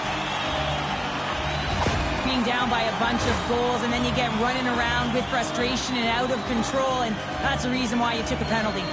Being down by a bunch of goals, and then you get running around with frustration and out of control, and that's the reason why you took a penalty.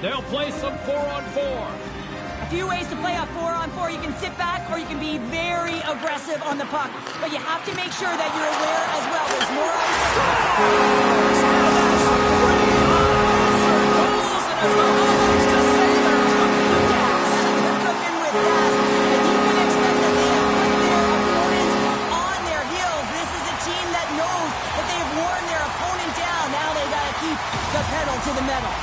They'll play some 4-on-4. A few ways to play a 4-on-4. You can sit back or you can be very aggressive on the puck. But you have to make sure that you're aware as well. There's more ice. Goals, and as well as to say they're cooking with gas. They're cooking with gas. And you can expect that they have put their opponents on their heels. This settle.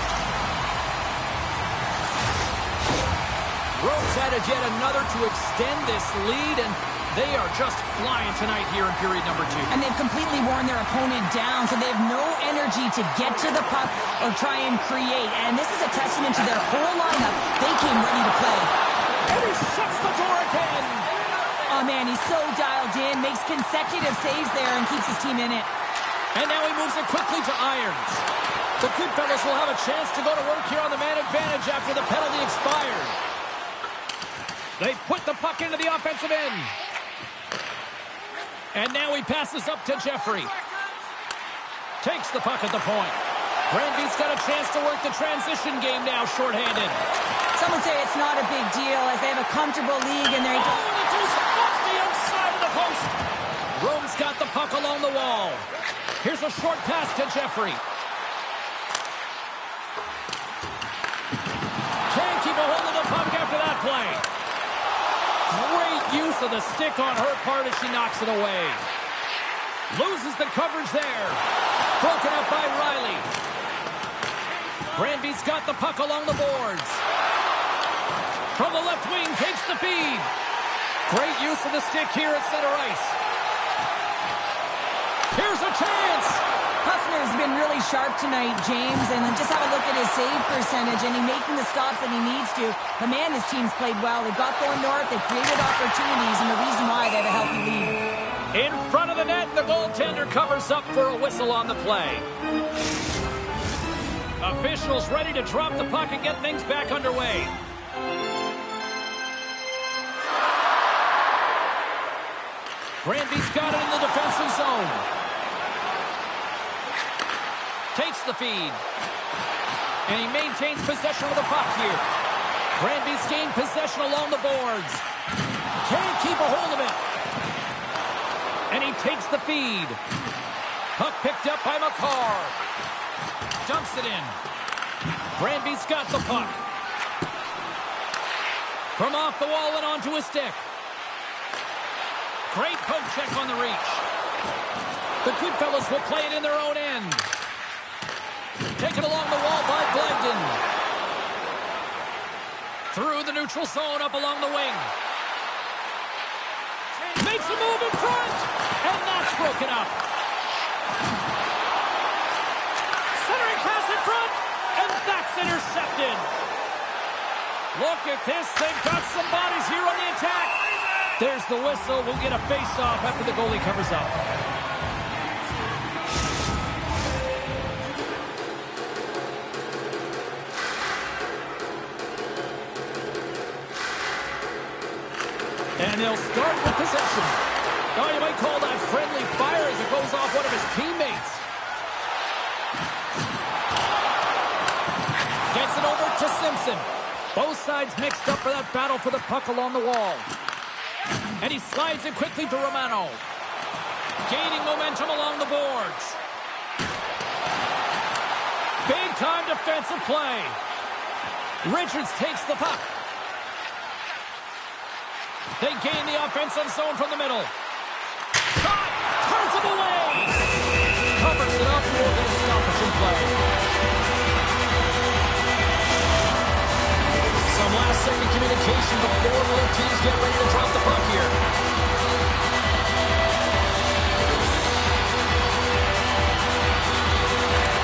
Rose added yet another to extend this lead, and they are just flying tonight here in period number 2. And they've completely worn their opponent down, so they have no energy to get to the puck or try and create. And this is a testament to their whole lineup. They came ready to play. And he shuts the door again. Oh, man, he's so dialed in, makes consecutive saves there, and keeps his team in it. And now he moves it quickly to Irons. The Goodfellas will have a chance to go to work here on the man advantage after the penalty expired. They put the puck into the offensive end. And now he passes up to Jeffrey. Takes the puck at the point. Granby's got a chance to work the transition game now shorthanded. Some would say it's not a big deal as they have a comfortable league and they're... Oh, and it goes off the outside of the post. Rome's got the puck along the wall. Here's a short pass to Jeffrey. Can't keep a hold of the puck after that play. Great use of the stick on her part as she knocks it away. Loses the coverage there. Broken up by Riley. Granby's got the puck along the boards. From the left wing, takes the feed. Great use of the stick here at center ice. Here's a chance. Huffner's been really sharp tonight, James, and just have a look at his save percentage, and he's making the stops that he needs to. But man, his team's played well. They've got going north, they've created opportunities, and the reason why they have a healthy lead. In front of the net, the goaltender covers up for a whistle on the play. Officials ready to drop the puck and get things back underway. Granby's got it in the defensive zone. Takes the feed. And he maintains possession of the puck here. Granby's gained possession along the boards. Can't keep a hold of it. And he takes the feed. Puck picked up by McCarr. Dumps it in. Granby's got the puck. From off the wall and onto his stick. Great poke check on the reach. The Goodfellas will play it in their own end. Taken along the wall by Blagden. Through the neutral zone, up along the wing. Makes a move in front. And that's broken up. Centering pass in front. And that's intercepted. Look at this. They've got some bodies here on the attack. There's the whistle. We'll get a face-off after the goalie covers up. And they'll start with possession. Now you might call that friendly fire as it goes off one of his teammates. Gets it over to Simpson. Both sides mixed up for that battle for the puck along the wall. And he slides it quickly to Romano. Gaining momentum along the boards. Big-time defensive play. Richards takes the puck. They gain the offensive zone from the middle. Shot! Turns it away! Covers it up for the stoppage in play. Some last-second communication before both teams get ready to drop the puck here.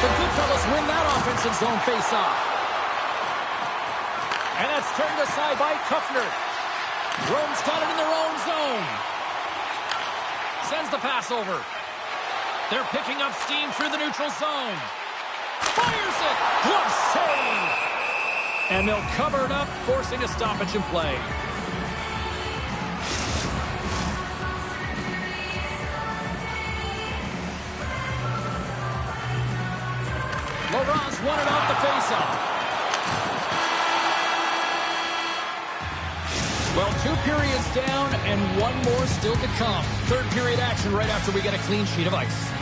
The Goodfellas win that offensive zone face-off. And that's turned aside by Kuffner. Rome's got it in their own zone. Sends the pass over. They're picking up steam through the neutral zone. Fires it! Glove save! And they'll cover it up, forcing a stoppage in play. Laurent's won it off the faceoff. Well, 2 periods down and 1 more still to come. Third period action right after we get a clean sheet of ice.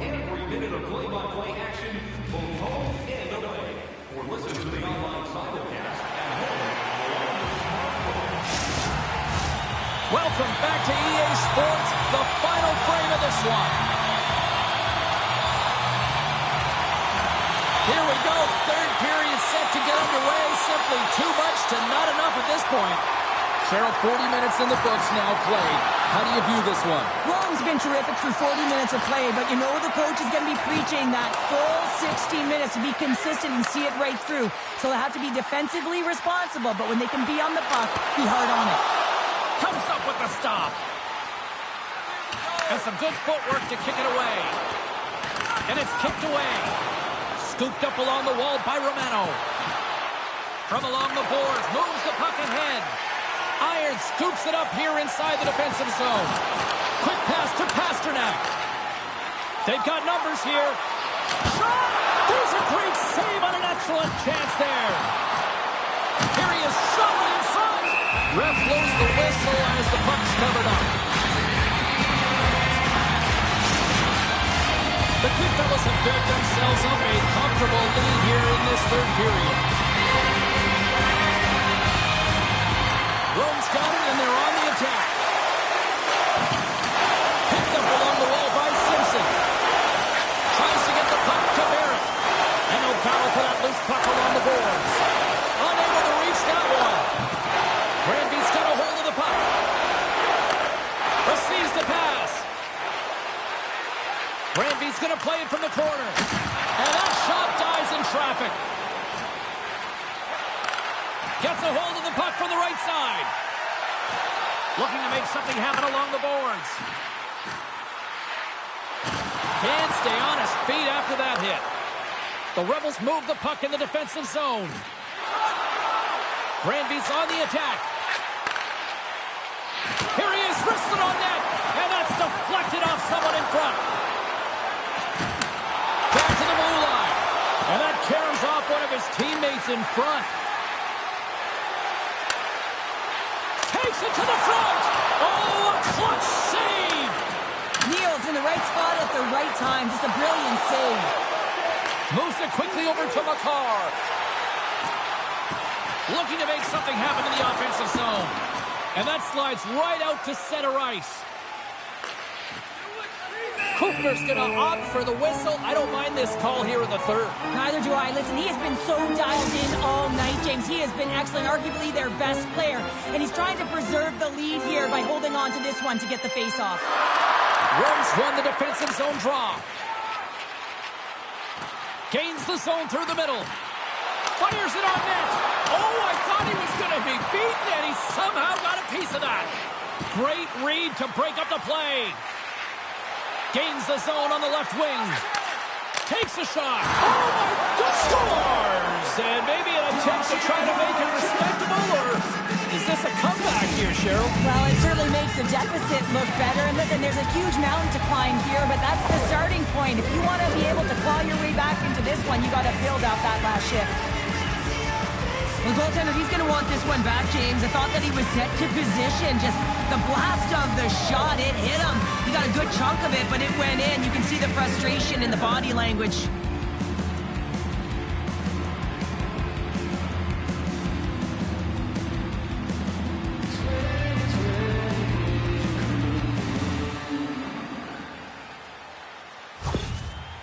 Every minute of play-by-play action, both home and away. Or listen to the online simulcast at home. Welcome back to EA Sports, the final frame of this one. third period set to get underway. Simply too much to not enough at this point. Cheryl, 40 minutes in the books now played. How do you view this one? Rome's been terrific through 40 minutes of play, but you know the coach is going to be preaching that full 60 minutes to be consistent and see it right through. So they have to be defensively responsible, but when they can be on the puck, be hard on it. Comes up with the stop. And some good footwork to kick it away. And it's kicked away. Scooped up along the wall by Romano. From along the boards, moves the puck ahead. Iron scoops it up here inside the defensive zone. Quick pass to Pasternak. They've got numbers here. Shot! There's a great save on an excellent chance there. Here he is, shot in front. Ref blows the whistle as the puck's covered up. The Kid Fellas have built themselves up a comfortable lead here in this third period. Rome's got it, and they're on the attack. Picked up along the wall by Simpson. Tries to get the puck to Barrett. And no battle for that loose puck along the boards. Unable to reach that one. Granby's got a hold of the puck. Receives the pass. Granby's going to play it from the corner. And that shot dies in traffic. Gets a hold of the puck from the right side. Looking to make something happen along the boards. Can't stay on his feet after that hit. The Rebels move the puck in the defensive zone. Granby's on the attack. Here he is, wristed on net. And that's deflected off someone in front. Back to the blue line. And that carries off one of his teammates in front. Takes it to the front. Oh, a clutch save. Neal's in the right spot at the right time. Just a brilliant save. Moves it quickly over to McCarr. Looking to make something happen in the offensive zone. And that slides right out to center ice. Kufner's going to opt for the whistle. I don't mind this call here in the third. Neither do I. Listen, he has been so dialed in all night, James. He has been excellent, arguably their best player. And he's trying to preserve the lead here by holding on to this one to get the face-off. Rome's won the defensive zone draw. Gains the zone through the middle. Fires it on net. Oh, I thought he was going to be beaten, and he somehow got a piece of that. Great read to break up the play. Gains the zone on the left wing. Takes a shot. Oh, my God. Scores! And maybe an attempt to try to make it respectable, or is this a comeback here, Cheryl? Well, it certainly makes the deficit look better. And listen, there's a huge mountain to climb here, but that's the starting point. If you want to be able to claw your way back into this one, you got to build out that last shift. The goaltender, he's going to want this one back, James. I thought that he was set to position. Just the blast of the shot, it hit him. He got a good chunk of it, but it went in. You can see the frustration in the body language.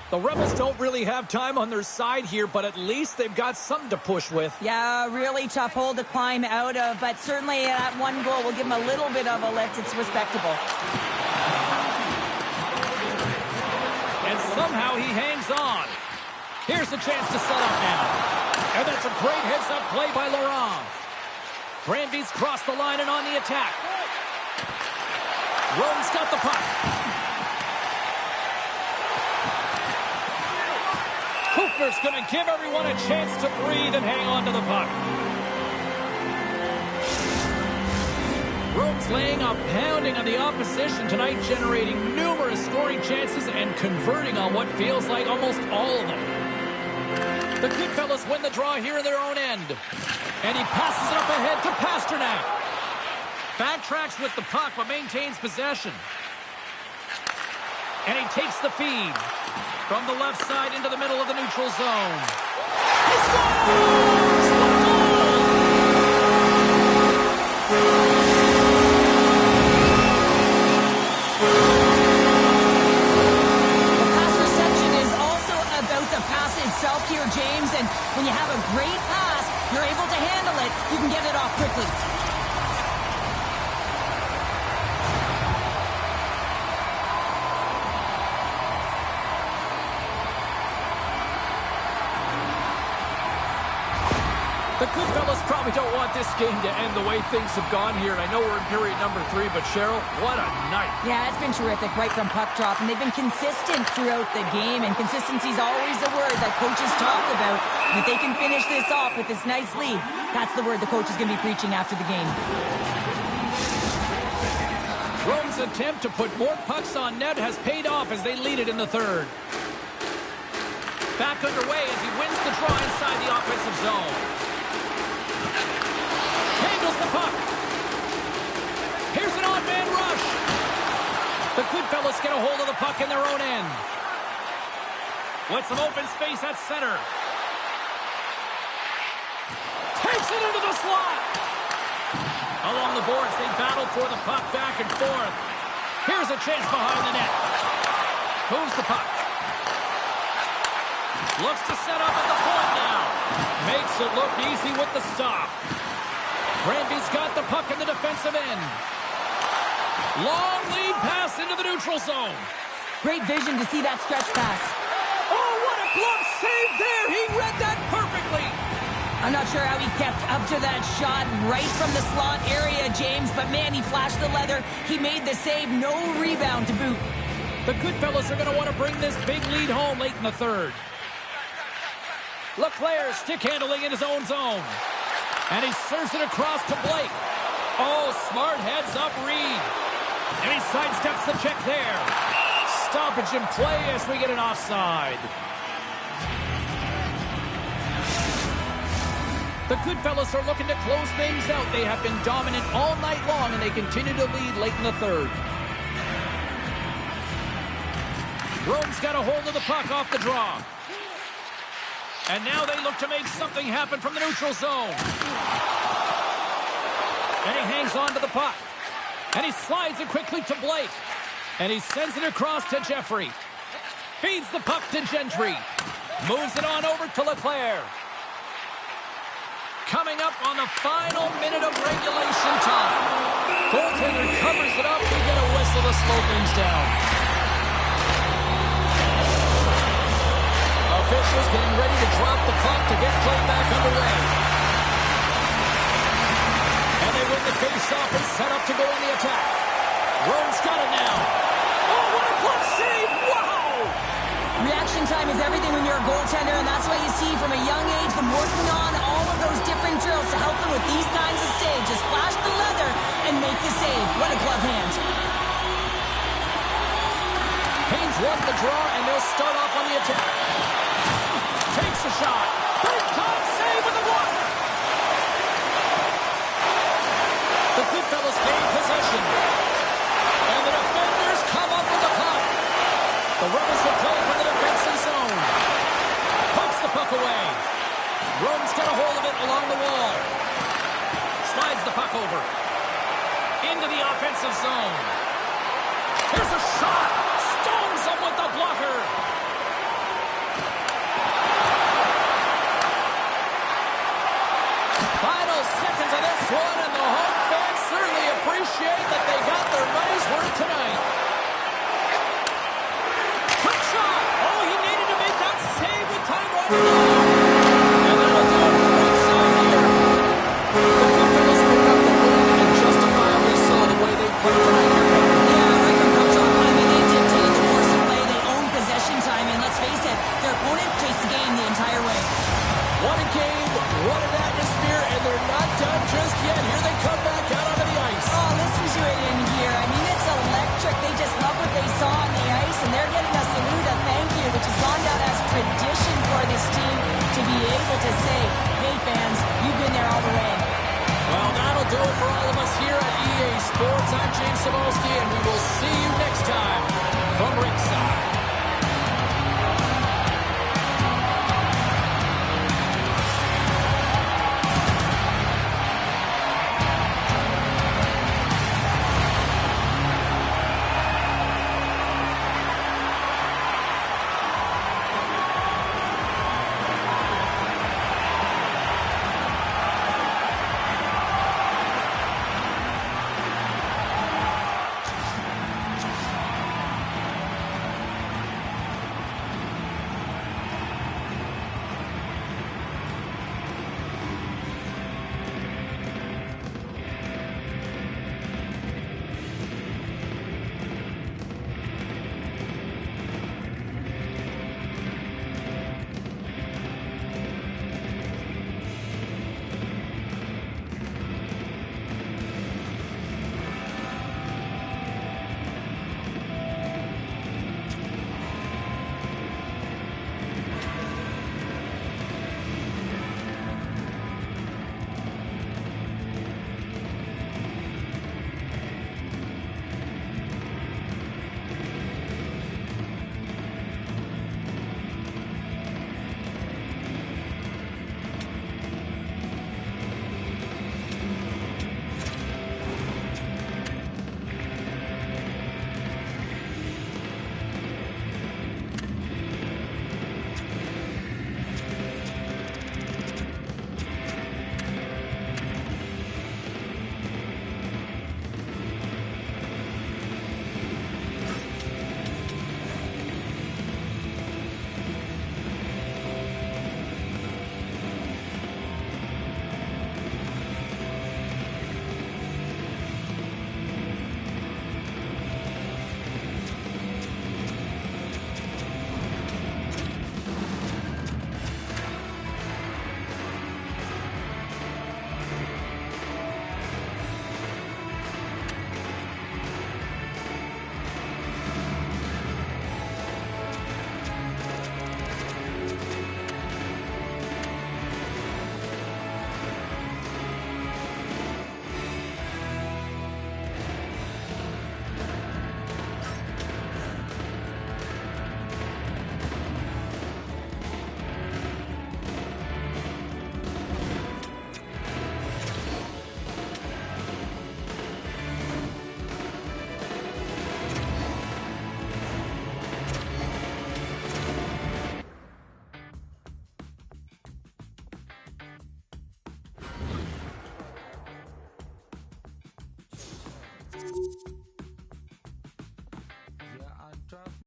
The Rebels don't really have time on their side here, but at least they've got something to push with. Yeah, really tough hole to climb out of, but certainly that one goal will give them a little bit of a lift. It's respectable. And somehow he hangs on. Here's a chance to set up now. And that's a great heads-up play by Laurent. Granby's crossed the line and on the attack. Rome's got the puck. Kufner's going to give everyone a chance to breathe and hang on to the puck. Rome's laying a pounding on the opposition tonight, generating numerous scoring chances and converting on what feels like almost all of them. The Kid Fellas win the draw here in their own end. And he passes it up ahead to Pasternak. Backtracks with the puck but maintains possession. And he takes the feed. From the left side into the middle of the neutral zone. He scores! The pass reception is also about the pass itself here, James, and when you have a great pass, you're able to handle it, you can get it off quickly. The good fellas probably don't want this game to end the way things have gone here. And I know we're in period number 3, but Cheryl, what a night. Yeah, it's been terrific right from puck drop, and they've been consistent throughout the game, and consistency is always a word that coaches talk about. And if they can finish this off with this nice lead, that's the word the coach is going to be preaching after the game. Rome's attempt to put more pucks on net has paid off as they lead it in the third. Back underway as he wins the draw inside the offensive zone. Handles the puck. Here's an odd-man rush. The Goodfellas get a hold of the puck in their own end. With some open space at center. Takes it into the slot. Along the boards, they battle for the puck back and forth. Here's a chance behind the net. Moves the puck. Looks to set up at the point now. Makes it look easy with the stop. Granby's got the puck in the defensive end. Long lead pass into the neutral zone. Great vision to see that stretch pass. Oh, what a glove save there. He read that perfectly. I'm not sure how he kept up to that shot right from the slot area, James, but man, he flashed the leather. He made the save. No rebound to boot. The Goodfellas are going to want to bring this big lead home late in the third. LeClaire stick handling in his own zone. And he serves it across to Blake. Oh, smart heads up Reed. And he sidesteps the check there. Stoppage in play as we get an offside. The Goodfellas are looking to close things out. They have been dominant all night long, and they continue to lead late in the third. Rome's got a hold of the puck off the draw. And now they look to make something happen from the neutral zone. And he hangs on to the puck. And he slides it quickly to Blake. And he sends it across to Jeffrey. Feeds the puck to Gentry. Moves it on over to LeClaire. Coming up on the final minute of regulation time. Goaltender covers it up. We get a whistle to slow things down. Officials getting ready to drop the puck to get play back underway. And they win the face-off and set up to go on the attack. Rome's got it now. Oh, what a glove save! Wow! Reaction time is everything when you're a goaltender, and that's why you see from a young age them working on all of those different drills to help them with these kinds of saves. Just flash the leather and make the save. What a glove hand. Haynes won the draw, and they'll start off on the attack. Takes a shot. Big-time save with the blocker. The Goodfellas gain possession. And the defenders come up with the puck. The Rebels will play from the defensive zone. Pumps the puck away. Rome's got a hold of it along the wall. Slides the puck over. Into the offensive zone. Here's a shot. Stones him with the blocker. Final seconds of this one, and the home fans certainly appreciate that they got their money's worth tonight. Quick shot! Oh, he needed to make that save with time running out. And that'll do it for one side here. The Goodfellas picked up the win and justifiably saw the way they played tonight here. Yeah, right from puck drop. I mean, they dictated the course of play. They owned possession time, and let's face it, their opponent chased the game the entire way. What a game, what an atmosphere, and they're not done just yet. Here they come back out onto the ice. Oh, listen to it in here. I mean, it's electric. They just love what they saw on the ice, and they're getting a salute, a thank you, which has gone down as tradition for this team to be able to say, hey, fans, you've been there all the way. Well, that'll do it for all of us here at EA Sports. I'm James Cebulski, and we will see you next time from ringside.